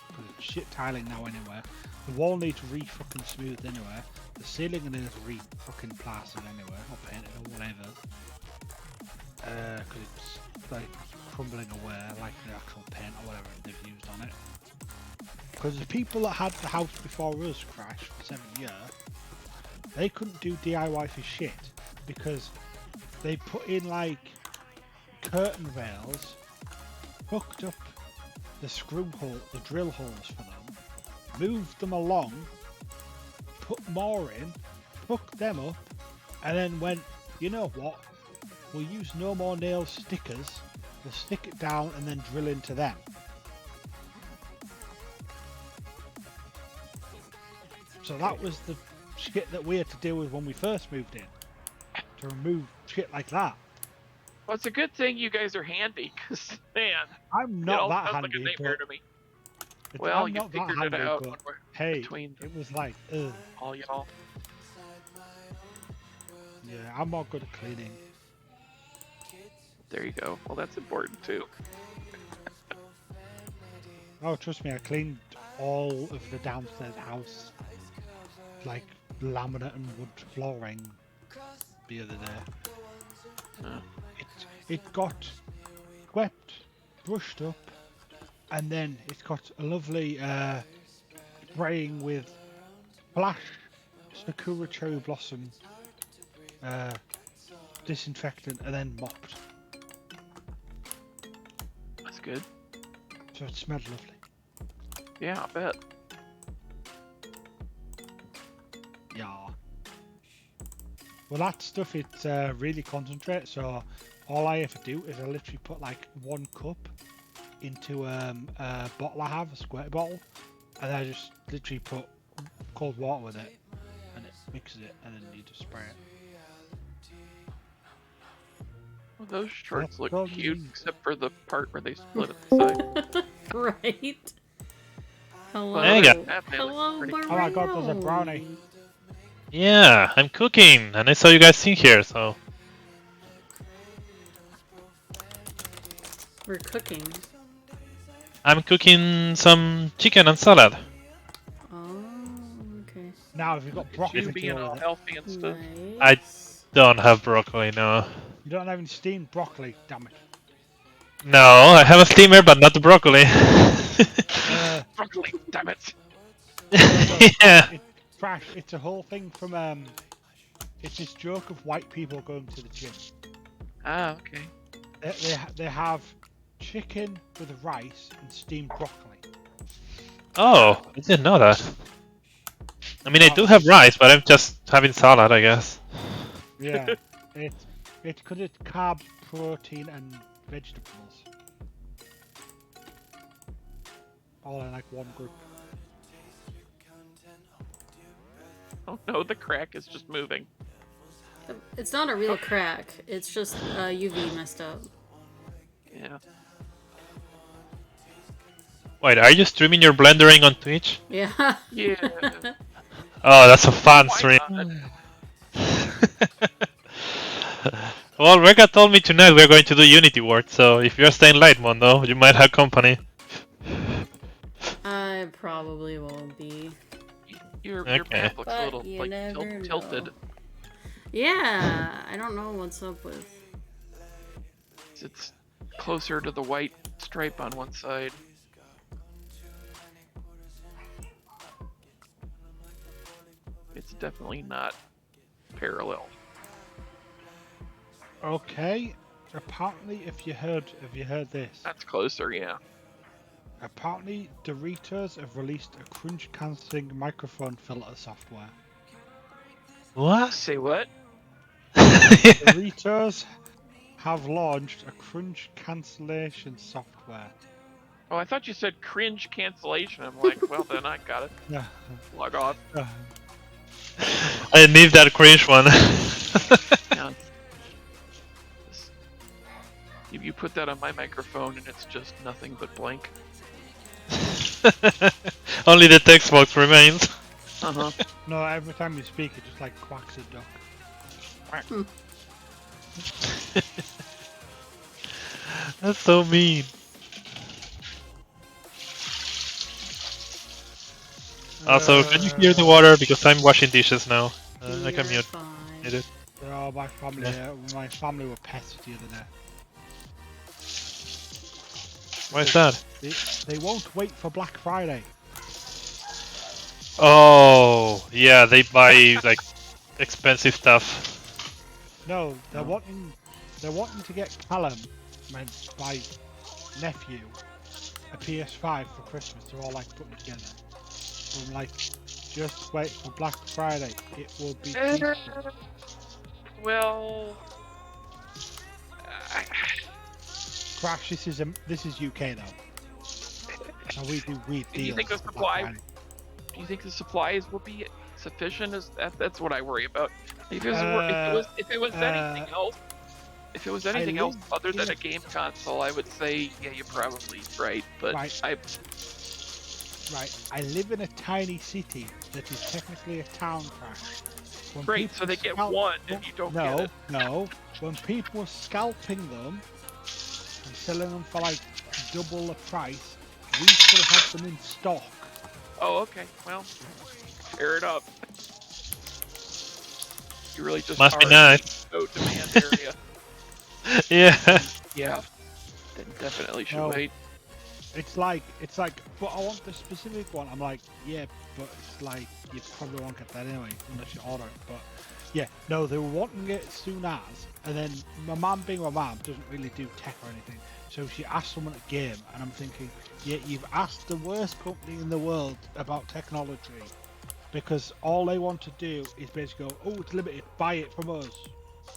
because it's shit tiling now anyway. The wall needs re-fucking smoothed anyway. The ceiling needs re-fucking plastered anyway, or painted or whatever. Because it's like crumbling away like the actual paint or whatever they've used on it. Because the people that had the house before us, Crash, for 7 years, they couldn't do DIY for shit because they put in like curtain rails, hooked up the screw hole, the drill holes for them, moved them along put more in, hooked them up, and then went, you know what? We'll use no more nail stickers. We'll stick it down and then drill into them. So that was the shit that we had to deal with when we first moved in. To remove shit like that. Well, it's a good thing you guys are handy, because, man, I'm it not all that sounds like a handy, nightmare but to me. Well, I'm you not that figured it handy, out but when we're hey, between it was like, ugh. all y'all. Yeah, I'm not good at cleaning. There you go. Well, that's important, too. Oh, trust me, I cleaned all of the downstairs house, like laminate and wood flooring, the other day. Uh, It got swept, brushed up, and then it's got a lovely spraying with flash sakura cherry blossom disinfectant, and then mopped. that's good. So it smelled lovely. Yeah, I bet. Yeah. Well, that stuff, it's really concentrate, so all I ever do is I literally put like 1 cup into a bottle I have, a squirt bottle, and I just literally put cold water with it, and it mixes it, and then you just spray it. Well, those shorts look all cute, you need. except for the part where they split at the side. Right. Hello. Well, Hey, other than that, they look Hello, pretty Oh my god, there's a brownie. Brown. Yeah, I'm cooking, and I saw you guys in here, so We're cooking. I'm cooking some chicken and salad. Oh, okay. Now, if you've got broccoli You to being go all with it, healthy and stuff. I- Nice. Don't have broccoli, no. you don't have any steamed broccoli, damn it. No, I have a steamer, but not the broccoli. Broccoli, damn it! Yeah. It's trash. It's a whole thing from it's this joke of white people going to the gym. Ah, okay. They have chicken with rice and steamed broccoli. Oh, I didn't know that. I mean, I do have rice, but I'm just having salad, I guess. Yeah, it's because it's carbs, protein, and vegetables, all in like one group. Oh no, the crack is just moving. It's not a real crack. It's just UV messed up. Yeah. Wait, are you streaming your blendering on Twitch? Yeah. Yeah. Oh, that's a fun Why stream. not? Well, Rega told me tonight we're going to do Unity Ward, so if you're staying late, Mondo, you might have company. I probably won't be. Your Okay. map looks a But little you like never tilted. know. Yeah, I don't know what's up with. It's closer to the white stripe on one side. It's definitely not parallel. Okay. Apparently, if you heard this, That's closer, yeah. apparently Doritos have released a cringe cancelling microphone filter software. What? Say what? Doritos have launched a cringe cancellation software. Oh, I thought you said cringe cancellation. I'm like, well then I got it. Yeah. Log off. I need that cringe one. Yeah. You put that on my microphone and it's just nothing but blank. Only the text box remains. Uh-huh. No, every time you speak, it just like quacks a duck. That's so mean. Also, can you hear the water? Because I'm washing dishes now. I can You're mute fine. it. Oh, my family were pestered the other day. Why is that? They won't wait for Black Friday. Oh, yeah, they buy like expensive stuff. No, they're wanting to get Callum, my nephew, a PS5 for Christmas. They're all like putting together. So I'm like, Just wait for Black Friday. It will be Eh, cheaper. Well, Crash, this is UK though. So we do weird do you deals think the for Black supply? Friday. Do you think the supplies will be sufficient? That's what I worry about. If it was anything else, if it was I anything else live other in than a a game console, I would say yeah, you're probably right. But right. I live in a tiny city that is technically a town, Crash. When great. So people they get scalp- one, and you don't get it. No. When people are scalping them and selling them for like double the price, we still have them in stock. Oh, okay. Well, fair enough. You really just Must are be in nice. a no demand area. Yeah. Yeah. Then definitely should No. wait. It's like, but I want the specific one. I'm like, yeah, but it's like, you probably won't get that anyway, unless you order it. But yeah, no, they were wanting it as soon as, and then my mum, being my mum, doesn't really do tech or anything. So she asked someone at Game, and I'm thinking, yeah, you've asked the worst company in the world about technology, because all they want to do is basically go, oh, it's limited, buy it from us,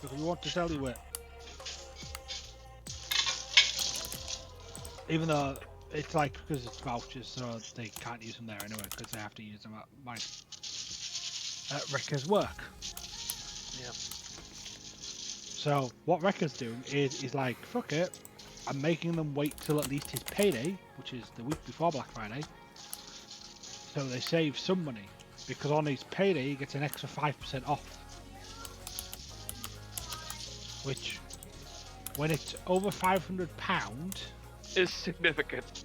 because we want to sell you it. Even though it's like, because it's vouchers, so they can't use them there anyway, because they have to use them at Recca's work. Yeah. So what Recca's doing is like, fuck it, I'm making them wait till at least his payday, which is the week before Black Friday, so they save some money, because on his payday he gets an extra 5% off. Which, when it's over £500, Is significant.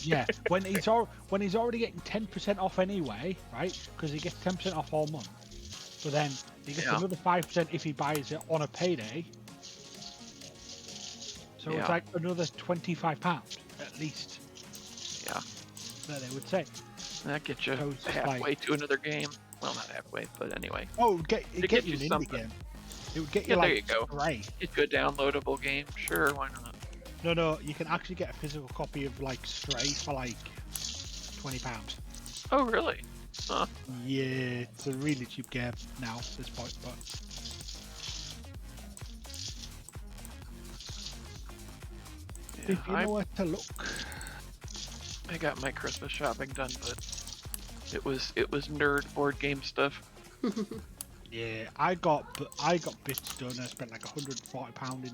yeah, when he's already getting 10% off anyway, right? Because he gets 10% off all month. But then he gets Yeah. another 5% if he buys it on a payday. So Yeah. it's like another £25 at least. Yeah. That they would say. That gets you So it's just halfway like, to another game. Well, not halfway, but anyway. oh, it'd get you an indie something. game. It would get you Yeah, like there you go. Stray. Get you a downloadable game. Sure, why not? No, you can actually get a physical copy of like Stray for like £20. Oh, really? Huh. Yeah, it's a really cheap game now at this point, but Yeah, if you know where to look. I got my Christmas shopping done, but it was nerd board game stuff. Yeah, I got bits done. I spent like £140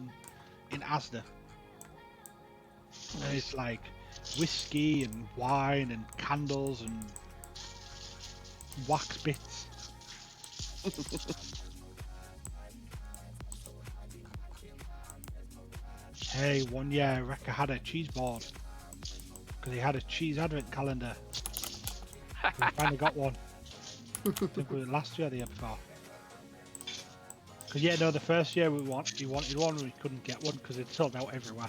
in Asda. And it's like whiskey and wine and candles and wax bits. Hey, one year Rekka had a cheese board because he had a cheese advent calendar. We finally got one. I think it was last year or the year before. Because yeah, no, the first year he wanted one, we couldn't get one because it sold out everywhere.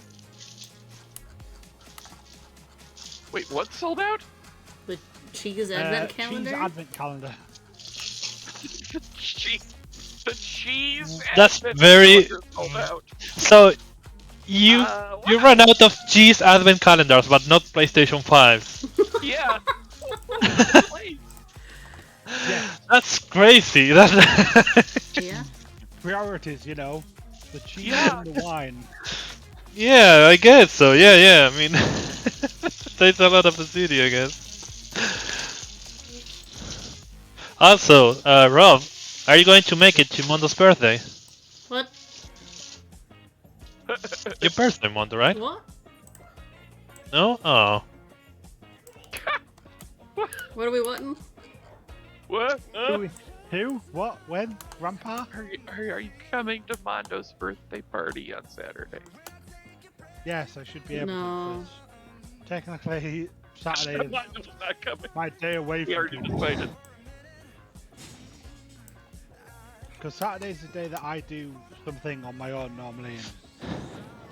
Wait, what sold out? The cheese advent calendar? Cheese advent calendar. The cheese. That's advent very- calendar sold out. So you Wow. run out of cheese advent calendars, but not PlayStation 5. Yeah. Please. Yeah, That's crazy. That's Yeah. priorities, you know. The cheese Yeah. and the wine. yeah, I guess so. Yeah. I mean, takes a lot of the CD, I guess. Also, Rob, are you going to make it to Mondo's birthday? What? Your birthday, Mondo, right? What? No? Oh. What are we wanting? What? Who? What? When? Grandpa? Are you coming to Mondo's birthday party on Saturday? Yes, I should be able No. to. 'Cause technically, Saturday is Mondo's not coming. my day away We from already people. decided. Because Saturday is the day that I do something on my own normally, and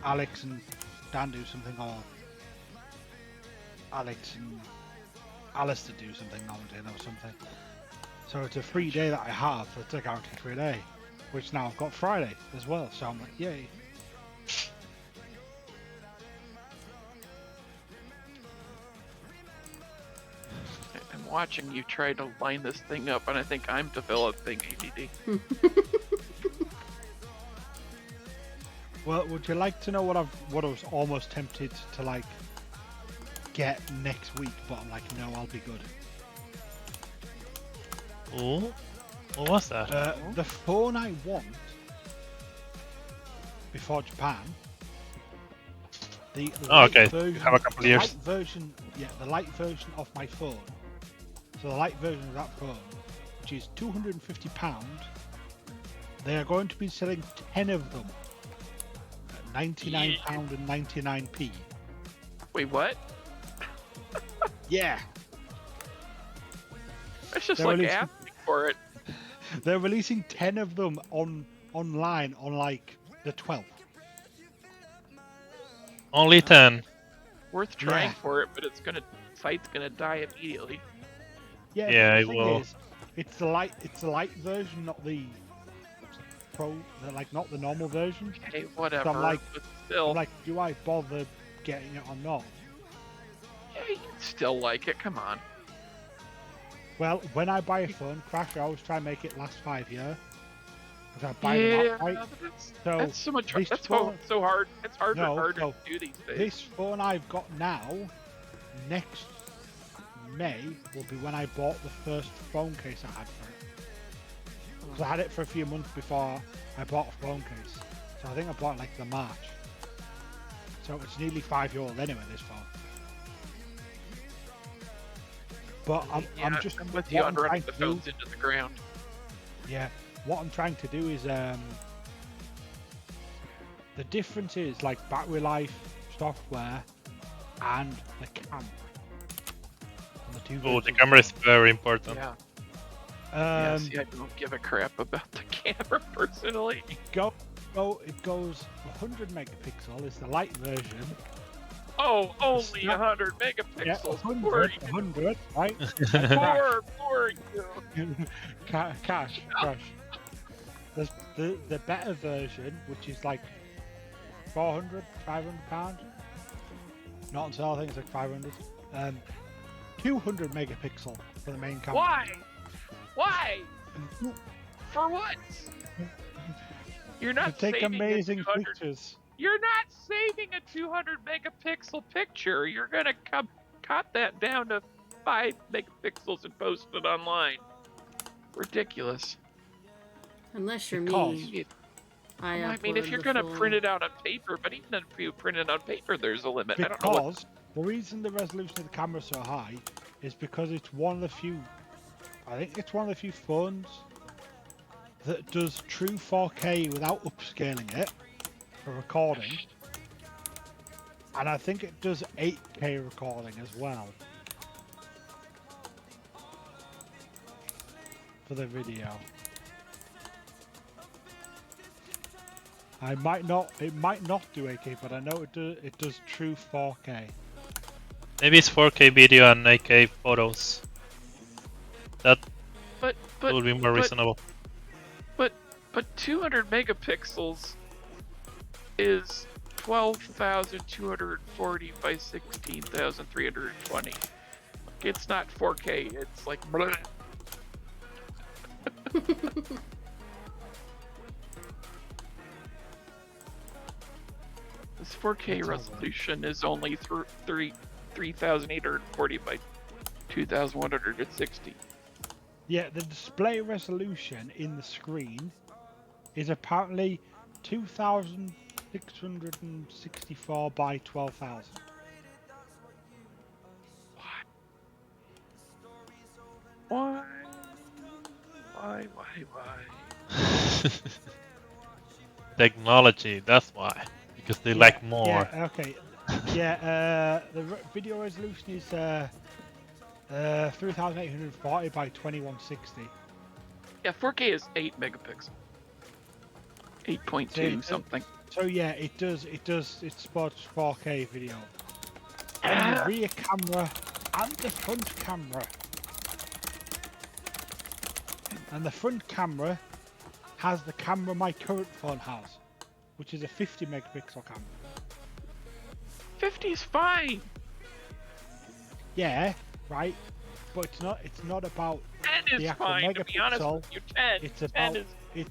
Alex and Dan do something, or Alex and Alistair do something normally, or something. So it's a free day that I have. It's a guaranteed free day, which now I've got Friday as well. So I'm like, yay! I'm watching you try to line this thing up, and I think I'm developing ADD. Well, would you like to know what I was almost tempted to like get next week, but I'm like, no, I'll be good. Ooh. What was that? The phone I want before Japan. The light okay. version, You have a couple the years. light version, yeah, the light version of my phone. So the light version of that phone, which is £250, they are going to be selling 10 of them at £99 and 99p. Wait, what? Yeah, That's just They're like releasing- asking for it. they're releasing 10 of them online on like the 12th. Only 10. Worth trying Yeah. for it, but site's gonna die immediately. Yeah, Yeah, but it the thing will. is, it's the light version, not the pro, not the normal version. Okay, whatever. like- but still, I'm like, do I bother getting it or not? yeah, you still like it. Come on. Well, when I buy a phone, Crash, I always try and make it last 5 years. Because I buy them Yeah, outright. but So that's so much. this That's phone- so hard. It's harder No, and harder no. to do these days. This phone I've got now, next May, will be when I bought the first phone case I had for it. Because I had it for a few months before I bought a phone case. So I think I bought it like the March. So it's nearly 5 years old anyway, this phone. But I'm just I'm with what you I'm on running trying the to do- phones into the ground. Yeah, what I'm trying to do is the difference is like battery life, software, and the camera. And the two Oh, bits the of- camera is very important. Yeah. Yeah. Um, See, I don't give a crap about the camera personally. it goes 100 megapixel is the light version. Oh, only Snap- 100 Yeah, megapixels. 100, right? Poor you. Cash. There's the better version, which is like 400, 500 pounds. Not on sale, I think it's like 500. 200 megapixel for the main camera. Why? Why? For what? You're To not take saving amazing a 200 pictures. You're not saving a 200 megapixel picture. You're gonna cut that down to 5 megapixels and post it online. Ridiculous. Unless you're Because- me. I mean, if upload you're the gonna full- print it out on paper, but even if you print it on paper, there's a limit. I don't know what. Because the reason the resolution of the camera is so high is because it's one of the few, I think it's one of the few phones that does true 4K without upscaling it for recording. And I think it does 8K recording as well for the video. It might not do 8K, but I know it does true 4K. Maybe it's 4K video and 8K photos. That But would be more reasonable. but 200 megapixels is 12,240 by 16,320. It's not 4K. It's like bleh. This 4K That's all right. resolution is only 3,840 by 2,160. Yeah, the display resolution in the screen is apparently 2,664 by 12,000. Why? Why? Technology, that's why. Because they like more. Yeah, okay. Yeah, the video resolution is 3,840 by 2160. Yeah, 4K is 8 megapixel. 8.2 something. So yeah, it supports 4K video. And the rear camera and the front camera. And the front camera has the camera my current phone has, which is a 50 megapixel camera. 50's fine. Yeah, right. but it's not about 10 the is actual fine, to be honest megapixel. with you. 10. It's 10 about is...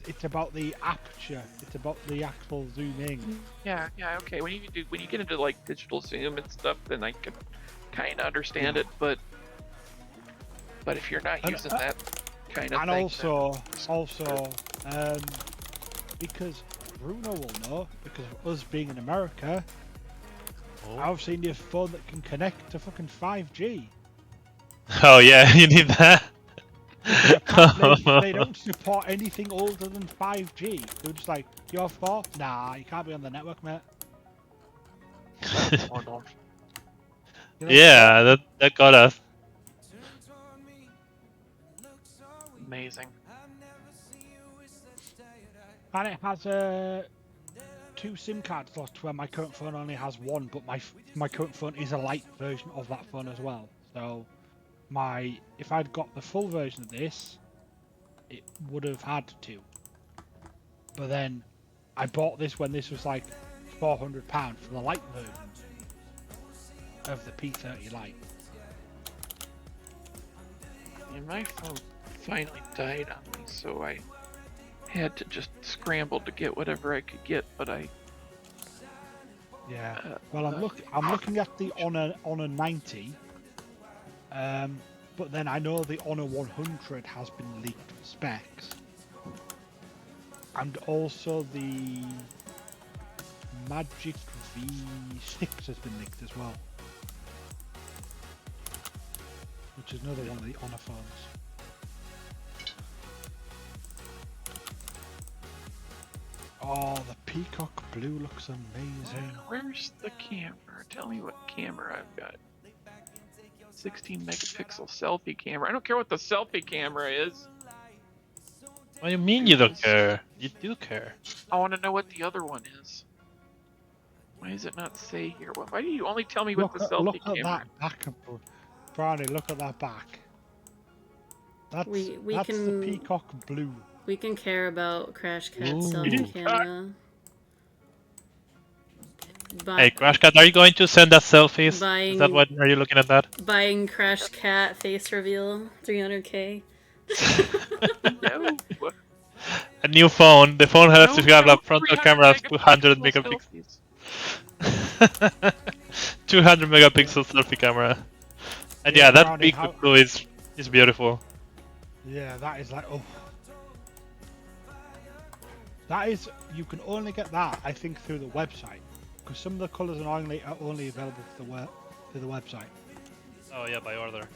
it's about the aperture. It's about the actual zooming. Yeah, okay. When you get into like digital zoom and stuff, then I can kind of understand it. But if you're not using that kind of And thing, also, because Bruno will know, because of us being in America, I've seen a phone that can connect to fucking 5G. Oh yeah, you need that. Apparently, they don't support anything older than 5G. They're just like, you have 4? Nah, you can't be on the network, mate. or not. Yeah, that got us. Amazing. And it has 2 SIM card slots where my current phone only has 1, but my current phone is a light version of that phone as well. So if I'd got the full version of this, it would have had 2. But then I bought this when this was like £400 for the light version of the P30 Lite. And my phone finally died on me, so I had to just scramble to get whatever I could get. But Well, I'm looking at the Honor 90, but then I know the Honor 100 has been leaked for specs, and also the Magic V6 has been leaked as well, which is another one of the Honor phones. Oh, the Peacock Blue looks amazing. where's the camera? Tell me what camera I've got. 16 megapixel selfie camera. I don't care what the selfie camera is. What do you mean you don't care? You do care. I want to know what the other one is. Why does it not say here? Why do you only tell me what the selfie Look at camera? that back, Brownie. Look at that back. That's We that's can the Peacock Blue. We can care about Crash Cat Ooh. selfie camera. Hey, Crash Cat, are you going to send us selfies? Is that Buying- what? Are you looking at that? Buying Crash Cat face reveal, 300k. No. A new phone. The phone has to have No, a frontal 300 camera of 200 megapixels. selfies. 200 megapixel selfie camera. And Yeah, yeah, that Brownie, big how- blue is beautiful. Yeah, that is like That is, you can only get that, I think, through the website, because some of the colours are only available through the website. Oh yeah, by order.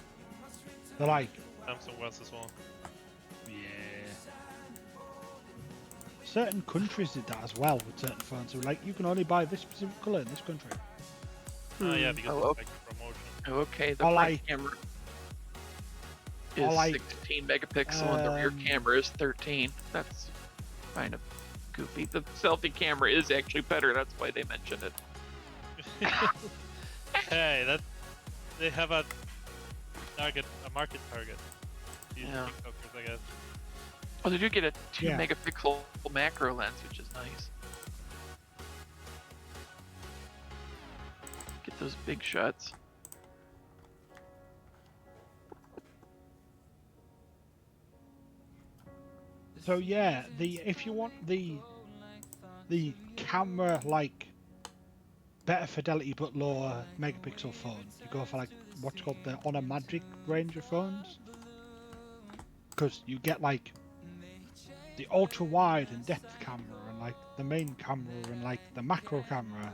They're like, Samsung wants as well. yeah. Certain countries did that as well with certain phones. So like, you can only buy this specific colour in this country. Oh yeah, because Oh, it's like a promotion. Oh, okay, the Or front like- camera or is like, 16 megapixel and the rear camera is 13. That's kind of goofy. The selfie camera is actually better. That's why they mentioned it. Hey, they have a market target. These Yeah. TikTokers, I guess. Oh, they do get a 2 Yeah. megapixel macro lens, which is nice. Get those big shots. So yeah, if you want the camera like better fidelity but lower megapixel phone, you go for like what's called the Honor Magic range of phones, because you get like the ultra wide and depth camera and like the main camera and like the macro camera.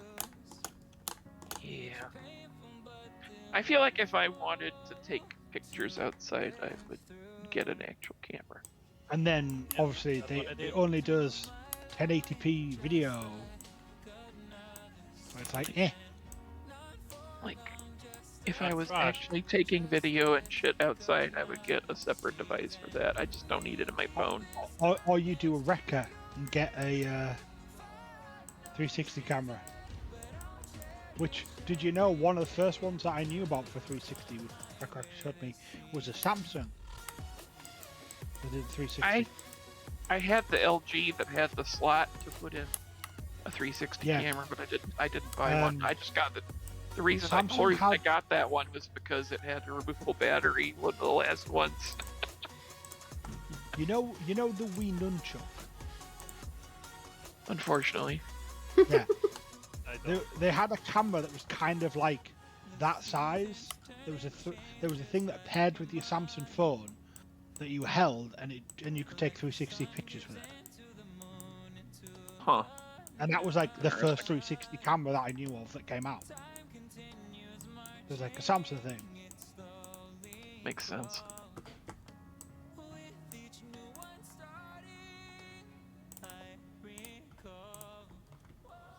Yeah. I feel like if I wanted to take pictures outside, I would get an actual camera. And then obviously that's what I it did. only does 1080p video. So it's like Like, if I That's was trash. actually taking video and shit outside, I would get a separate device for that. I just don't need it in my phone. or you do a wrecker and get a 360 camera. Which, did you know, one of the first ones that I knew about for 360, which Wrecker showed me, was a Samsung. They did 360. I had the LG that had the slot to put in a 360 Yeah. camera, but I didn't buy one. I just got the The whole reason I got that one was because it had a removable battery, one of the last ones. You know the Wii Nunchuk? Unfortunately. Yeah. They had a camera that was kind of like that size. There was a thing that paired with your Samsung phone that you held, and you could take 360 pictures with it. Huh. And that was like the first 360 camera that I knew of that came out. It was like a Samsung thing. Makes sense.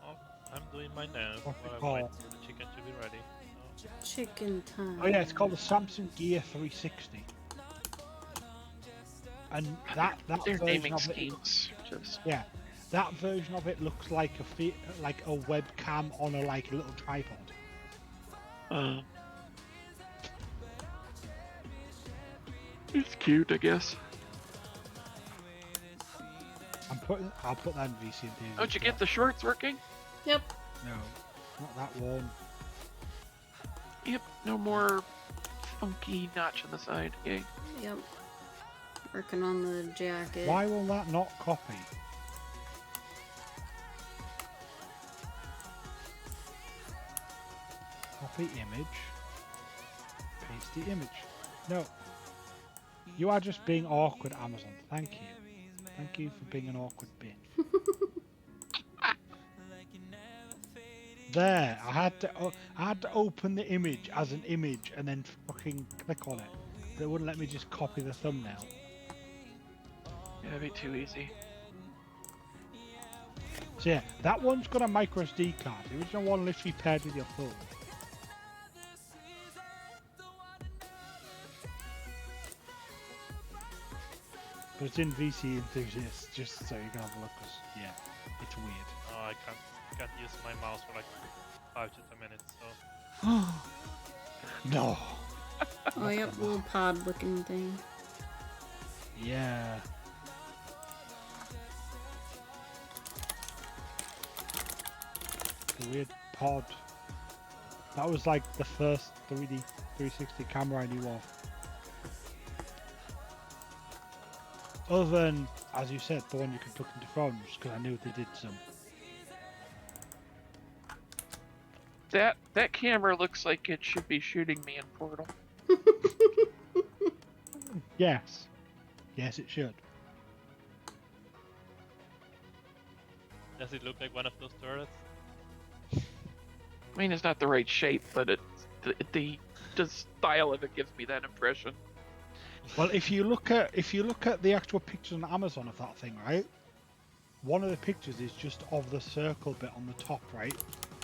Oh, I'm doing mine now. What's it While I called? wait for the chicken to be ready. So. Chicken time. Oh yeah, it's called the Samsung Gear 360. And that Their version naming of it, schemes just yeah, that version of it looks like a webcam on a little tripod. It's cute, I guess. I'll put that in VC and TV. Don't you get the shorts working? Yep. No, not that one. Yep. No more funky notch on the side. Yay. Yep. Working on the jacket. Why will that not copy? Copy image. Paste the image. No. You are just being awkward, Amazon. Thank you. Thank you for being an awkward bitch. There, I had to open the image as an image and then fucking click on it. They wouldn't let me just copy the thumbnail. Yeah, that'd be too easy. So yeah, that one's got a micro SD card. The original one literally paired with your phone. But it's in VC Enthusiasts, just so you can have a look, 'cause, yeah, it's weird. Oh, I can't use my mouse for like 5 to 10 minutes. So. No. Oh, yep, little pod looking thing. Yeah. The weird pod. That was like the first 3D 360 camera I knew of. Other than, as you said, the one you could plug into phones, because I knew they did some. That camera looks like it should be shooting me in Portal. Yes. Yes, it should. Does it look like one of those turrets? I mean, it's not the right shape, but the style of it gives me that impression. Well, if you look at the actual pictures on Amazon of that thing, right? One of the pictures is just of the circle bit on the top, right?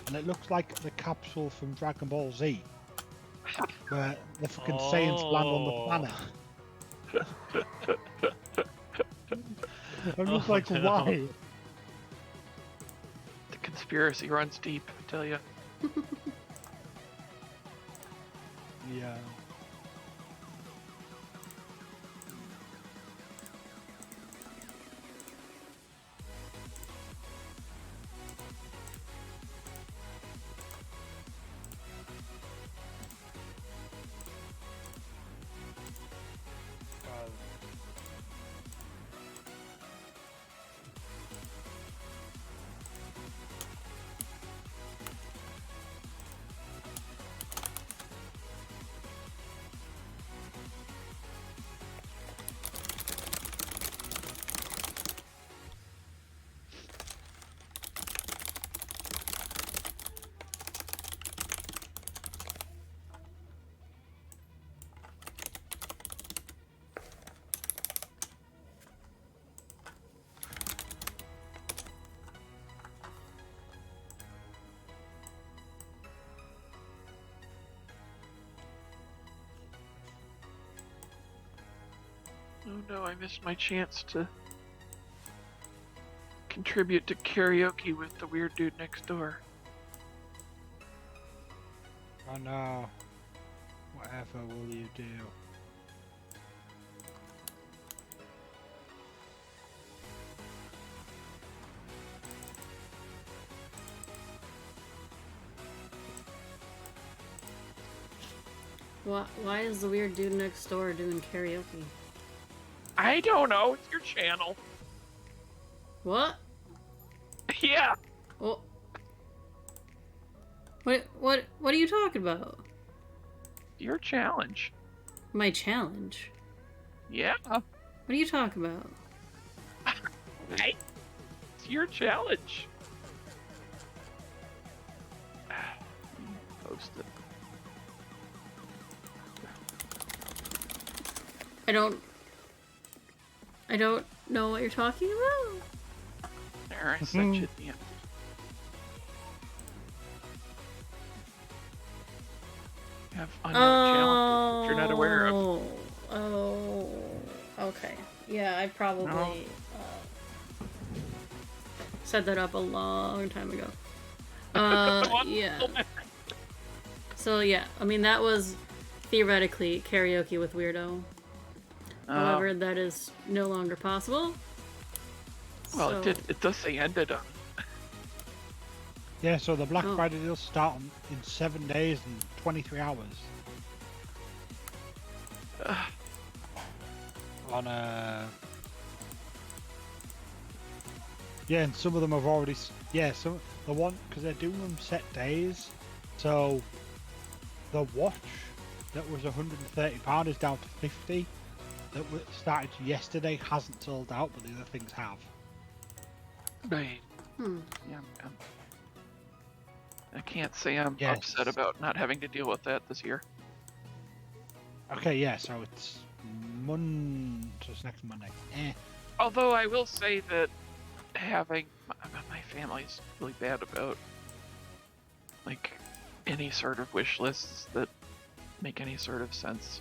And it looks like the capsule from Dragon Ball Z, where the fucking Saiyans land on the planet. I'm just like, no. why? The conspiracy runs deep, I tell you. Yeah. Oh no, I missed my chance to contribute to karaoke with the weird dude next door. Oh no. Whatever will you do? Why is the weird dude next door doing karaoke? I don't know. It's your channel. What? Yeah. Oh. What are you talking about? Your challenge. My challenge? Yeah. What are you talking about? Right? It's your challenge. Post it. I don't know what you're talking about. There, I sent you the have unknown challenges that you're not aware of. Oh, okay. Yeah, I probably set that up a long time ago. Yeah. So yeah, I mean that was theoretically karaoke with Weirdo. However, that is no longer possible. Well, so... it does say ended on. Yeah, so the Black Friday deals start in 7 days and 23 hours. On yeah, and some of them have already. Yeah, some the one because they're doing them set days. So the watch that was £130 is down to 50. That started yesterday hasn't sold out, but the other things have. Right. Yeah. I can't say I'm Yes. upset about not having to deal with that this year. Okay, yeah, so it's so it's next Monday. Although I will say that having my family's really bad about like any sort of wish lists that make any sort of sense.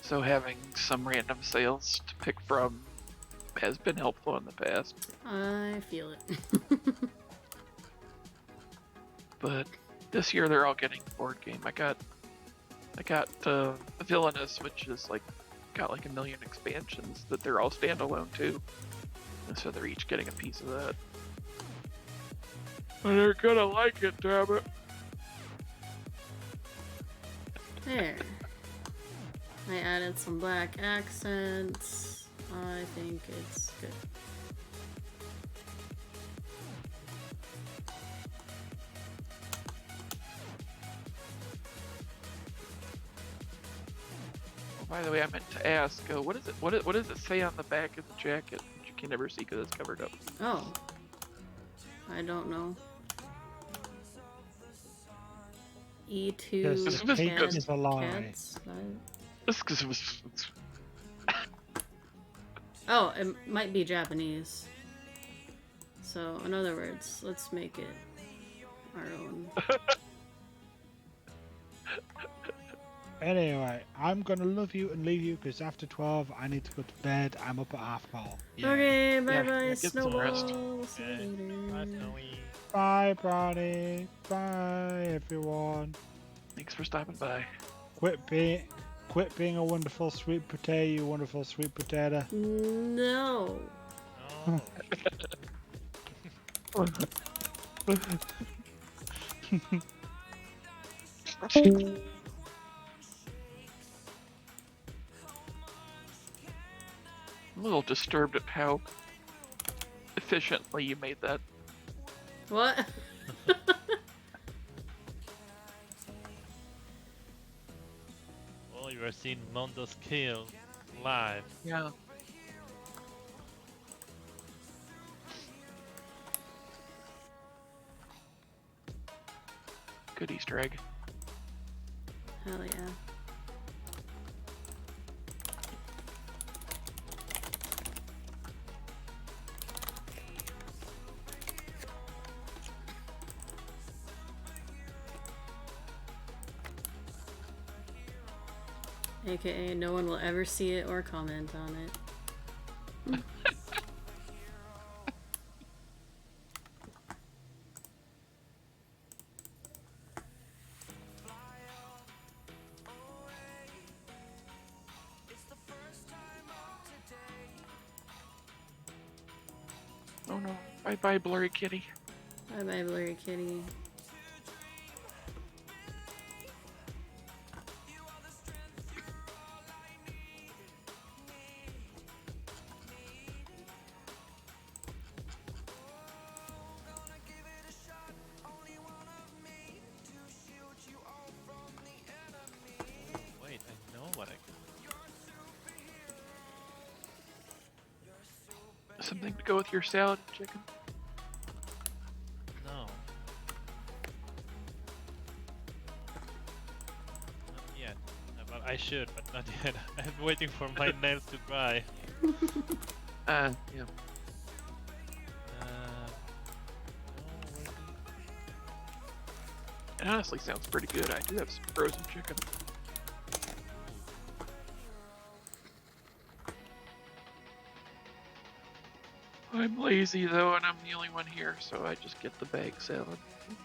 So having some random sales to pick from has been helpful in the past. I feel it. But this year they're all getting a board game. I got Villainous, which is got 1 million expansions that they're all standalone too. And so they're each getting a piece of that. And they're gonna like it, damn it. There. I added some black accents. I think it's good. Oh, by the way, I meant to ask, what is it? What does it say on the back of the jacket that you can never see because it's covered up? Oh. I don't know. E2 Yes, the cake cats. is a lie. Cats? This because it was. Oh, it might be Japanese. So, in other words, let's make it our own. Anyway, I'm gonna love you and leave you because after 12 I need to go to bed. I'm up at 4:30. Yeah. Okay, bye bye, get some rest. Snowball. We'll see you later. Bye, Brownie. Bye, everyone. Thanks for stopping by. Quit being a wonderful sweet potato, you wonderful sweet potato. No. I'm a little disturbed at how efficiently you made that. What? Oh, you are seeing Mondo's kill live. Yeah. Good Easter egg. Hell yeah. AKA, no one will ever see it or comment on it. Oh no. Bye bye, Blurry Kitty. Bye bye, Blurry Kitty. Something to go with your salad and chicken? No. Not yet. But I should, but not yet. I'm waiting for my nails to dry. Yeah. It honestly sounds pretty good. I do have some frozen chicken. I'm lazy though, and I'm the only one here, so I just get the bag salad.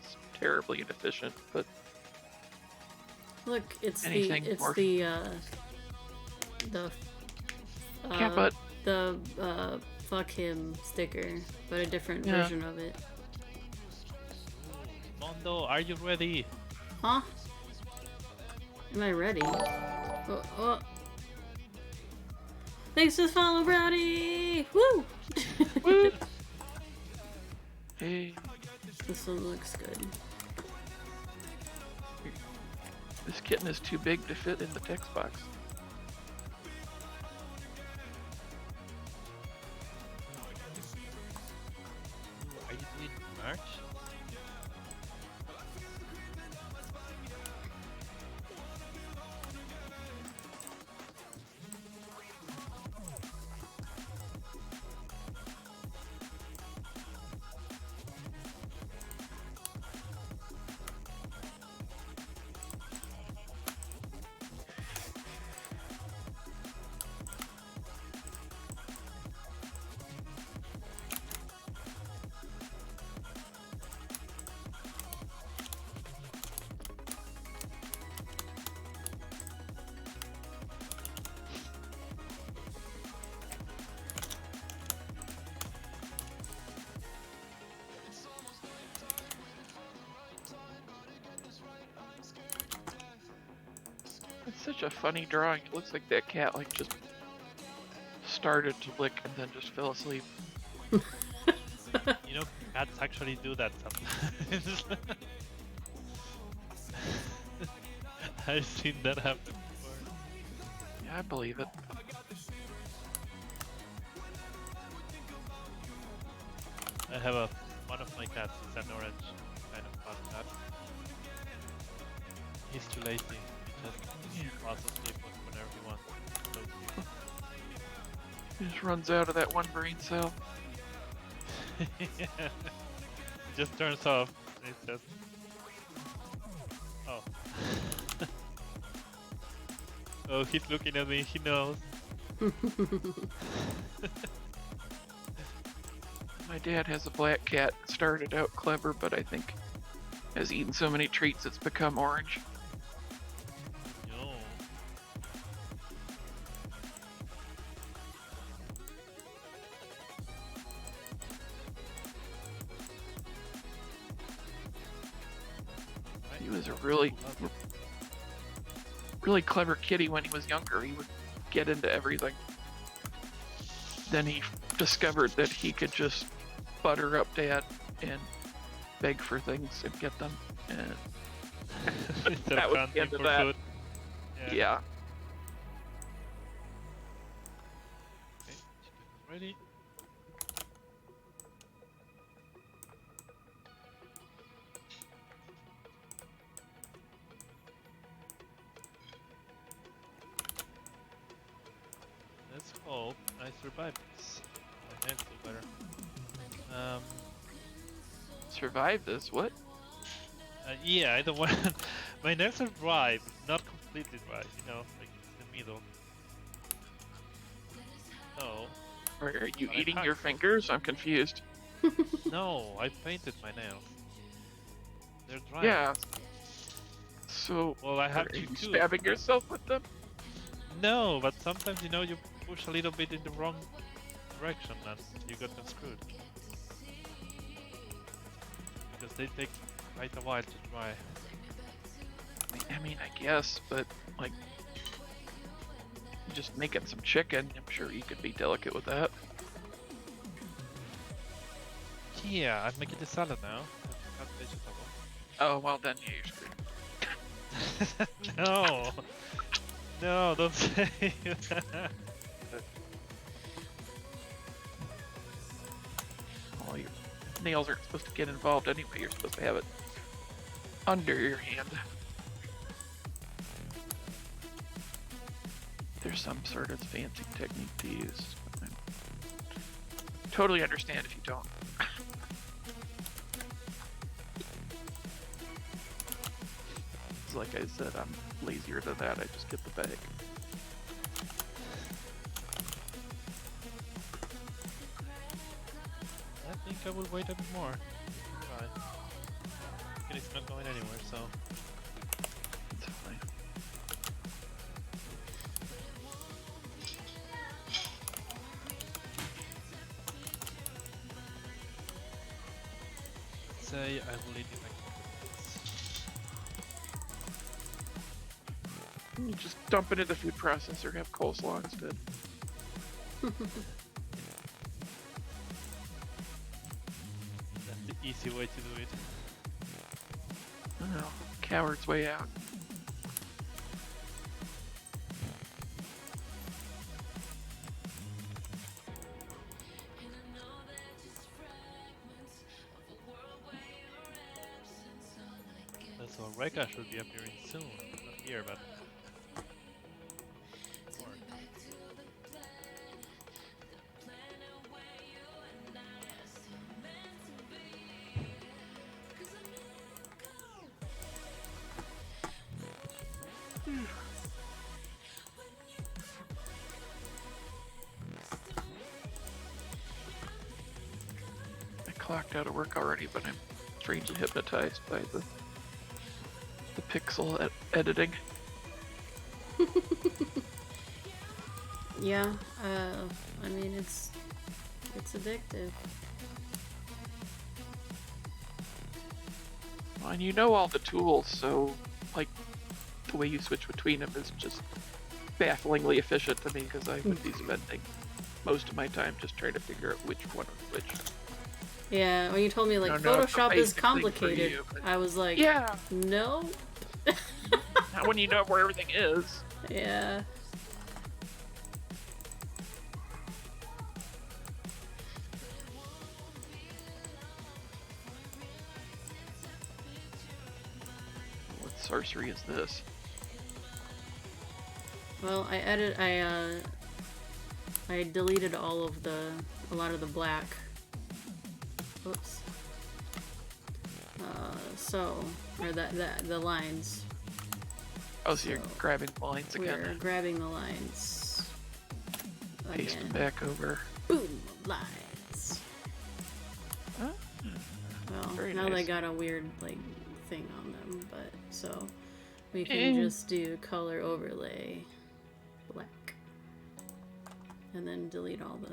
It's terribly inefficient, but Look, it's anything the it's more- the Cat butt. the fuck him sticker, but a different Yeah. version of it. Mondo, are you ready? Huh? Am I ready? Oh. Thanks for the follow, Brownie! Woo! Woo! Hey, This one looks good. this kitten is too big to fit in the text box. Are you doing merch? It's such a funny drawing. It looks like that cat like just started to lick and then just fell asleep. You know, cats actually do that sometimes. I've seen that happen before. Yeah, I believe it. I have one of my cats is an orange kind of fun cat. He's too lazy. He just falls asleep whenever he wants. So cute. He just runs out of that one brain cell. Yeah. Just turns off. It's just. Oh. Oh, he's looking at me. He knows. My dad has a black cat. It started out clever, but I think has eaten so many treats it's become orange. No. He was a really clever kitty when he was younger. He would get into everything. Then he discovered that he could just butter up dad and beg for things and get them. And Instead that of was hunting the end of for that. food. Yeah. Okay, chicken ready. Let's hope I survive this. My hands do better. Survive this? What? Yeah, I don't want. My nails are dry, but not completely dry. You know, like in the middle. No, Or are you I eating can't. your fingers? I'm confused. no, I painted my nails. They're dry. Yeah. So, Well, I have are to you too. stabbing yourself with them? No, but sometimes you know you push a little bit in the wrong direction and you got them screwed. Because they take quite a while to dry. I mean, I guess, but like, just making some chicken, I'm sure you could be delicate with that. Yeah, I'm making the salad now. Cut vegetable. Oh, well then, yeah, you're screwed. No! No, don't say that. snails aren't supposed to get involved anyway. You're supposed to have it under your hand. There's some sort of fancy technique to use. I totally understand if you don't. Like I said, I'm lazier than that. I just get the bag. I think I would wait a bit more. Right. And it's not going anywhere, so. It's fine. Say I will lead you back to You just dump it in the food processor, have coleslaw instead. That's the easy way to do it. I don't know. Coward's way out. So Reka should be appearing soon. Not here, but. I clocked out of work already, but I'm strangely hypnotized by the pixel editing. Yeah, I mean it's addictive. Well, and you know all the tools, so like the way you switch between them is just bafflingly efficient to me because I would be spending most of my time just trying to figure out which one is which. Yeah, when you told me like No, no, it's a Photoshop is basic thing for complicated, you, but- I was like, Yeah, no. not when you know where everything is. Yeah. What sorcery is this? Well, I deleted a lot of the black. Oops. Or the lines. Oh, so you're So, grabbing lines again. We're grabbing the lines. Paste them Again. back over. Boom! Lines. Huh? Well, Very now they nice. got a weird, like, thing on them, but, so, we can just do color overlay black. And then delete all the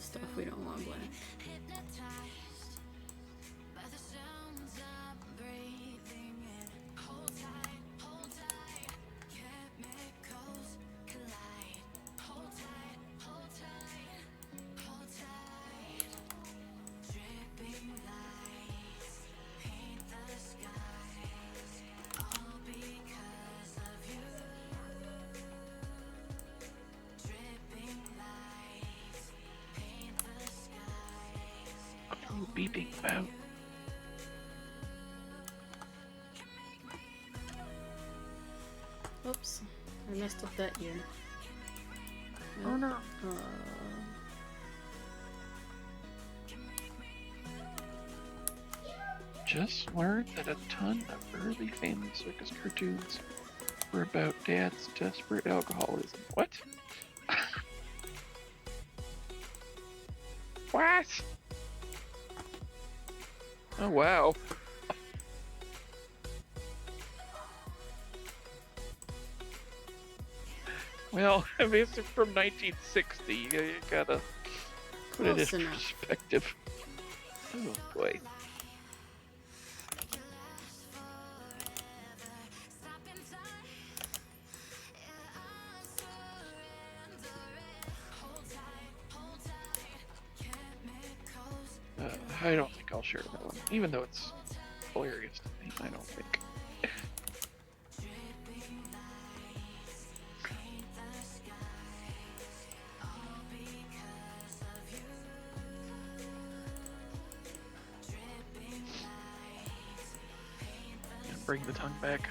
stuff we don't want black. Beeping about. Oops, I messed up that ear. Oh no. Just learned that a ton of early family circus cartoons were about dad's desperate alcoholism. What? What? Oh wow. Well, I mean, it's from 1960. You gotta put it Close in enough. perspective. Oh boy. I don't think I'll share that one, even though it's hilarious to me. I don't think. bring the tongue back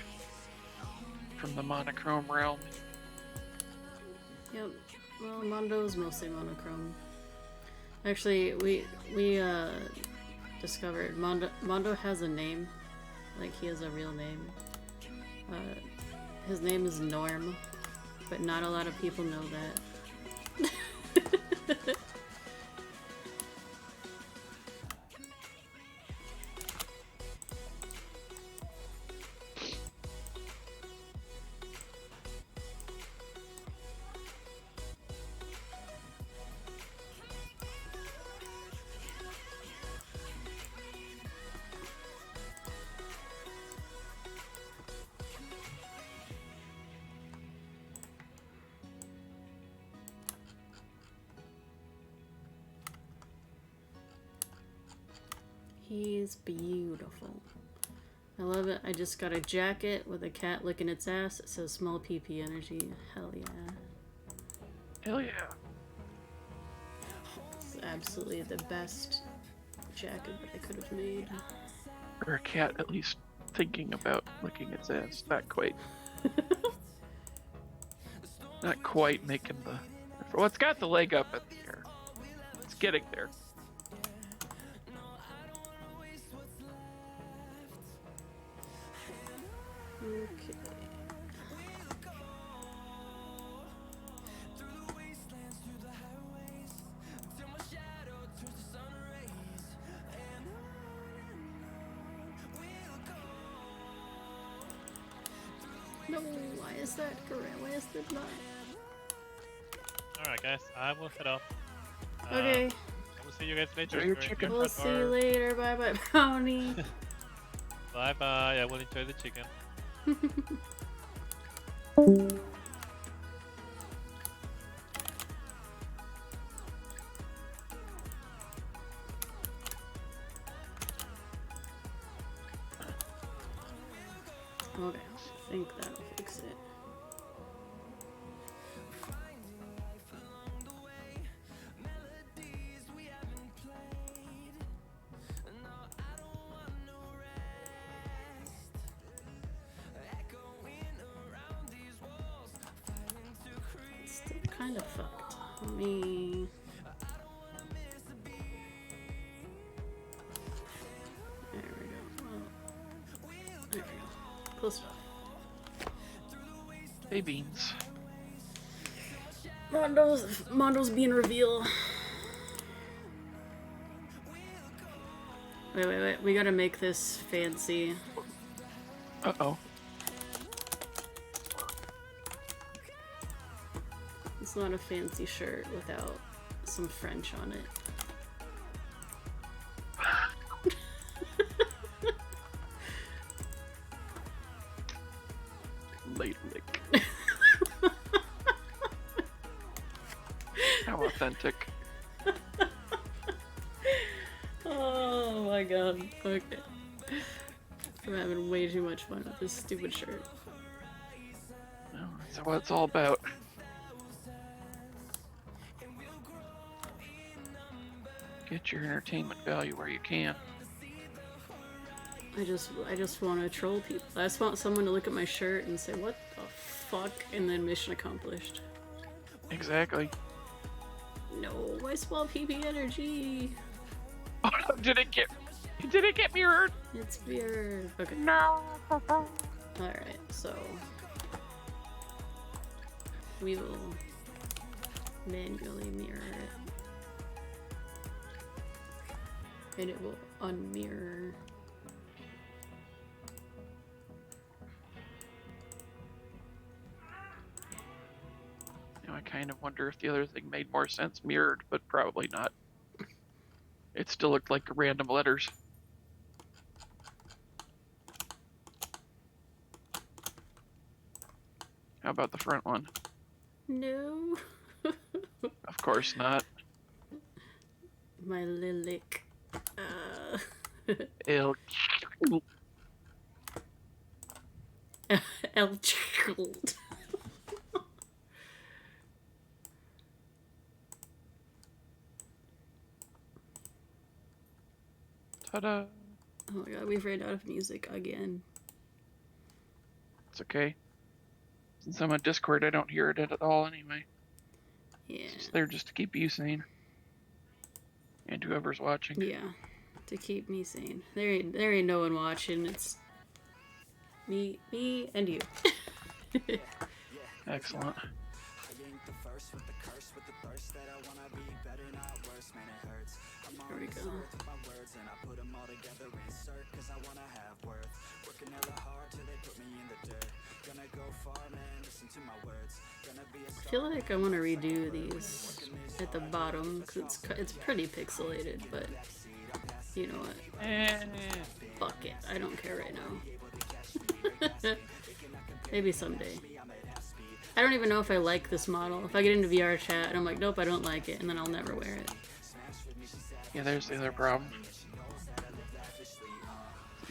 from the monochrome realm. Yep. Well, Mondo's mostly monochrome. Actually, we discovered Mondo has a name. Like, he has a real name. His name is Norm, but not a lot of people know that. He's beautiful. I love it. I just got a jacket with a cat licking its ass. It says small PP energy. Hell yeah. Hell yeah. It's absolutely the best jacket that I could have made. Or a cat at least thinking about licking its ass. Not quite. Not quite making the... Well, it's got the leg up in the air. It's getting there. Okay. No, why is that correct? Why is that not? Alright, guys, I will head off. Okay. I will see you guys later. Enjoy your Enjoy chicken. We'll see you later. Bye bye, Brownie. Bye bye. I will enjoy the chicken. Okay, I think that'll fix it. It's still kind of fucked. Let me... There we go. Oh. There we go. Close enough. Hey, beans. Mondo's being revealed. Wait. We gotta make this fancy. Uh-oh. It's not a fancy shirt without some French on it. Late lick. How authentic. Oh my god. Okay. I'm having way too much fun with this stupid shirt. No, that's what it's all about. Get your entertainment value where you can. I just want to troll people. I just want someone to look at my shirt and say, "What the fuck?" and then mission accomplished. Exactly. No, my small PP energy. Oh no, did it get mirrored? It's weird. Okay. No. Alright, so we will manually mirror it. And it will unmirror. Now I kind of wonder if the other thing made more sense mirrored, but probably not. It still looked like random letters. How about the front one? No. Of course not. My lilac. El El Child. Ta-da. Oh my god, we've ran out of music again. That's okay. Since I'm on Discord, I don't hear it at all anyway. Yeah. It's there just to keep you sane. And whoever's watching. Yeah. To keep me sane. There ain't no one watching. It's me, and you. Excellent. Here we go. I feel like I want to redo these at the bottom because it's pretty pixelated, but you know what? Fuck it. I don't care right now. Maybe someday. I don't even know if I like this model. If I get into VR chat and I'm like, nope, I don't like it, and then I'll never wear it. Yeah, there's the other problem.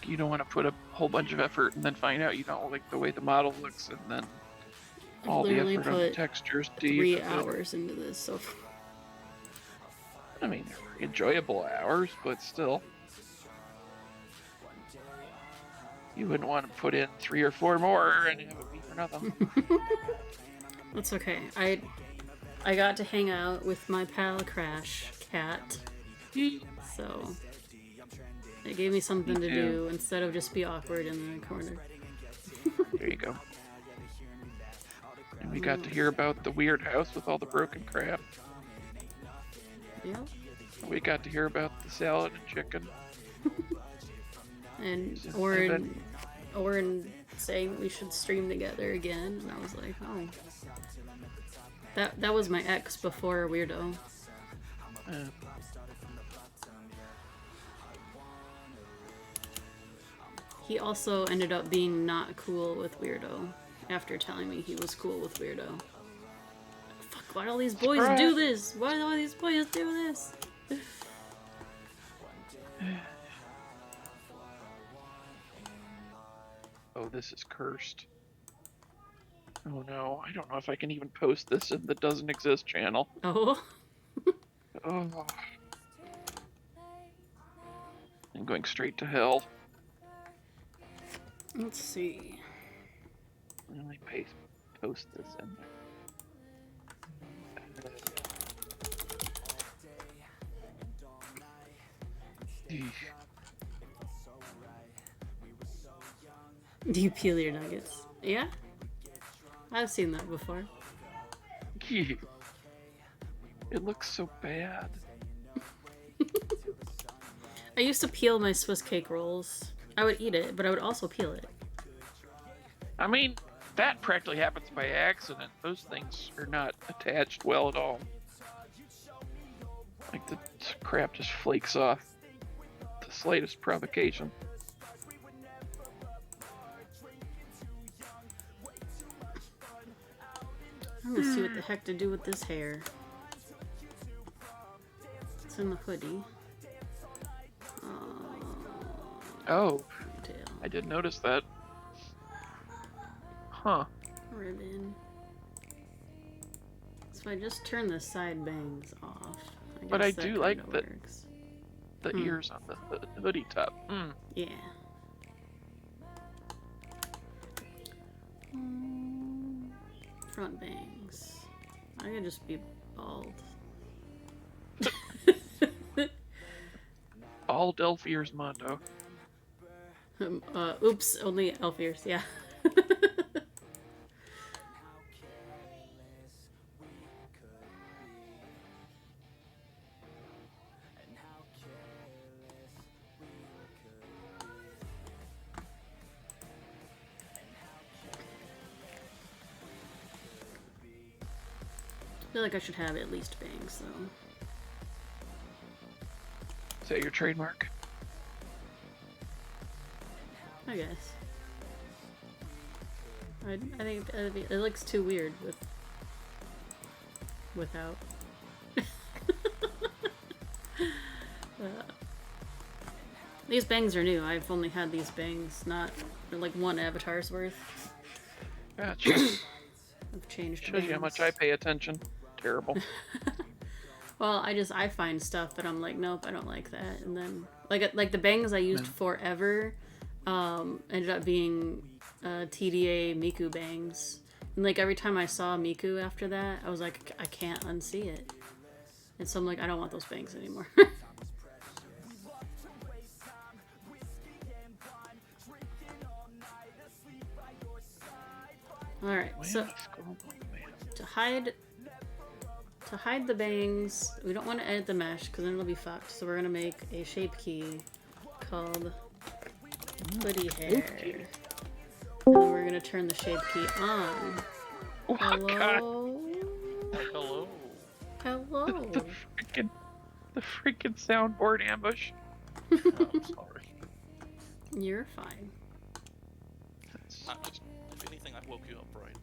You don't want to put a whole bunch of effort and then find out you don't like the way the model looks, and then all the Literally effort on the put textures 3 hours into this, so. I mean, they're enjoyable hours, but still. You wouldn't want to put in 3 or 4 more and have it be for nothing. That's okay. I got to hang out with my pal Crash Cat, so it gave me something to do instead of just be awkward in the corner. There you go. And we got to hear about the weird house with all the broken crap. Yeah. We got to hear about the salad and chicken. And Oren saying we should stream together again, and I was like, oh. That was my ex before Weirdo. He also ended up being not cool with Weirdo after telling me he was cool with Weirdo. Fuck, why do all these boys do this? Why do all these boys do this? Oh, this is cursed. Oh no, I don't know if I can even post this in the doesn't exist channel. Oh. Oh. I'm going straight to hell. Let's see. Let me post this in there. Do you peel your nuggets? Yeah? I've seen that before. It looks so bad. I used to peel my Swiss cake rolls. I would eat it, but I would also peel it. I mean, that practically happens by accident. Those things are not attached well at all. Like the crap just flakes off. The slightest provocation. I'm gonna see what the heck to do with this hair. It's in the hoodie. Oh, Tail. I did notice that. Huh. Ribbon. So I just turn the side bangs off. But I guess do that like kinda the works. ears on the hoodie top. Yeah. Front bangs. I could just be bald. Bald elf ears, Mondo. Oops, only elf ears, yeah. I feel like I should have at least bangs, though. Is that your trademark? I guess. I think it looks too weird without. These bangs are new. I've only had these bangs not like one avatar's worth. Gotcha. I've changed. Shows you how much I pay attention. Terrible. Well, I find stuff that I'm like, nope, I don't like that, and then like the bangs I used forever ended up being TDA Miku bangs. And like every time I saw Miku after that, I was like, I can't unsee it. And so I'm like, I don't want those bangs anymore. Alright, so to hide the bangs, we don't want to edit the mesh because then it'll be fucked. So we're gonna make a shape key called hoodie hair. And then we're gonna turn the shape key on. Oh, God. Hello? Hello. Hello? The freaking soundboard ambush. Oh, I'm sorry. You're fine. If anything, I woke you up right.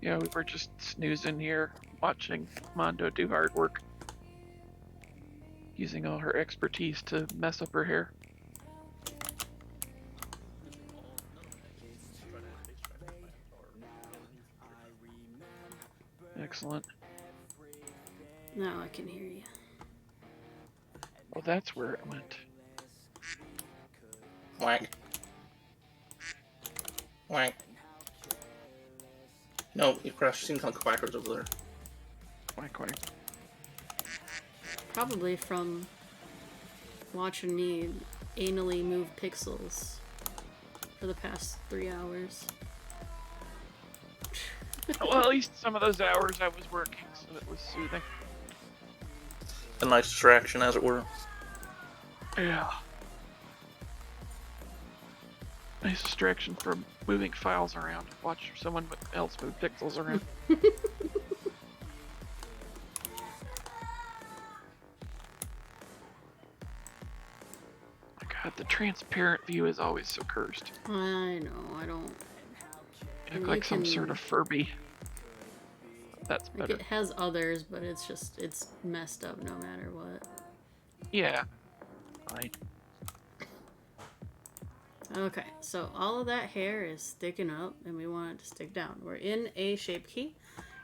Yeah, we were just snoozing here, watching Mondo do hard work. Using all her expertise to mess up her hair. Excellent. Now I can hear you. Well, that's where it went. Whack. Whack. No, you crashed. Seems like quackers over there. Quack, quack. Probably from watching me anally move pixels for the past 3 hours. Well, at least some of those hours I was working, so it was soothing. A nice distraction, as it were. Yeah. Nice distraction from moving files around. Watch someone else move pixels around. God, the transparent view is always so cursed. I know, I don't. You And look you like some can- sort of Furby. That's Like better. it has others, but it's messed up no matter what. Yeah. Fine. Okay, so all of that hair is sticking up and we want it to stick down. We're in a shape key,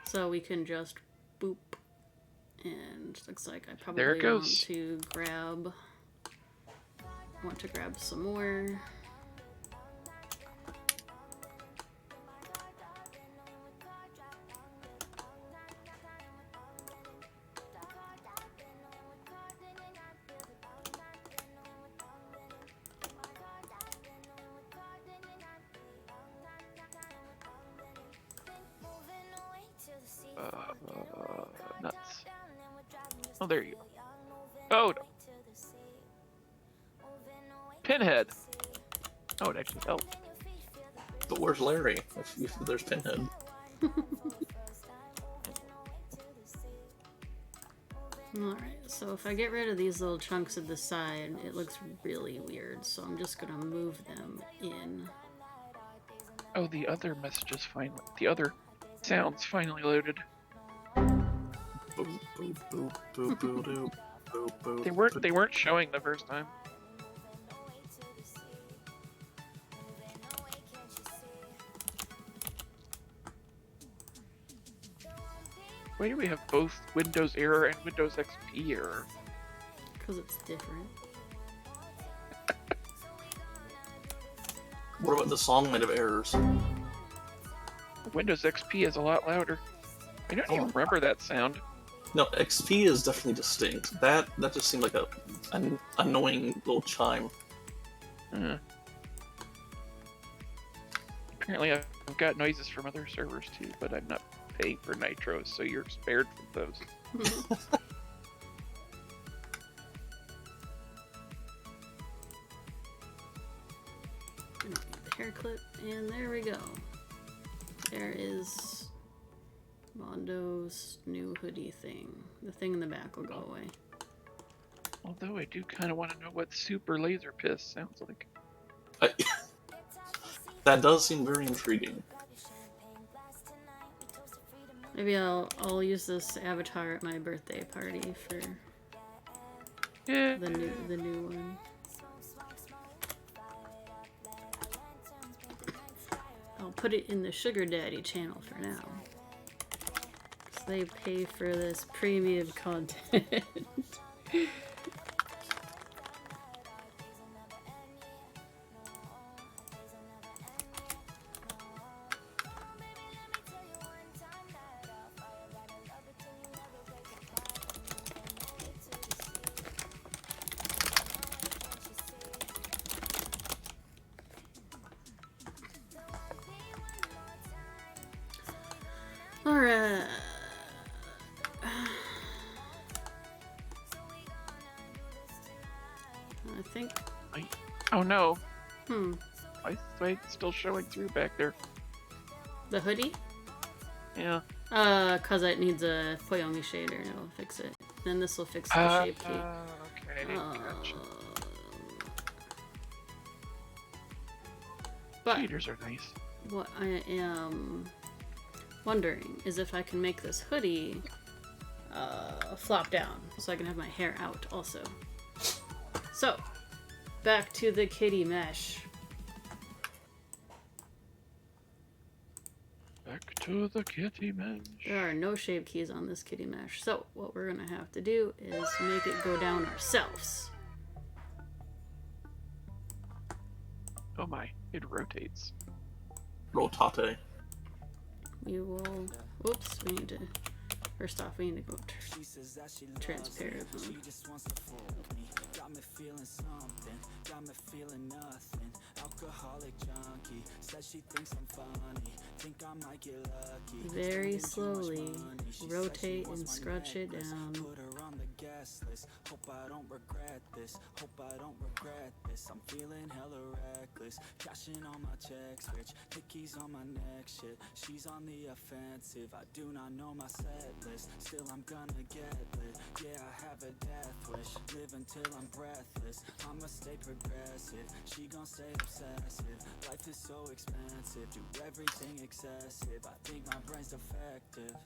so we can just boop. And looks like I probably There it want goes. to grab some more. Nuts. Oh, there you go. Oh, no. Pinhead. Oh, it actually helped. But where's Larry? If there's Pinhead. Alright, so if I get rid of these little chunks at the side, it looks really weird, so I'm just gonna move them in. Oh, the other messages finally. The other sounds finally loaded. Boop, boop, boop, boop, boop, boop, boop, boop. They weren't showing the first time. Why do we have both Windows error and Windows XP error? Because it's different. What about the song made of errors? Windows XP is a lot louder. I don't even remember that sound. No, XP is definitely distinct. That just seemed like an annoying little chime. Apparently I've got noises from other servers too, but I'm not paying for Nitro, so you're spared from those. The hair clip, and there we go. There is Mondo's new hoodie thing. The thing in the back will go away. Although I do kind of want to know what super laser piss sounds like. That does seem very intriguing. Maybe I'll use this avatar at my birthday party for Yeah. the new one. I'll put it in the Sugar Daddy channel for now. 'Cause they pay for this premium content. camera. I think. Oh no. Hmm. Why is it still showing through back there? The hoodie? Yeah. Cause it needs a Poyomi shader and it'll fix it. Then this will fix the shape key. Okay, gotcha. But Shaders are nice. what I am wondering is if I can make this hoodie flop down so I can have my hair out also. So, back to the kitty mesh. Back to the kitty mesh. There are no shape keys on this kitty mesh, so what we're gonna have to do is make it go down ourselves. Oh my, it rotates. Rotate. We will. Whoops, we need to. First off, we need to go transparent. Got me feeling something, got me feeling nothing. Alcoholic junkie, says she thinks I'm funny. Think I might get lucky. Very slowly rotate and scrunch it down. Put her on the gas list. Hope I don't regret this. Hope I don't regret this. I'm feeling hella reckless. Cashing on my checks, rich. Tickies on my neck, shit. She's on the offensive. I do not know my set list. Still I'm gonna get lit. Yeah, I have a death wish. Live until I'm breathless. I'ma stay progressive. She gon' stay obsessive. Life is so expensive. Do everything excessive. I think my brain's defective.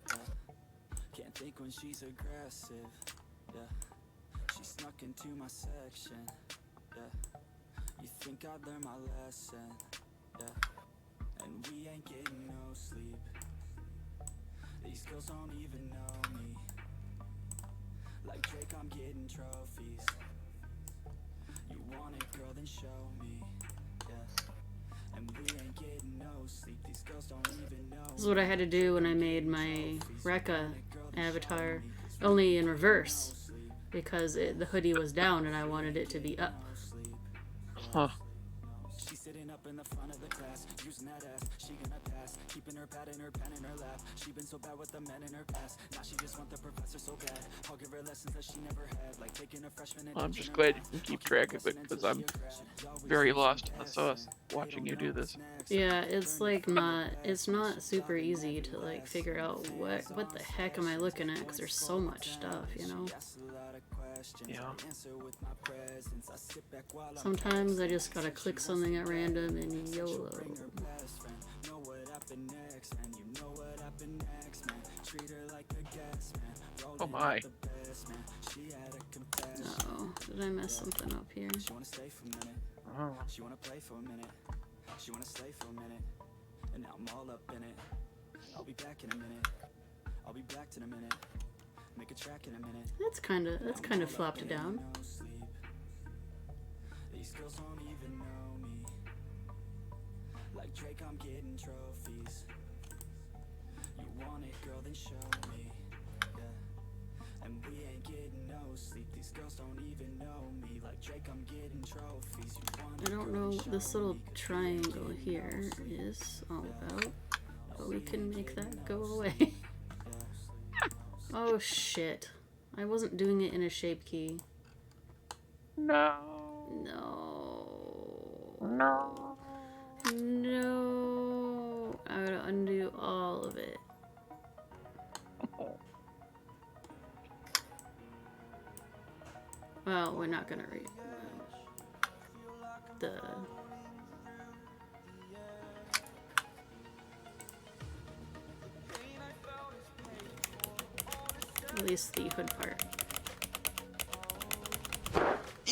Yeah. Can't think when she's aggressive. Yeah. She snuck into my section. Yeah. You think I'd learn my lesson. Yeah. And we ain't getting no sleep. These girls don't even know me. Like Drake, I'm getting trophies. You want it, girl, then show me. Yeah. And we ain't getting no sleep. These girls don't even know. This is what I had to do when I made my Rekka avatar, only in reverse, because the hoodie was down and I wanted it to be up. Huh. She's sitting up in the front of the class, using that ass, she gonna pass, keeping her pad in her pen in her lap. She been so bad with the men in her past, now she just want the professor so bad. I'll give her lessons that she never had, like taking a freshman and I'm just glad you can keep track of it because I'm very lost in the sauce watching you do this. Yeah, it's like it's not super easy to like figure out what the heck am I looking at, because there's so much stuff, you know. Yeah. Sometimes I just gotta click something at random and YOLO. Oh my. Uh-oh, did I mess something up here? Oh. She wanna play for a minute. She wanna stay for a minute. And now I'm all up in it. I'll be back in a minute. I'll be back in a minute. Make a track in a minute. That's kind of flopped down. These girls don't even know me. Like Drake, I'm getting trophies. You want it, girl, then show me. Yeah. And we ain't getting no sleep. These girls don't even know me. Like Drake, I'm getting trophies. You want I don't know what this little triangle here is all about, but we can make that go away. Oh shit. I wasn't doing it in a shape key. No. No. No. No. I gotta undo all of it. Well, we're not gonna read the... At least the hood part.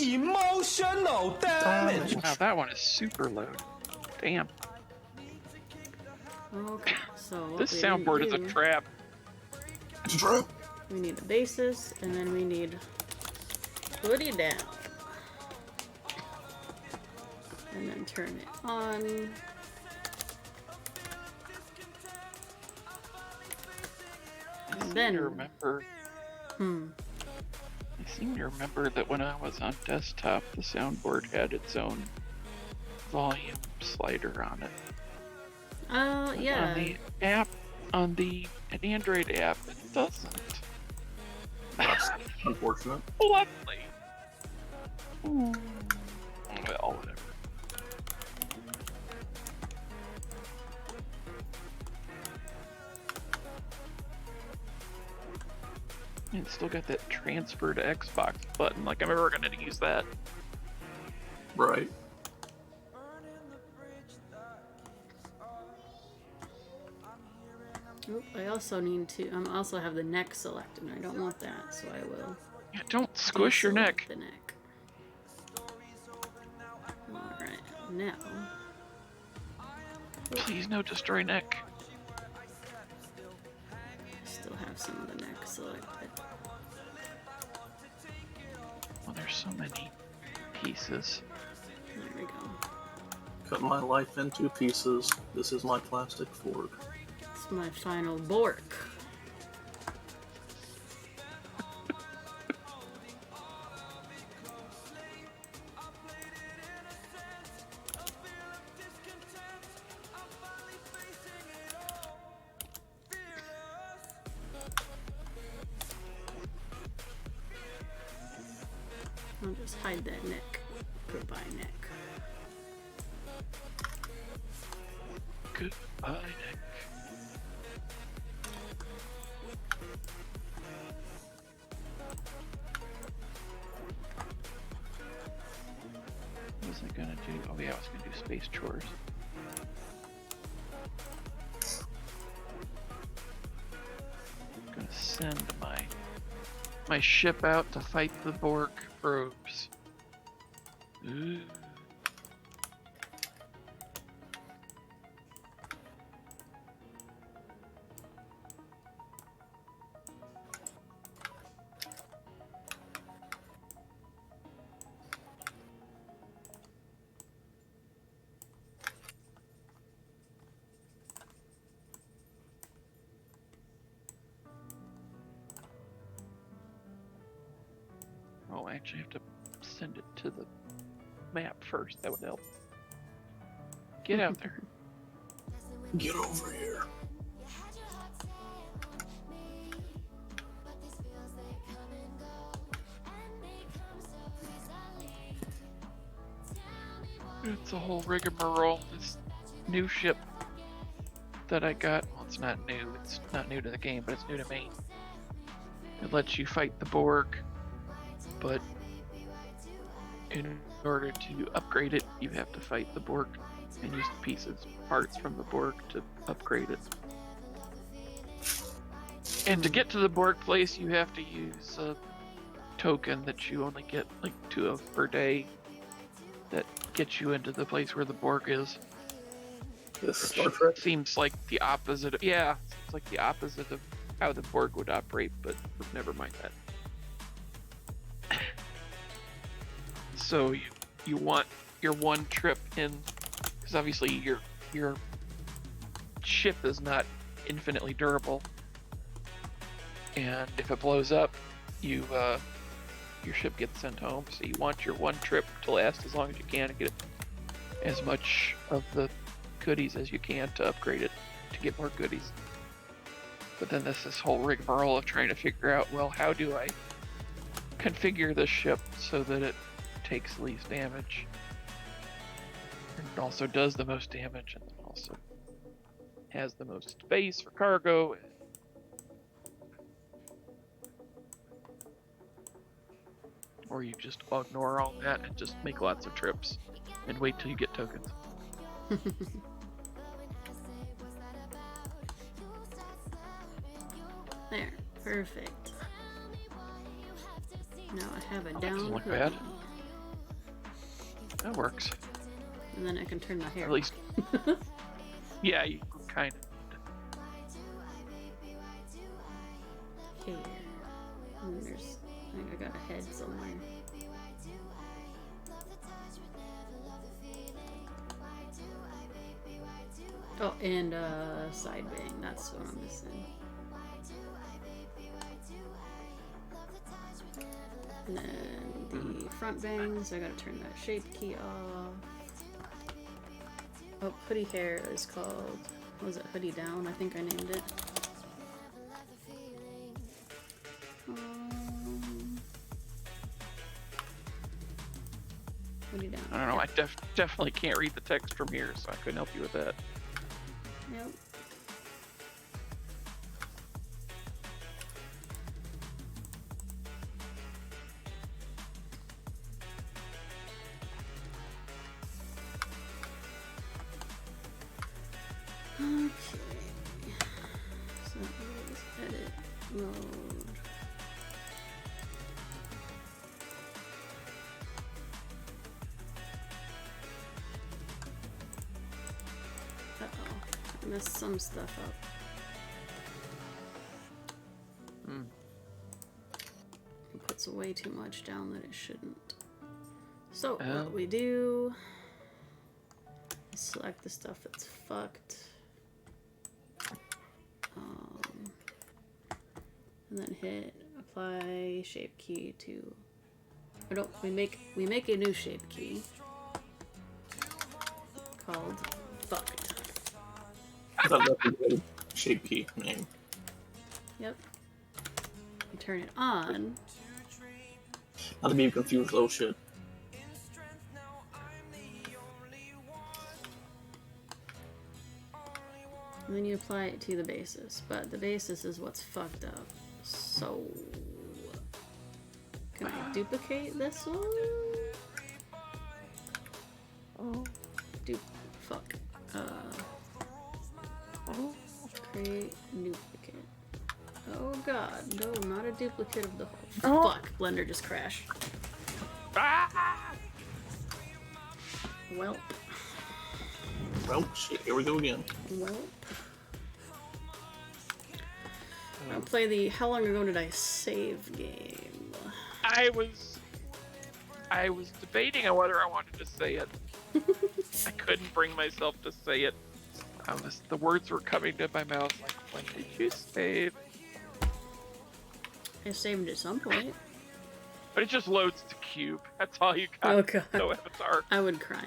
Emotional damage. Wow, that one is super low. Damn. Okay, so what This we soundboard is a do- trap. It's true. We need a basis, and then we need hoodie down. And then turn it on. I seem Then- to remember. I seem to remember that when I was on desktop, the soundboard had its own volume slider on it. Yeah. On the app on the Android app, it doesn't. That's unfortunate. Lovely. Ooh. Well, whatever. And it's still got that transfer to Xbox button. Like I'm ever gonna use that. Right. Oop, I also need to. I also have the neck selected, and I don't want that, so I will. Yeah, don't squish your deselect neck. The neck. All right, now. Please no destroy neck. Still have some of the neck selected. Well, there's so many pieces. There we go. Cut my life into pieces. This is my plastic fork. It's my final bork. I'll just hide that neck. Goodbye, neck. Goodbye, neck. What was I gonna do? Oh yeah, I was gonna do space chores. I'm gonna send my ship out to fight the Borg probes. Ooh. Oh, I actually have to send it to the map first. That would help. Get out there. Get over here. It's a whole rigmarole. This new ship that I got, well, it's not new. It's not new to the game, but it's new to me. It lets you fight the Borg, but in order to upgrade it, you have to fight the Borg and use the pieces, parts from the Borg to upgrade it. And to get to the Borg place, you have to use a token that you only get like 2 of per day that gets you into the place where the Borg is. This Star Trek. Seems like the opposite of, yeah, it's like the opposite of how the Borg would operate, but never mind that. So you want your one trip in, because obviously your ship is not infinitely durable, and if it blows up, your ship gets sent home. So you want your one trip to last as long as you can and get as much of the goodies as you can to upgrade it to get more goodies. But then there's this whole rigmarole of trying to figure out, well, how do I configure this ship so that it takes least damage and also does the most damage and also has the most space for cargo. Or you just ignore all that and just make lots of trips and wait till you get tokens. There, perfect. Now I have a That doesn't down look hoodie. bad. That works. And then I can turn my hair. At least. Yeah, you kind of. Hair. And there's, I think I got a head somewhere. Oh, and side bang. That's what I'm missing. And then the front bangs, I gotta turn that shape key off. Oh, hoodie hair is called what was it, hoodie down? I think I named it. Hoodie down. I don't know. I definitely can't read the text from here, so I couldn't help you with that. Yep. Okay. So let's edit mode. Uh-oh. I messed some stuff up. It puts way too much down that it shouldn't. So what we do, select the stuff that's fucked. And then hit apply shape key to. We make a new shape key called fucked. That's a good shape key name. Yep. You turn it on. Not to be confused with oh shit. And then you apply it to the basis, but the basis is what's fucked up. So, can I duplicate this one? Oh, fuck. Create duplicate. Oh god, no, not a duplicate of the whole. Fuck, Blender just crashed. Welp. Well, shit, here we go again. Welp. I'll play the how long ago did I save game. I was debating on whether I wanted to say it. I couldn't bring myself to say it. The words were coming to my mouth like, when did you save? I saved at some point. But it just loads to cube. That's all you got. Oh god. No avatar. I would cry.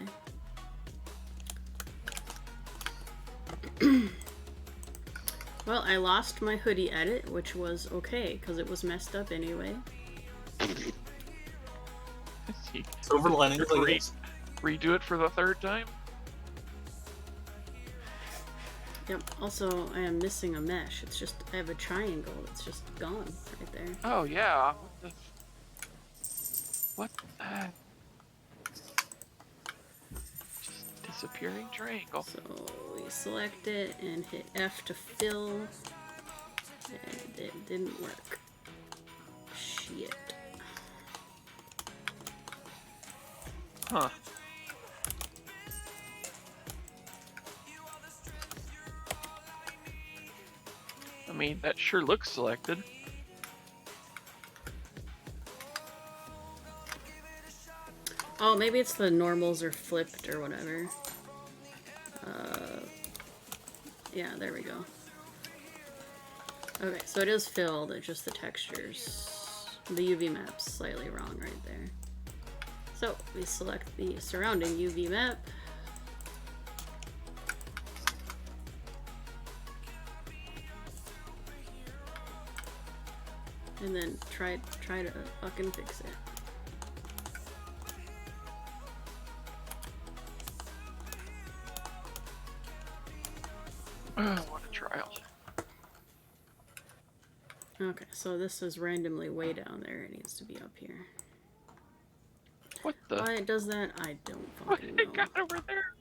Well, I lost my hoodie edit, which was okay, because it was messed up anyway. Silver linings, I guess. Redo it for the third time? Yep, also, I am missing a mesh. It's just, I have a triangle that's just gone right there. Oh, yeah. What? Just disappearing triangle. So, we select it and hit F to fill. And it didn't work. Shit. Huh. I mean, that sure looks selected. Oh, maybe it's the normals are flipped or whatever. Yeah, there we go. Okay, so it is filled, it's just the textures. The UV map's slightly wrong right there. So, we select the surrounding UV map. And then try to fucking fix it. What a trial. Okay, so this is randomly way down there. It needs to be up here. What the? Why it does that, I don't What fucking it know. got over there?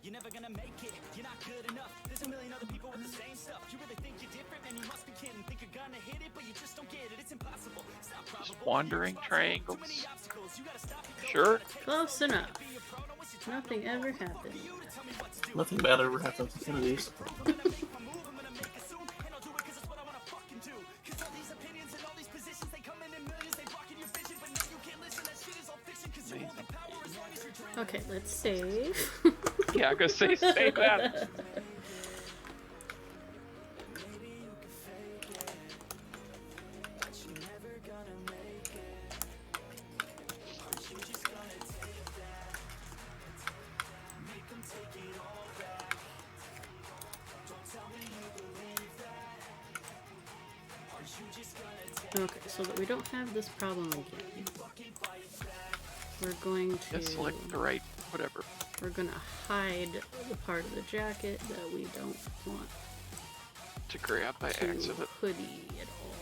You're never gonna make it, you're not good enough. There's a million other people with the same stuff. You really think you're different, man, you must be kidding. Think you're gonna hit it, but you just don't get it. It's impossible. It's not probable. Just wandering triangles. Too many obstacles. You gotta stop. Sure. Close enough. Nothing ever happened. Nothing bad ever happens to Kennedys. Okay, let's save. Yeah, I'm gonna say save that. Okay, so that we don't have this problem again, we're going to Just select the right whatever. we're gonna hide the part of the jacket that we don't want To grab by to accident. hoodie at all.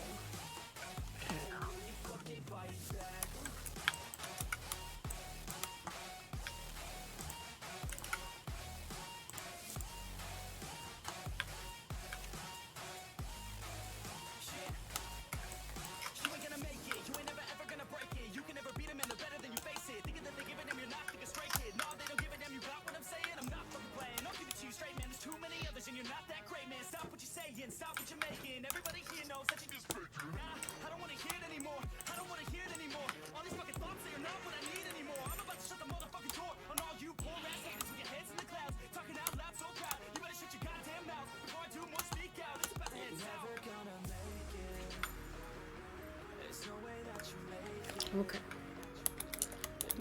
Okay.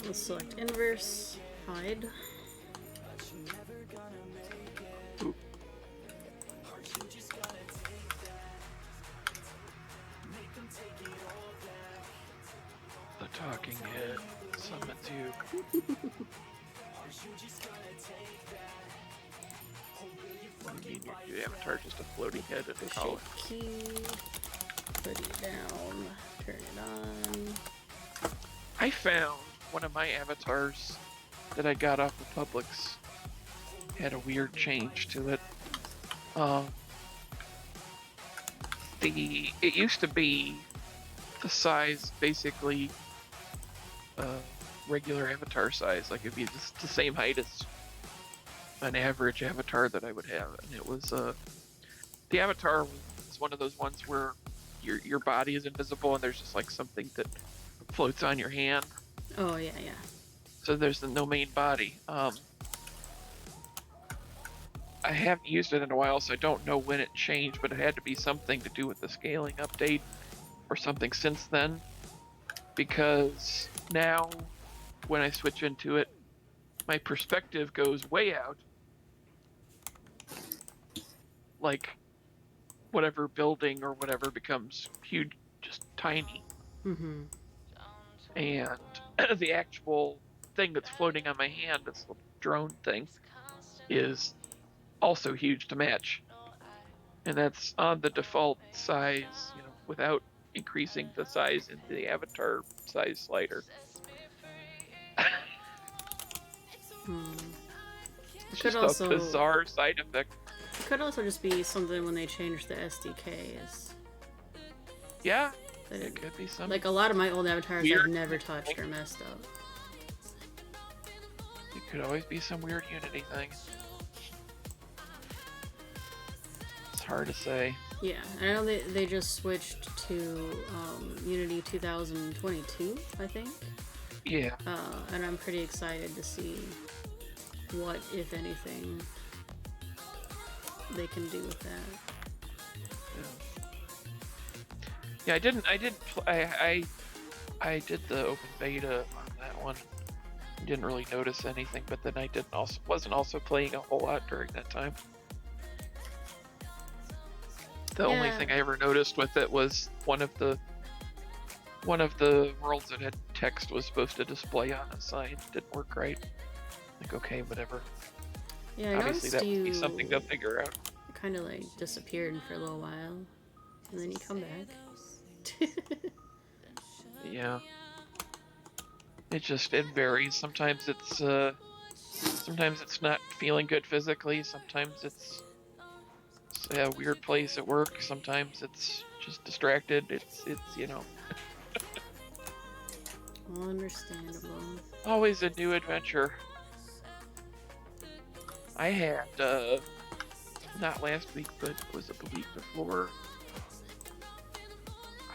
Let's select inverse, hide. The talking head. Summon Duke. You mean your avatar just a floating head at the collar? Shift key, put it down, turn it on. I found one of my avatars that I got off of Publix had a weird change to it. It used to be the size basically regular avatar size, like it'd be just the same height as an average avatar that I would have, and it was the avatar was one of those ones where your body is invisible and there's just like something that floats on your hand. Oh yeah, yeah. So there's no main body. I haven't used it in a while, so I don't know when it changed, but it had to be something to do with the scaling update or something since then. Because now, when I switch into it, my perspective goes way out. Like, whatever building or whatever becomes huge, just tiny. Mm-hmm. And the actual thing that's floating on my hand, this little drone thing, is also huge to match. And that's on the default size, without increasing the size in the avatar size slider. It's Could just also, a bizarre side effect. it could also just be something when they change the SDKs. Yeah, That it could be something. Like a lot of my old avatars Weird. I've never touched or messed up. It could always be some weird Unity thing. It's hard to say. Yeah, I know they just switched to Unity 2022, I think. Yeah. And I'm pretty excited to see what, if anything, they can do with that. Yeah, I did the open beta on that one. Didn't really notice anything, but then I wasn't also playing a whole lot during that time. The only thing I ever noticed with it was one of the worlds that had text was supposed to display on a sign. Didn't work right. Like, okay, whatever. Yeah, I Obviously that would be noticed something to figure out. you kind of like disappeared for a little while, and then you come back. Yeah. It varies. Sometimes it's not feeling good physically. Sometimes it's a weird place at work. Sometimes it's just distracted. It's All understandable. always a new adventure. I had not last week, but it was the week before.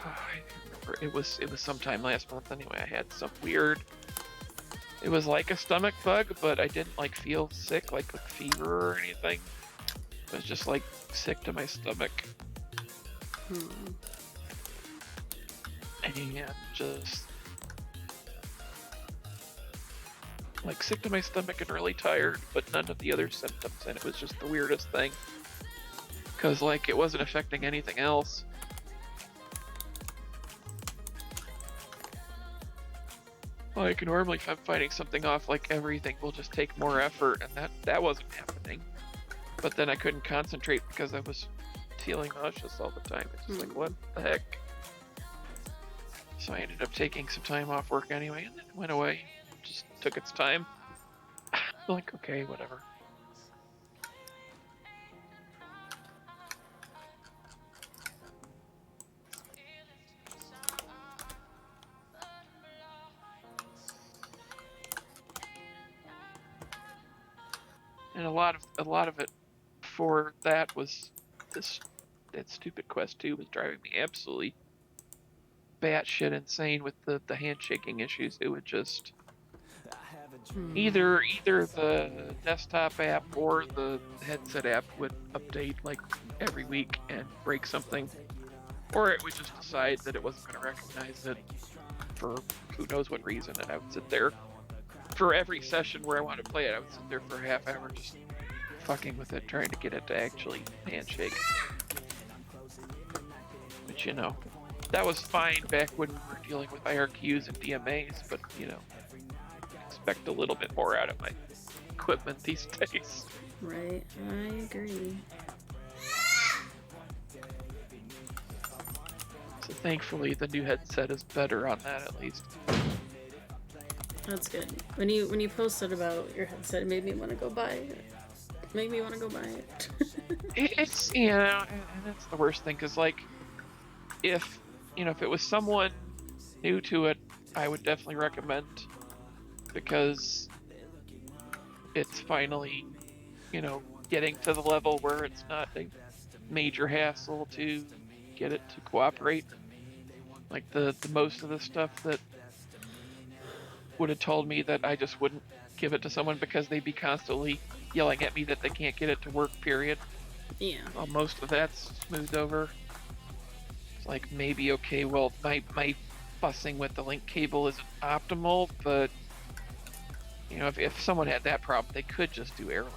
I can't remember. It was sometime last month anyway. I had some weird. It was like a stomach bug, but I didn't like feel sick, like with fever or anything. It was just like sick to my stomach. And just like sick to my stomach and really tired, but none of the other symptoms, and it was just the weirdest thing. Cause like it wasn't affecting anything else. Like normally if I'm fighting something off, like everything will just take more effort, and that wasn't happening. But then I couldn't concentrate because I was feeling nauseous all the time. It's just like, what the heck? So I ended up taking some time off work anyway, and then it went away. Just took its time. Like, okay, whatever. And a lot of it for that was that stupid Quest 2 was driving me absolutely batshit insane with the handshaking issues. It would just either the desktop app or the headset app would update like every week and break something, or it would just decide that it wasn't going to recognize it for who knows what reason, and I would sit there for every session where I wanted to play it. I would sit there for a half hour just fucking with it, trying to get it to actually handshake. But you know, that was fine back when we were dealing with IRQs and DMAs, but you know, expect a little bit more out of my equipment these days. Right, I agree. So thankfully the new headset is better on that at least. That's good. When you posted about your headset, it made me want to go buy it. Made me want to go buy it. It's, you know, and that's the worst thing, because like, if it was someone new to it, I would definitely recommend, because it's finally, getting to the level where it's not a major hassle to get it to cooperate. Like the most of the stuff that would have told me that I just wouldn't give it to someone because they'd be constantly yelling at me that they can't get it to work, period. Yeah. Well, most of that's smoothed over. It's like, maybe, okay, well, my fussing with the link cable isn't optimal, but if someone had that problem, they could just do AirLink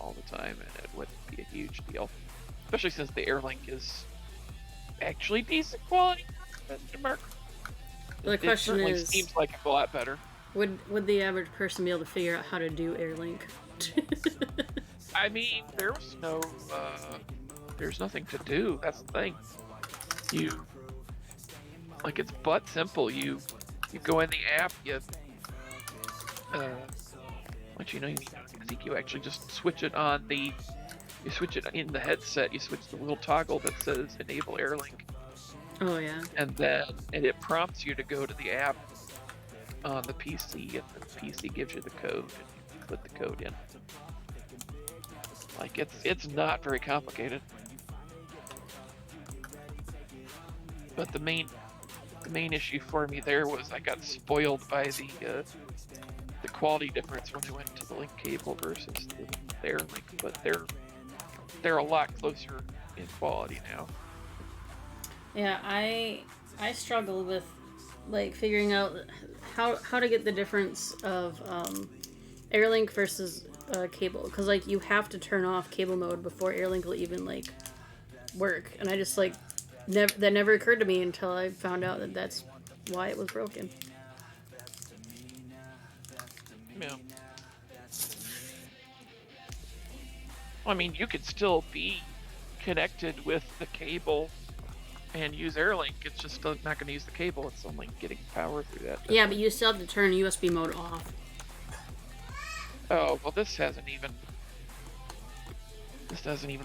all the time, and it wouldn't be a huge deal. Especially since the AirLink is actually decent quality. The question it is, seems like it's a lot better. Would the average person be able to figure out how to do AirLink? I mean, there's nothing to do. That's the thing. It's butt simple. You go in the app, I think you actually just switch it on you switch it in the headset, you switch the little toggle that says enable AirLink. Oh yeah. And then it prompts you to go to the app on the PC, and the PC gives you the code, and you put the code in. Like, it's not very complicated. But the main issue for me there was I got spoiled by the quality difference when I went to the link cable versus the AirLink, but they're a lot closer in quality now. Yeah, I struggle with figuring out how to get the difference of AirLink versus cable, because you have to turn off cable mode before AirLink will even work, and I just that never occurred to me until I found out that that's why it was broken. Yeah. I mean, you could still be connected with the cable and use AirLink. It's just not going to use the cable. It's only getting power through that. Yeah, but you still have to turn USB mode off. Oh, well, this doesn't even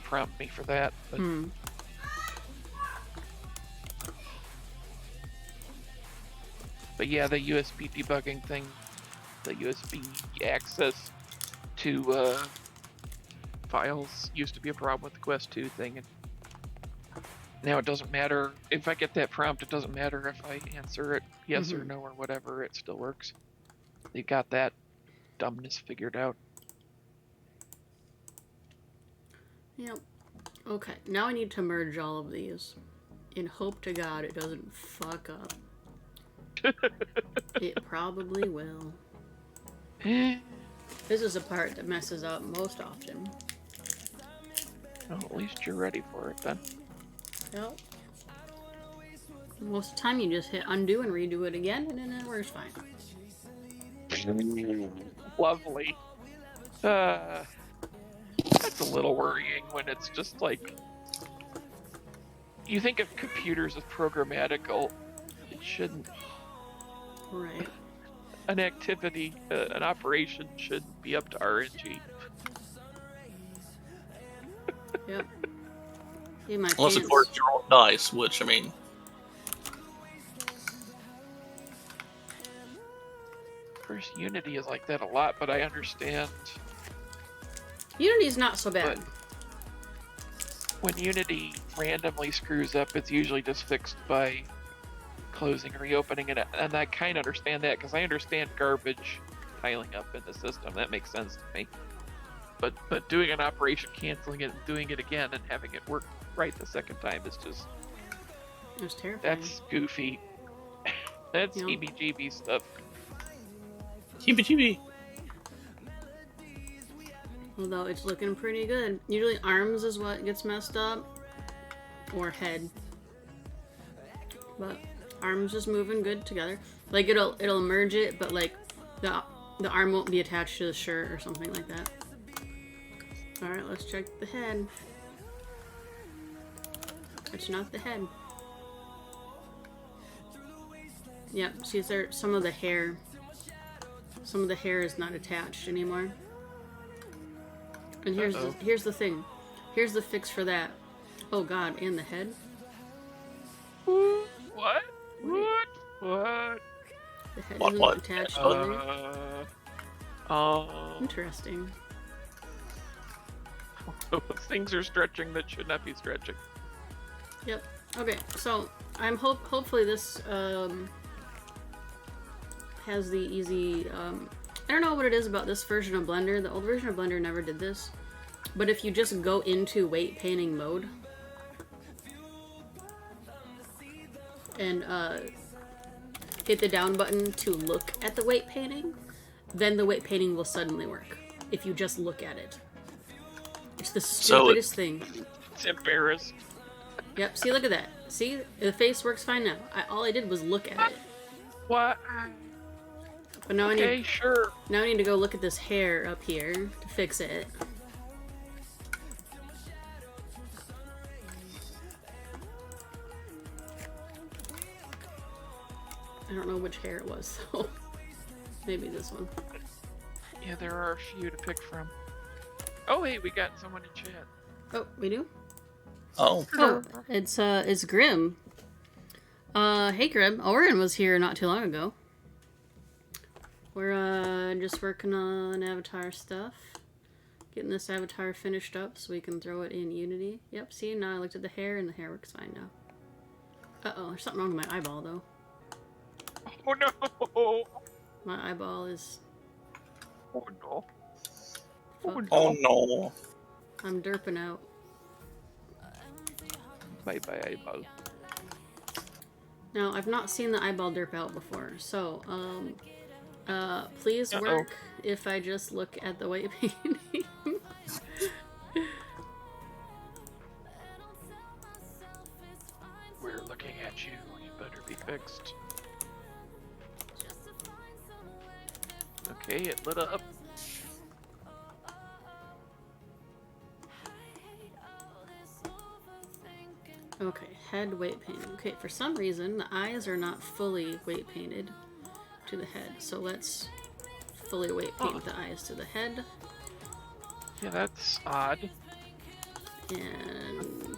prompt me for that. But But yeah, the USB debugging thing, the USB access to files used to be a problem with the Quest 2 thing, and now it doesn't matter if I get that prompt. It doesn't matter if I answer it yes or no or whatever. It still works. They got that dumbness figured out. Yep. Okay, now I need to merge all of these, and hope to God it doesn't fuck up. It probably will. This is the part that messes up most often. Well, at least you're ready for it then. Yep. Most of the time you just hit undo and redo it again, and then it works fine. Lovely. That's a little worrying when it's just like, you think of computers as programmatical. It shouldn't. Right. An activity, an operation shouldn't be up to RNG. Yep. Hey, my Unless, of pants. course, you roll dice, which, I mean, Of course, Unity is like that a lot, but I understand. Unity's not so bad. But when Unity randomly screws up, it's usually just fixed by closing and reopening it, and I kind of understand that because I understand garbage piling up in the system. That makes sense to me. But doing an operation, canceling it, and doing it again, and having it work right the second time is just, It was terrifying. that's goofy. That's Yeah. heebie-jeebie stuff. heebie-jeebie. Although it's looking pretty good. Usually arms is what gets messed up. Or head. But arms is moving good together. Like it'll merge it, but like the arm won't be attached to the shirt or something like that. Alright, let's check the head. It's not the head. Yep, see there some of the hair. Some of the hair is not attached anymore. And here's the thing. Here's the fix for that. Oh god, and the head. What? What? What? The head What, isn't what? attached either. Interesting. Things are stretching that should not be stretching. Yep. Okay, so I'm hopefully this has the easy I don't know what it is about this version of Blender. The old version of Blender never did this. But if you just go into weight painting mode and hit the down button to look at the weight painting, then the weight painting will suddenly work. If you just look at it. It's the stupidest thing. It's embarrassed. Yep, see, look at that. See? The face works fine now. All I did was look at it. What? But now Okay, sure. Now I need to go look at this hair up here to fix it. I don't know which hair it was, so maybe this one. Yeah, there are a few to pick from. Oh wait, we got someone in chat. Oh, we do? Oh. Oh, it's Grim. Hey Grim, Oren was here not too long ago. We're just working on avatar stuff. Getting this avatar finished up so we can throw it in Unity. Yep, see, now I looked at the hair and the hair works fine now. Uh-oh, there's something wrong with my eyeball though. Oh no! My eyeball is... Oh no! fucked. Oh no. I'm derping out. Bye bye eyeball. Now, I've not seen the eyeball derp out before, so, please work if I just look at the weight painting. We're looking at you. You better be fixed. Okay, it lit up. Okay, head weight painting. Okay, for some reason, the eyes are not fully weight painted to the head, so let's fully weight paint the eyes to the head. Yeah, that's odd. And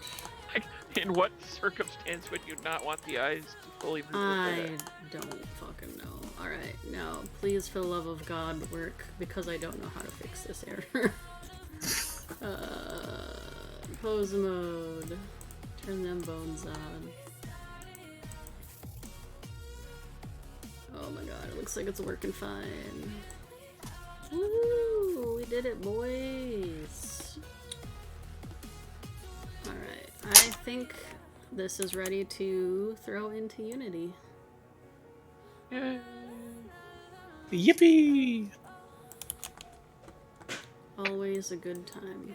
In what circumstance would you not want the eyes to fully move with I the head? don't fucking know. Alright, now, please, for the love of God, work, because I don't know how to fix this error. Pose mode. Turn them bones on. Oh my god, it looks like it's working fine. Woo! We did it, boys! Alright, I think this is ready to throw into Unity. Yay. Yippee! Always a good time.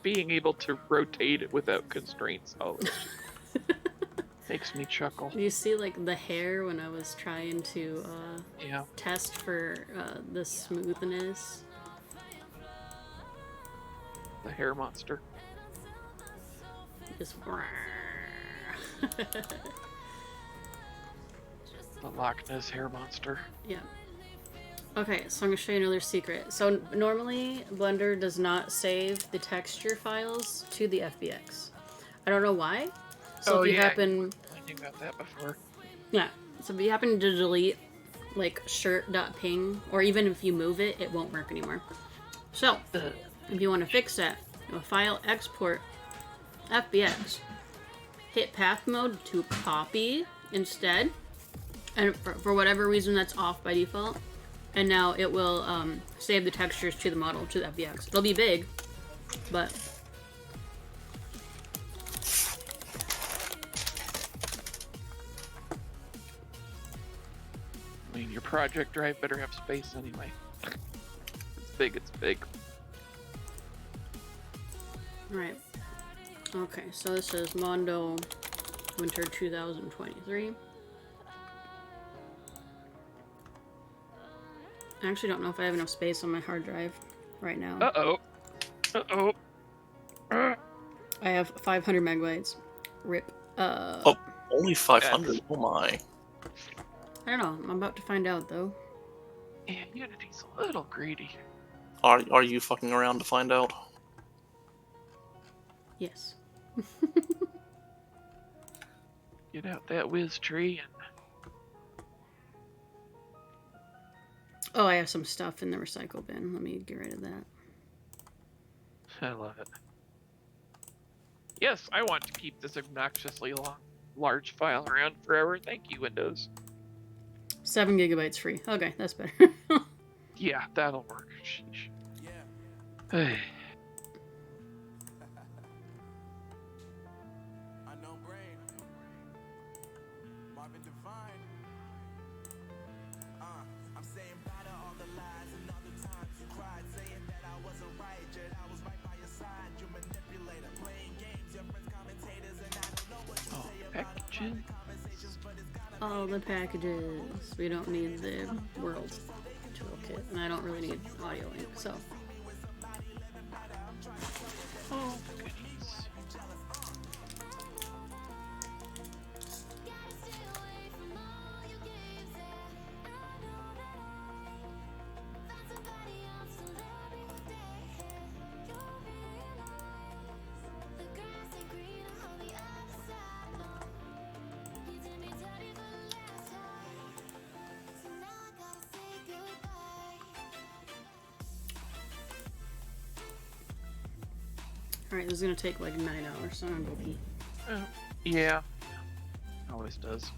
Being able to rotate it without constraints always. Makes me chuckle. You see, like, the hair when I was trying to Yeah. test for the smoothness. The hair monster. Just. The Loch Ness hair monster. Yeah. Okay, so I'm gonna show you another secret. So normally Blender does not save the texture files to the FBX. I don't know why. So if you happen, I knew about that before. yeah. So if you happen to delete like shirt.ping, or even if you move it, it won't work anymore. So if you want to fix that, go file export FBX. Hit path mode to copy instead, and for whatever reason that's off by default. And now it will save the textures to the model, to the FBX. It'll be big, but... I mean, your project drive better have space anyway. It's big, it's big. Alright. Okay, so this is Mondo Winter 2023. I actually don't know if I have enough space on my hard drive right now. Uh-oh. Uh-oh. I have 500 megabytes. RIP. Oh, only 500. Oh my. I don't know. I'm about to find out, though. Yeah, Unity's a little greedy. Are you fucking around to find out? Yes. Get out that whiz tree and... Oh, I have some stuff in the recycle bin. Let me get rid of that. I love it. Yes, I want to keep this obnoxiously large file around forever. Thank you, Windows. 7 gigabytes free. Okay, that's better. Yeah, that'll work. Sheesh. Hey. Oh, packages. All the packages. We don't need the world toolkit, and I don't really need audio link, so. Oh, goodies. Alright, this is gonna take like 9 hours, so I'm gonna go pee. Yeah. Always does.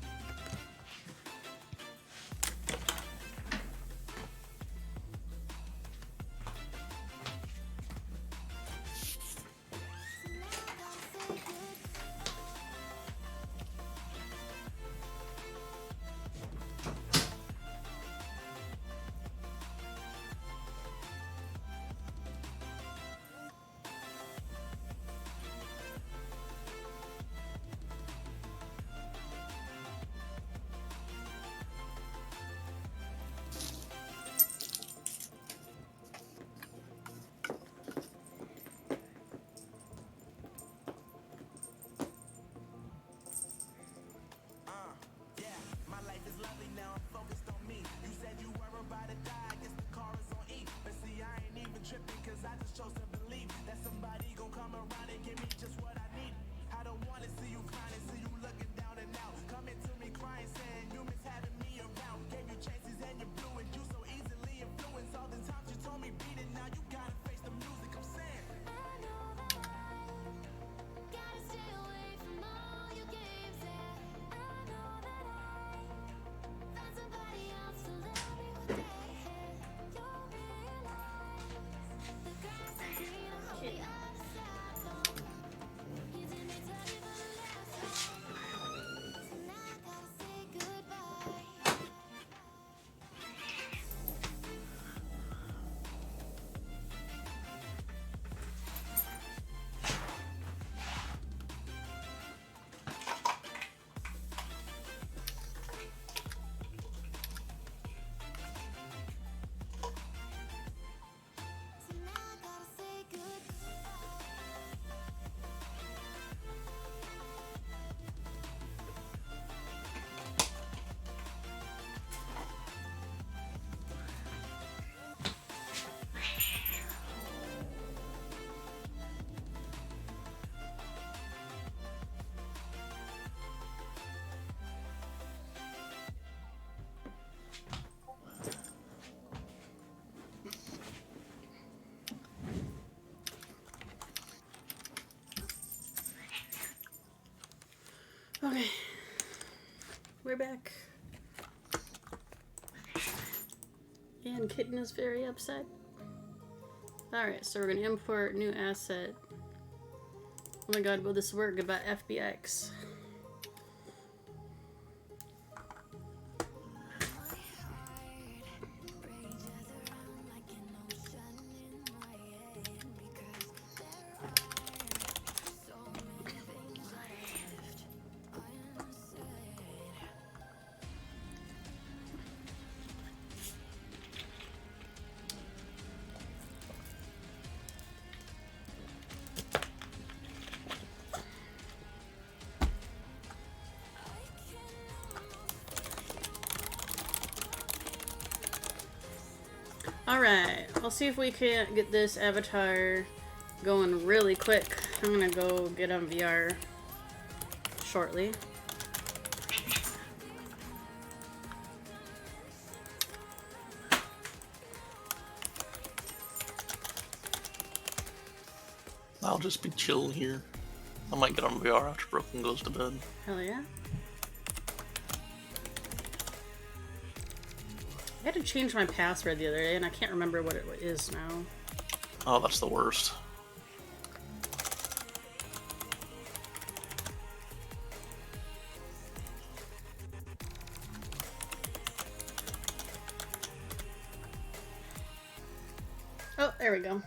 we're back. And Kitten is very upset. Alright, so we're gonna import new asset. Oh my god, will this work about FBX? Alright, I'll see if we can't get this avatar going really quick. I'm gonna go get on VR shortly. I'll just be chilling here. I might get on VR after Broken goes to bed. Hell yeah. I had to change my password the other day and I can't remember what it is now. Oh, that's the worst. Oh, there we go.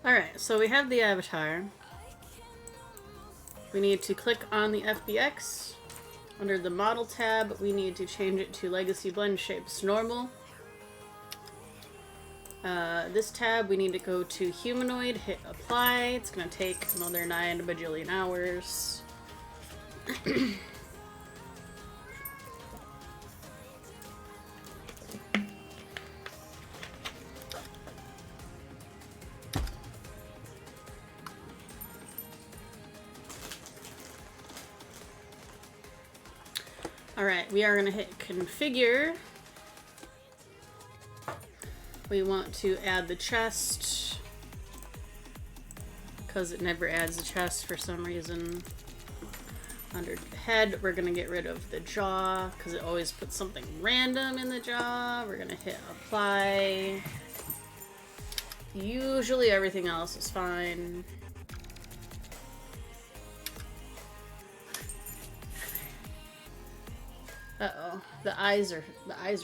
Alright, so we have the avatar. We need to click on the FBX. Under the model tab, we need to change it to Legacy Blend Shapes Normal. This tab, we need to go to Humanoid, hit Apply. It's going to take another 9 bajillion hours. Alright, we are going to hit Configure. We want to add the chest, because it never adds the chest for some reason. Under head, we're going to get rid of the jaw, because it always puts something random in the jaw. We're going to hit Apply. Usually everything else is fine. Uh-oh, the eyes are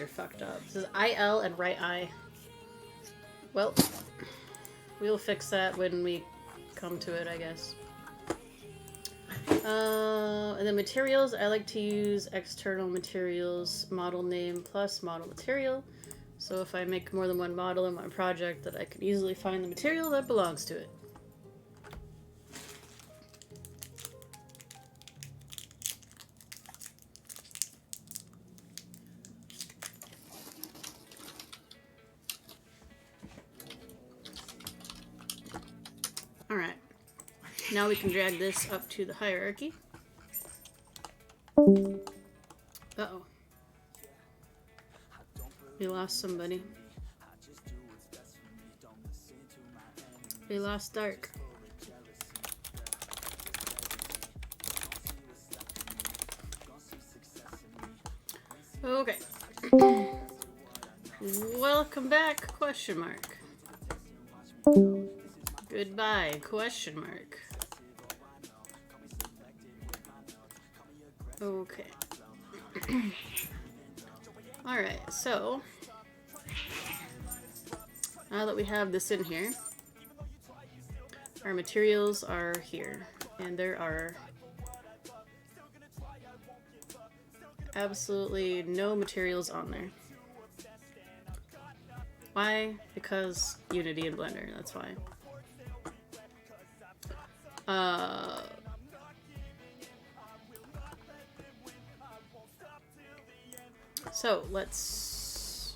fucked up. It says IL and right eye. Well, we'll fix that when we come to it, I guess. And then materials, I like to use external materials, model name plus model material. So if I make more than one model in my project, that I can easily find the material that belongs to it. Alright, now we can drag this up to the hierarchy. Uh-oh. We lost somebody. We lost Dark. Okay. Welcome back, question mark. Goodbye, question mark. Okay. Alright, so now that we have this in here, our materials are here, and there are absolutely no materials on there. Why? Because Unity and Blender, that's why. So let's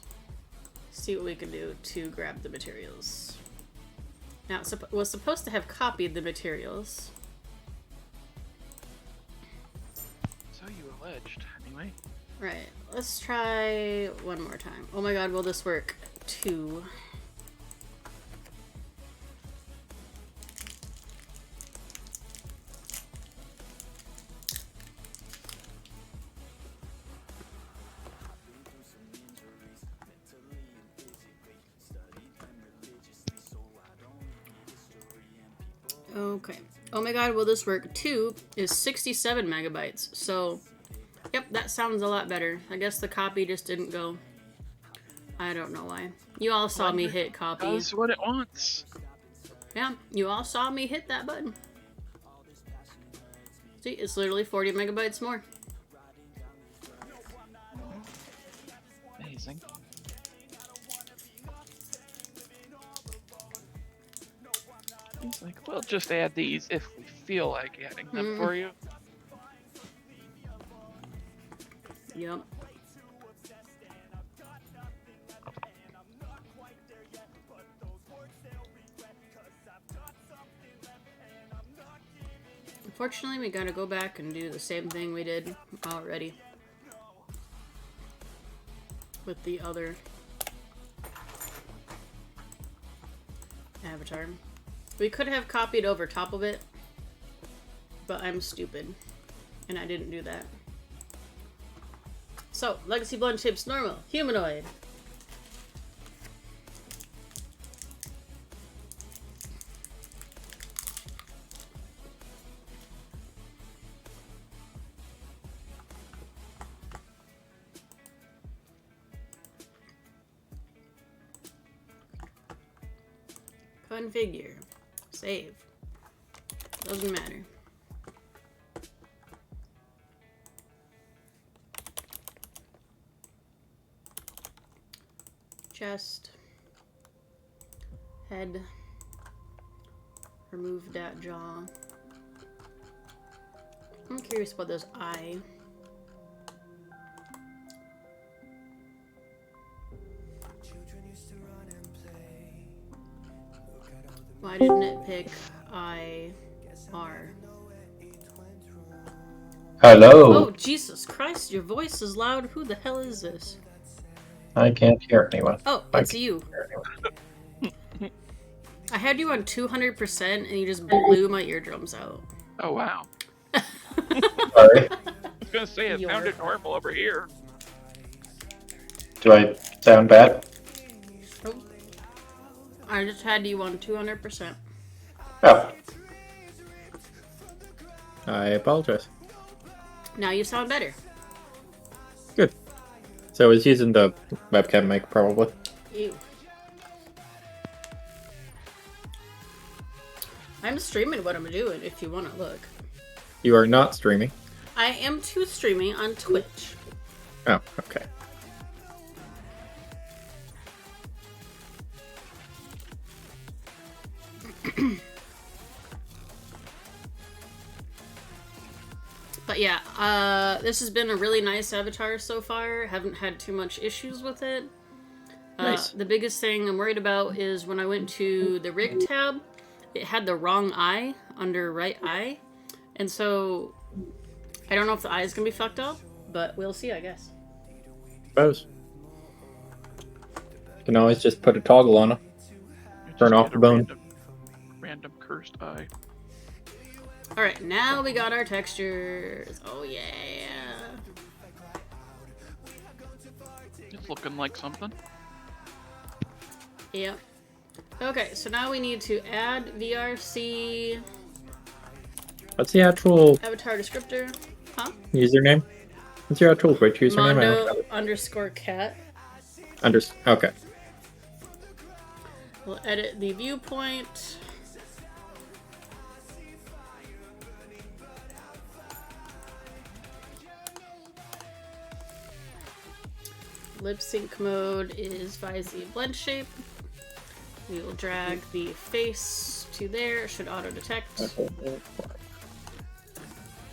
see what we can do to grab the materials. Now, it was supposed to have copied the materials. So you alleged, anyway. Right. Let's try one more time. Oh my god, will this work? 2. Okay. Oh my god, will this work? 2 is 67 megabytes. So, yep, that sounds a lot better. I guess the copy just didn't go. I don't know why. You all saw me hit copy. That's what it wants. Yeah, you all saw me hit that button. See, it's literally 40 megabytes more. Amazing. He's like, we'll just add these if we feel like adding them for you. Yep. Unfortunately, we gotta go back and do the same thing we did already with the other avatar. We could have copied over top of it, but I'm stupid, and I didn't do that. So, Legacy Blend Shapes normal, humanoid. Configure. Save. Doesn't matter. Chest. Head. Remove that jaw. I'm curious about this eye. Why didn't it pick IR? Hello. Oh, Jesus Christ, your voice is loud. Who the hell is this? I can't hear anyone. Oh, I it's can't you. hear anyone. I had you on 200% and you just blew my eardrums out. Oh, wow. Sorry. I was going to say, it sounded normal over here. Do I sound bad? Oh. I just had you on 200%. Oh. I apologize. Now you sound better. Good. So I was using the webcam mic, probably. Ew. I'm streaming what I'm doing if you want to look. You are not streaming. I am too streaming on Twitch. Oh, okay. But yeah, this has been a really nice avatar so far. Haven't had too much issues with it. Nice. The biggest thing I'm worried about is when I went to the rig tab, it had the wrong eye under right eye. And so I don't know if the eye is going to be fucked up, but we'll see, I guess. Suppose. You can always just put a toggle on it. Turn off the bone. Random cursed eye. Alright, now we got our textures. Oh yeah. It's looking like something. Yep. Okay, so now we need to add VRC What's the actual avatar descriptor. Huh? username? What's your actual Twitch username? Mondo_cat. Okay. We'll edit the viewpoint. Lip sync mode is Visy blend shape. We will drag the face to there. It should auto detect.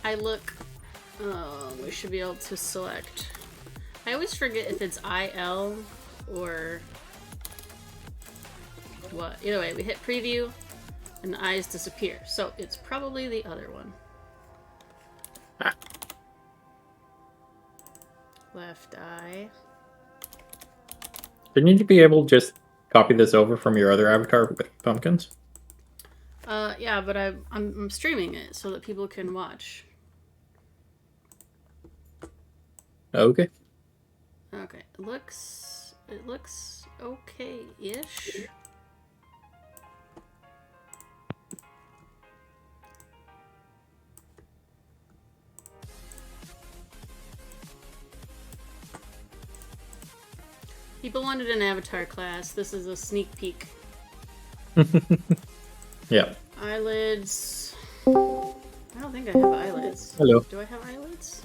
I look. We should be able to select. I always forget if it's IL or what. Either way, we hit preview. and the eyes disappear. So it's probably the other one. Ah. Left eye. Didn't you be able to just copy this over from your other avatar with pumpkins? Yeah, but I'm streaming it so that people can watch. Okay. Okay, it looks okay-ish. People wanted an avatar class. This is a sneak peek. Yeah. Eyelids. I don't think I have eyelids. Hello. Do I have eyelids?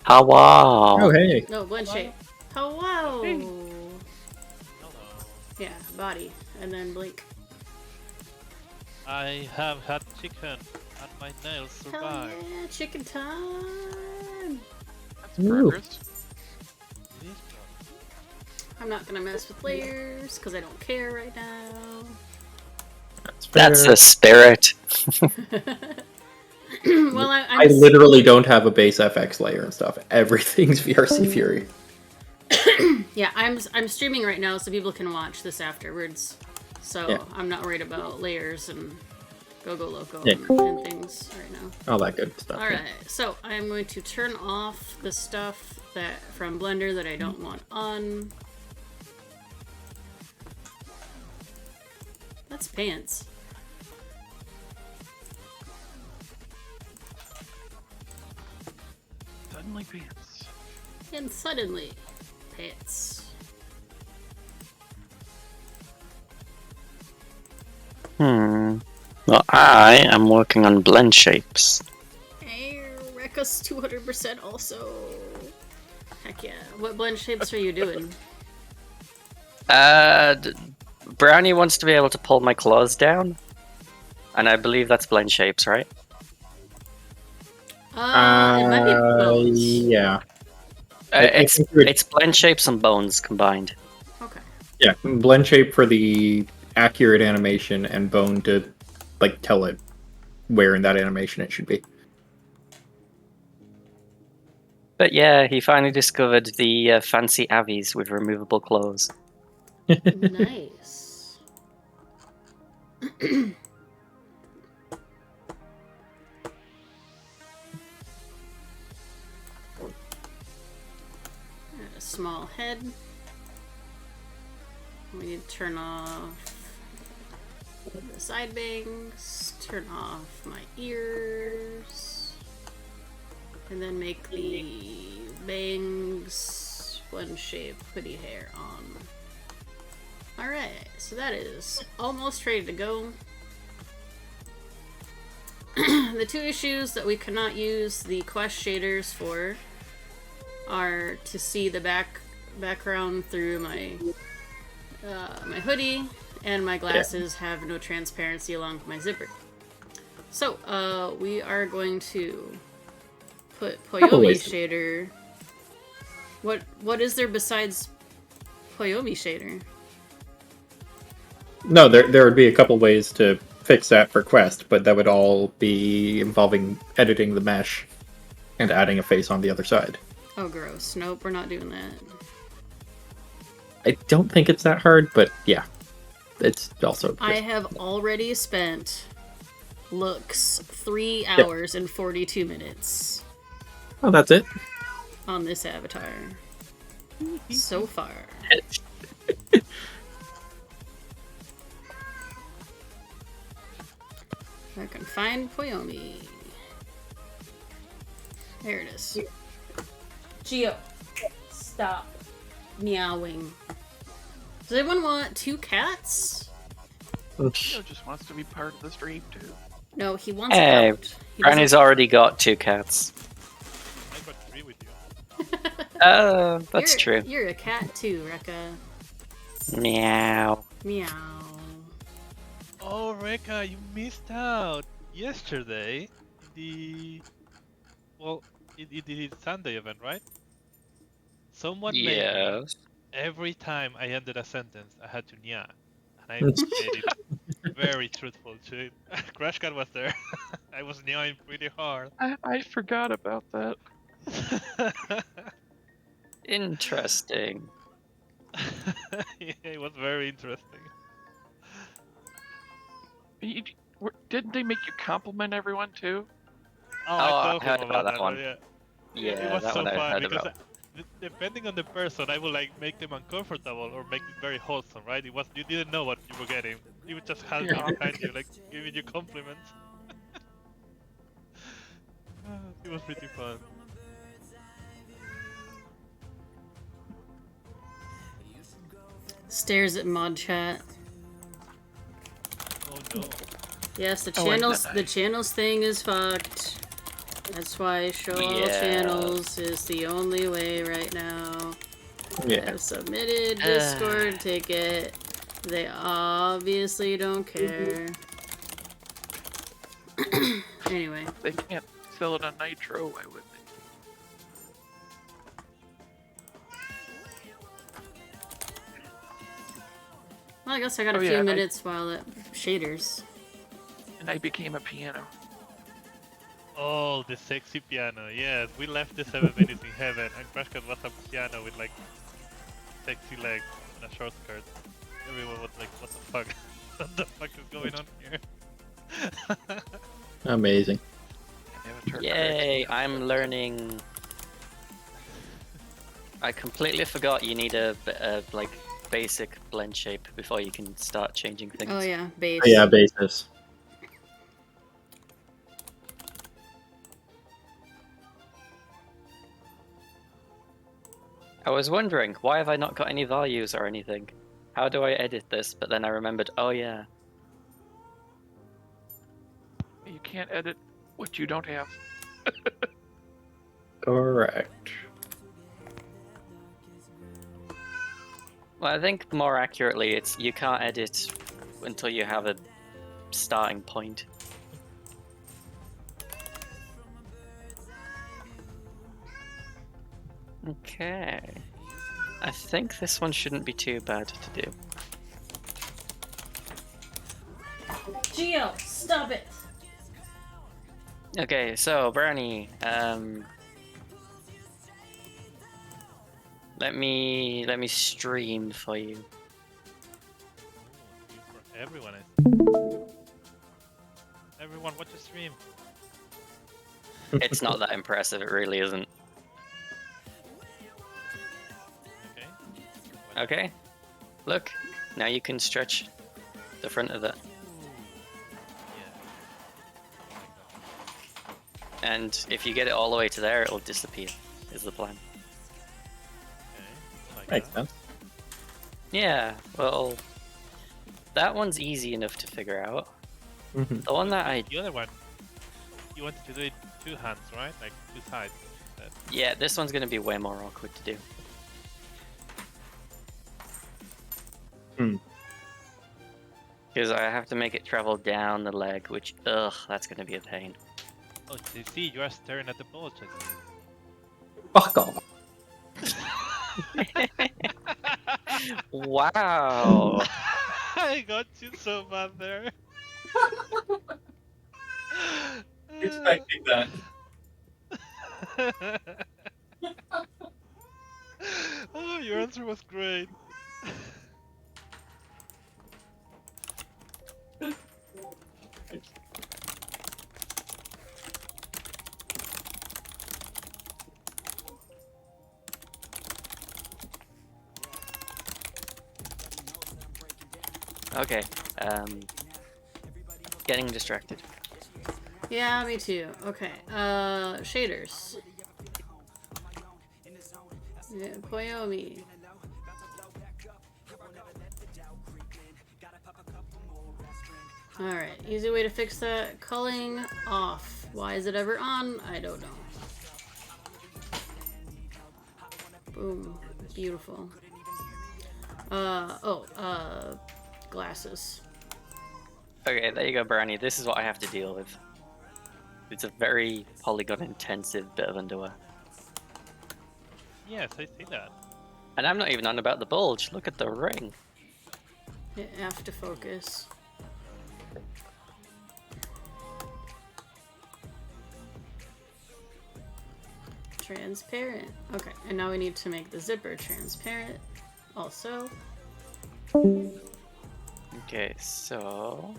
Hello. Oh, hey. No, blend shape. Hello. Hello. Yeah, body, and then blink. I have had chicken and my nails Hell survive. yeah, chicken time. That's Ooh. progress. It is progress. I'm not gonna mess with layers because I don't care right now. That's fair. the spirit. Well, I literally don't have a base FX layer and stuff. Everything's VRC Fury. Yeah, I'm streaming right now so people can watch this afterwards. So Yeah. I'm not worried about layers and Go Loco Yeah. and things right now. All that good stuff. All right, so I'm going to turn off the stuff that from Blender that I don't want on. That's pants. Suddenly pants. And suddenly, pants. Well, I am working on blend shapes. Hey, Rekka's 200% also. Heck yeah. What blend shapes are you doing? Brownie wants to be able to pull my claws down, and I believe that's blend shapes, right? It might be bones. Yeah. It's think you would- it's blend shapes and bones combined. Okay. Yeah. Blend shape for the accurate animation and bone to like tell it where in that animation it should be. But yeah, he finally discovered the fancy avies with removable claws. Nice. A small head. We need to turn off the side bangs, turn off my ears, and then make the bangs blend shape hoodie hair on. Alright, so that is almost ready to go. The two issues that we cannot use the quest shaders for are to see the background through my my hoodie, and my glasses have no transparency along with my zipper. So we are going to put Poyomi shader. What is there besides Poyomi shader? No, there would be a couple ways to fix that for Quest, but that would all be involving editing the mesh and adding a face on the other side. Oh, gross. Nope, we're not doing that. I don't think it's that hard, but yeah. It's also... I have already spent looks 3 hours and 42 minutes Oh, that's it? on this avatar. So far. I can find Poyomi. There it is. Geo, stop meowing. Does anyone want 2 cats? Leo just wants to be part of the stream too. No, he wants Hey, out. He Brownie's doesn't- already got 2 cats. I would agree with you. That's true. You're a cat too, Rekka. Meow. Meow. Oh, Rekka, you missed out yesterday. The the Sunday event, right? Someone made Yes. every time I ended a sentence, I had to nya, and I made it very truthful too. Crash Cat was there. I was yawning pretty hard. I forgot about that. Interesting. Yeah, it was very interesting. Didn't they make you compliment everyone too? Oh, Oh, I I told him heard about about that that one. yeah. Yeah, It was that so one I fun heard because about. depending on the person, I would like make them uncomfortable or make it very wholesome, right? It was you didn't know what you were getting. You would just have me behind you, like giving you compliments. It was pretty fun. Stares at mod chat. Oh no. Yes, the Oh, ain't channels that the nice. channels thing is fucked. That's why show all Yeah. channels is the only way right now. Yeah. I've submitted Discord ticket. They obviously don't care. Anyway. They can't sell it on Nitro. Why would they? Well, I guess I got a Oh, few yeah, minutes while it shaders. And I became a piano. Oh, the sexy piano. Yes, we left the 7 minutes in heaven, and Crash Cat was a piano with like sexy legs and a short skirt. Everyone was like, "What the fuck? What the fuck is going on here?" Amazing. Avatar Yay, cracks me up. I'm learning. I completely forgot you need a like basic blend shape before you can start changing things. Oh yeah, base. Oh, yeah, basis. I was wondering, why have I not got any values or anything? How do I edit this? But then I remembered, oh yeah. You can't edit what you don't have. Correct. Well, I think more accurately, it's you can't edit until you have a starting point. Okay. I think this one shouldn't be too bad to do. Geo, stop it! Okay, so Bernie, let me stream for you. For everyone, everyone, watch the stream. It's not that impressive, it really isn't. Okay. Okay, look, now you can stretch the front of it. And if you get it all the way to there, it'll disappear, is the plan. Okay. Like Makes that. sense. Yeah, well, that one's easy enough to figure out. Mhm. The one that I... The other one, you wanted to do it two hands, right? Like two sides. Yeah, this one's going to be way more awkward to do. Hmm. Because I have to make it travel down the leg, which, ugh, that's going to be a pain. Oh, you see, you are staring at the bullet. Fuck off. Wow! I got you so bad there. Expecting that. Oh, your answer was great. Okay, getting distracted. Yeah, me too. Okay, shaders. Yeah, Koyomi. Alright, easy way to fix that. Culling off. Why is it ever on? I don't know. Boom. Beautiful. Glasses. Okay, there you go, Brownie. This is what I have to deal with. It's a very polygon-intensive bit of underwear. Yes, I see that. And I'm not even on about the bulge. Look at the ring. Hit F to focus. Transparent. Okay, and now we need to make the zipper transparent also. Okay, so...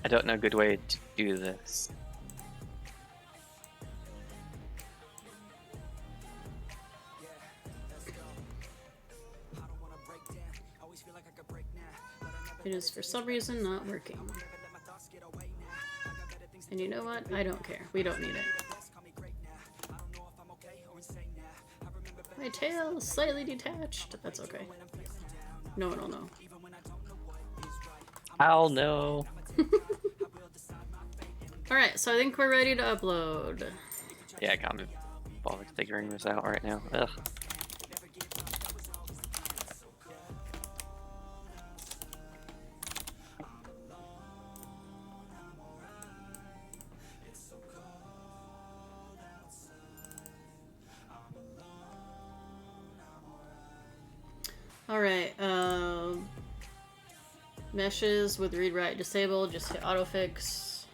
I don't know a good way to do this. It is for some reason not working. And you know what? I don't care. We don't need it. My tail is slightly detached. That's okay. No one will know. I'll know. Alright, so I think we're ready to upload. Yeah, I can't be bothered figuring this out right now. Ugh. Alright, meshes with read write disabled, just hit autofix.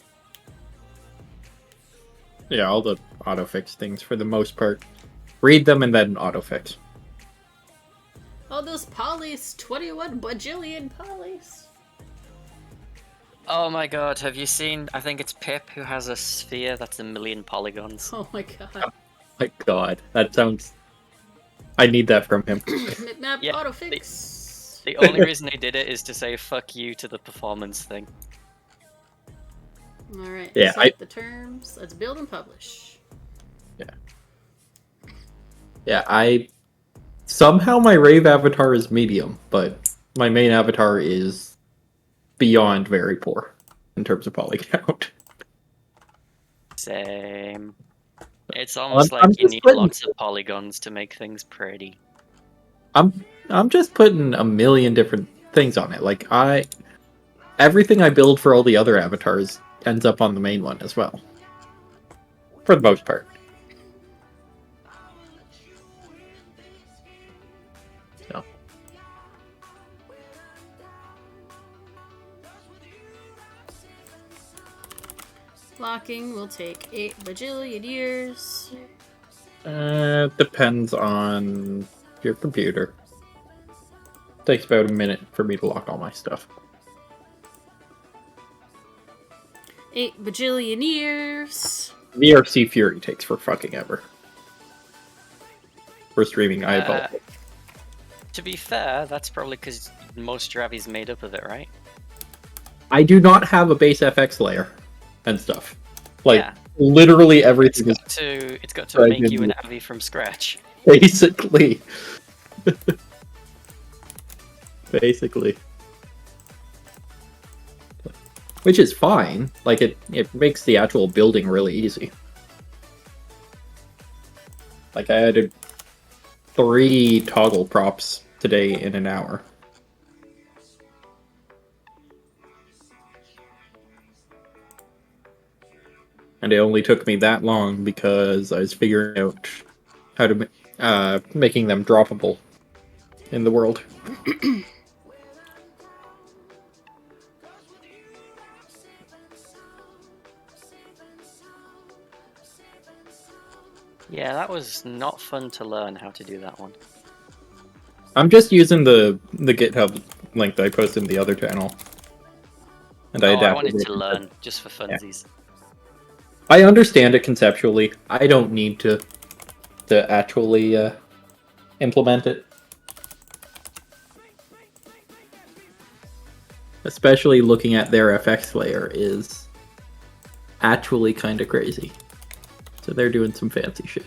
Yeah, all the autofix things for the most part. Read them and then autofix. Oh, those polys! 21 bajillion polys! Oh my god, have you seen... I think it's Pip who has a sphere that's 1,000,000 polygons. Oh my god. My god, that sounds... I need that from him. Map Yeah, autofix! The only reason they did it is to say fuck you to the performance thing. Alright, Yeah, set the terms. Let's build and publish. Yeah, somehow my rave avatar is medium, but my main avatar is beyond very poor in terms of poly count. Same. It's almost I'm like you just need putting- lots of polygons to make things pretty. I'm just putting a million different things on it. Like everything I build for all the other avatars ends up on the main one as well. For the most part. So. Locking will take 8 bajillion years. Depends on your computer. Takes about a minute for me to lock all my stuff. 8 bajillion years. VRC Fury takes for fucking ever. For streaming, I apologize. To be fair, that's probably because most Dravi's made up of it, right? I do not have a base FX layer and stuff. Like, Yeah. literally everything is It's got to Right, make you an yeah. Avi from scratch. basically. Basically. Which is fine. Like, it makes the actual building really easy. Like, I added 3 toggle props today in an hour. And it only took me that long because I was figuring out how to making them droppable in the world. Yeah, that was not fun to learn how to do that one. I'm just using the GitHub link that I posted in the other channel. And I I adapted wanted it. to learn, just for funsies. I understand it conceptually. I don't need to actually implement it. Especially looking at their FX layer is actually kind of crazy. So they're doing some fancy shit.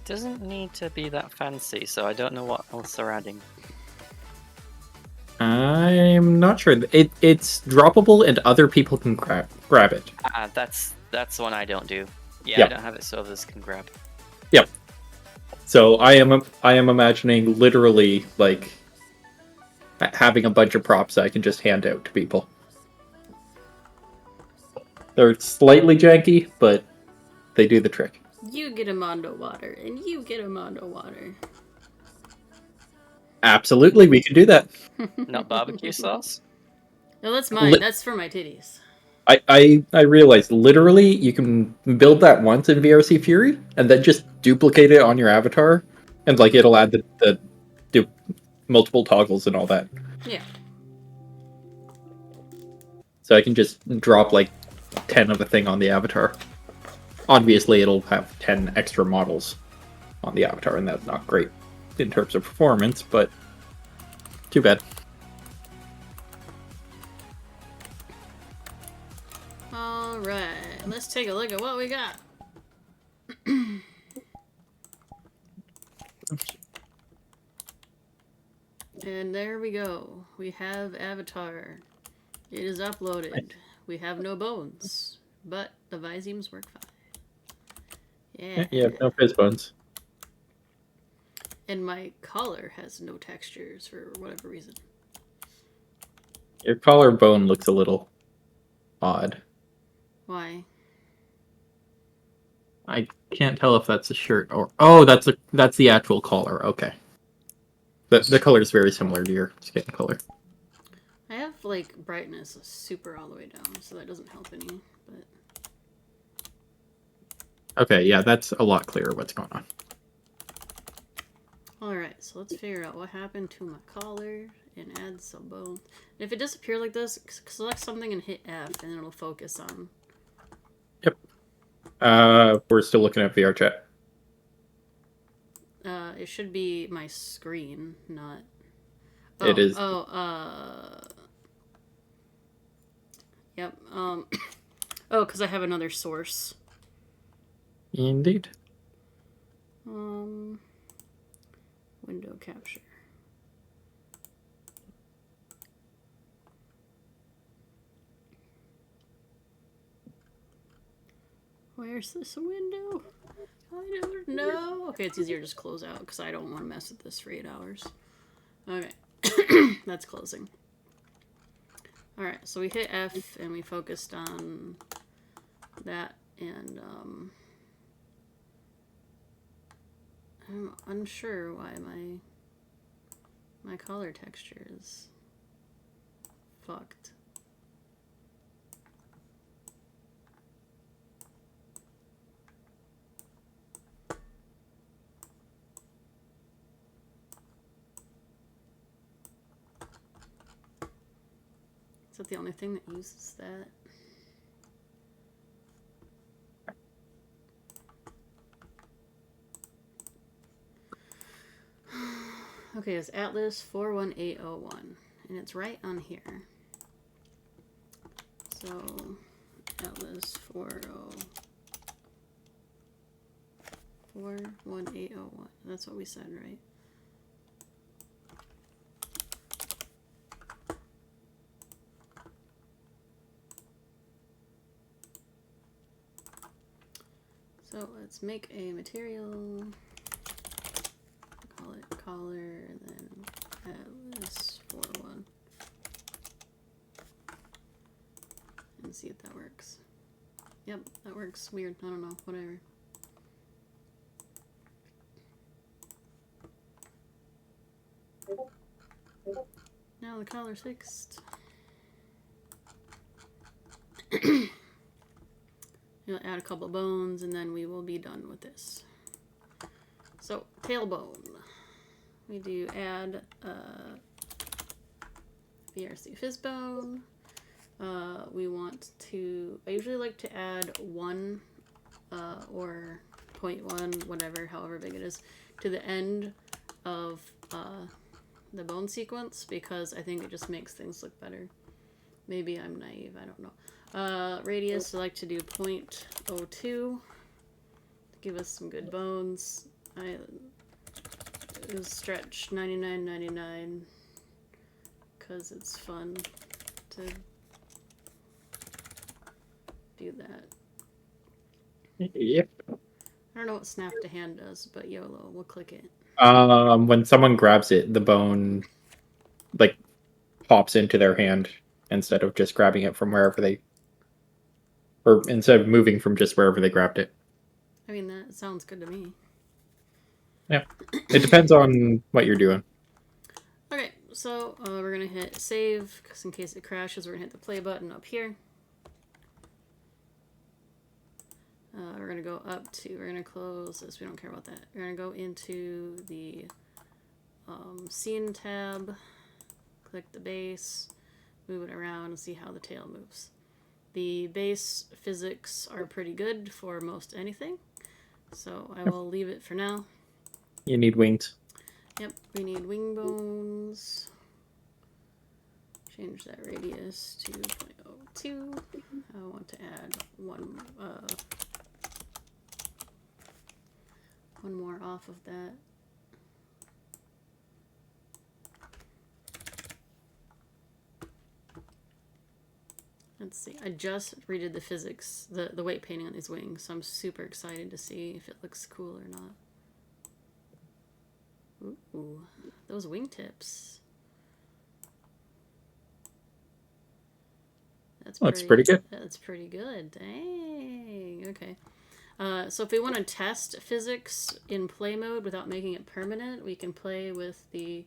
Doesn't need to be that fancy, so I don't know what else they're adding. I'm not sure. It's droppable and other people can grab it. That's the one I don't do. Yeah, Yep. I don't have it so others can grab. Yep. So I am imagining literally like having a bunch of props that I can just hand out to people. They're slightly janky, but they do the trick. You get a Mondo water, and you get a Mondo water. Absolutely, we can do that. Not barbecue sauce? No, that's mine. Li- That's for my titties. I realized literally you can build that once in VRC Fury and then just duplicate it on your avatar, and like it'll add the multiple toggles and all that. Yeah. So I can just drop like 10 of a thing on the avatar. Obviously, it'll have 10 extra models on the avatar, and that's not great in terms of performance, but too bad. Alright, let's take a look at what we got. And there we go. We have Avatar. It is uploaded. We have no bones, but the Visemes work fine. Yeah. Yeah, no fizz bones. And my collar has no textures for whatever reason. Your collarbone looks a little odd. Why? I can't tell if that's a shirt or that's the actual collar. Okay. The color is very similar to your skin color. I have like brightness super all the way down, so that doesn't help any. But Okay, yeah, that's a lot clearer what's going on. all right, so let's figure out what happened to my collar and add some bone. And if it disappears like this, select something and hit F, and it'll focus on. Yep. We're still looking at VR chat. It should be my screen, not. It is. Yep. Oh, because I have another source. Indeed. Window capture. Where's this window? I don't know. Okay, it's easier to just close out because I don't want to mess with this for 8 hours. Okay. That's closing. Alright, so we hit F and we focused on that, and I'm unsure why my color texture is fucked. Is that the only thing that uses that? Okay, it's Atlas 41801, and it's right on here. So, Atlas 41801. That's what we said, right? So let's make a material, call it collar, and then Atlas 41, and see if that works. Yep, that works. Weird. I don't know. Whatever. Now the collar's fixed. You'll add a couple bones, and then we will be done with this. So, tailbone. We do add VRC fizzbone. We want to, I usually like to add 1 or 0.1, whatever, however big it is, to the end of the bone sequence, because I think it just makes things look better. Maybe I'm naive, I don't know. Radius, I like to do 0.02 to give us some good bones. I stretch 99.99 because it's fun to do that. Yep. I don't know what snap to hand does, but YOLO, we'll click it. When someone grabs it, the bone like pops into their hand instead of just grabbing it from wherever they, or instead of moving from just wherever they grabbed it. I mean, that sounds good to me. Yeah, it depends on what you're doing. Okay, So we're gonna hit save, because in case it crashes, we're gonna hit the play button up here. We're gonna go up to, we're gonna close this, we don't care about that. We're gonna go into the scene tab, click the base, move it around and see how the tail moves. The base physics are pretty good for most anything, so I will leave it for now. You need wings. Yep, we need wing bones. Change that radius to 0.02. I want to add one more off of that. Let's see, I just redid the physics, the weight painting on these wings, so I'm super excited to see if it looks cool or not. Ooh, those wingtips. That's pretty good. That's pretty good. Dang. Okay. So if we want to test physics in play mode without making it permanent, we can play with the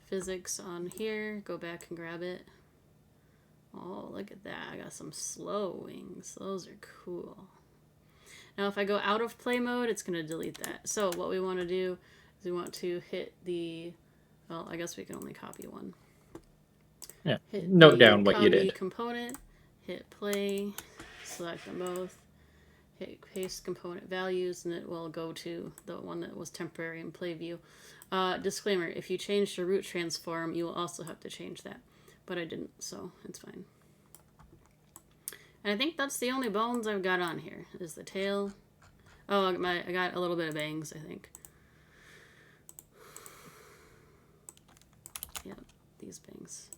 physics on here. Go back and grab it. Oh, look at that. I got some slow wings. Those are cool. Now if I go out of play mode, it's going to delete that. So what we want to do is we want to hit the, well, I guess we can only copy one. Yeah. Hit Note down what you did. Component, hit play, select them both, hit paste component values, and it will go to the one that was temporary in play view. Disclaimer, if you change the root transform, you will also have to change that. But I didn't, so it's fine. And I think that's the only bones I've got on here, is the tail. Oh, I got a little bit of bangs, I think. Yep, these bangs.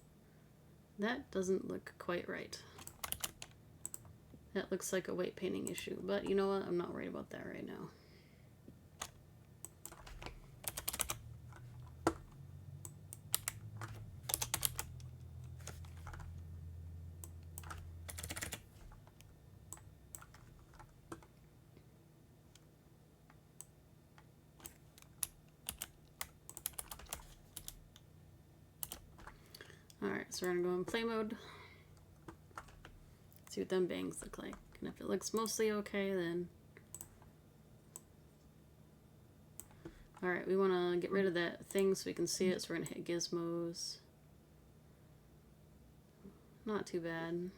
That doesn't look quite right. That looks like a weight painting issue, but you know what? I'm not worried about that right now. Alright, so we're gonna go in play mode. See what them bangs look like. And if it looks mostly okay, then... Alright, we want to get rid of that thing so we can see it, so we're going to hit gizmos. Not too bad.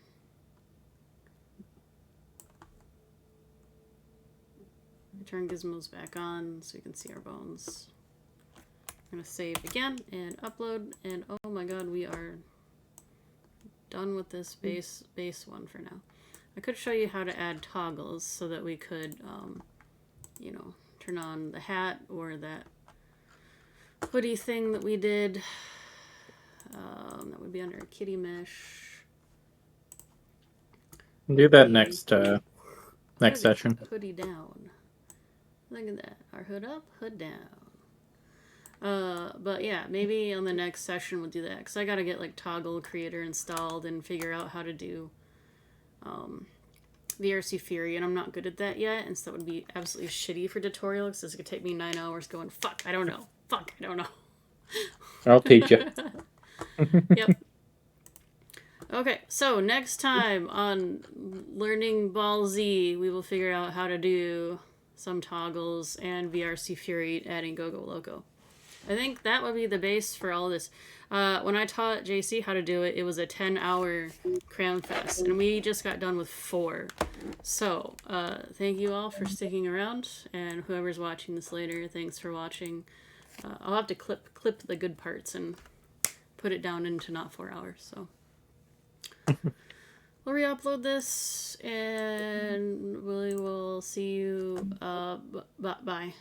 Turn gizmos back on so we can see our bones. I'm going to save again and upload, and oh my god, we are done with this base one for now. I could show you how to add toggles so that we could, you know, turn on the hat or that hoodie thing that we did. That would be under kitty mesh. Do that next session. Hoodie down. Look at that. Our hood up, hood down. But yeah, maybe on the next session we'll do that, because I gotta get like Toggle Creator installed and figure out how to do VRC Fury, and I'm not good at that yet, and so that would be absolutely shitty for tutorial, because this could take me 9 hours going, fuck, I don't know. Fuck, I don't know. I'll teach you. Yep. Okay, so next time on Learning Ball Z, we will figure out how to do some toggles and VRC Fury adding Go-Go Loco. I think that would be the base for all this. When I taught JC how to do it, it was a 10-hour cram fest, and we just got done with 4. So, thank you all for sticking around, and whoever's watching this later, thanks for watching. I'll have to clip the good parts and put it down into not 4 hours, so. We'll re-upload this, and we will see you, bye.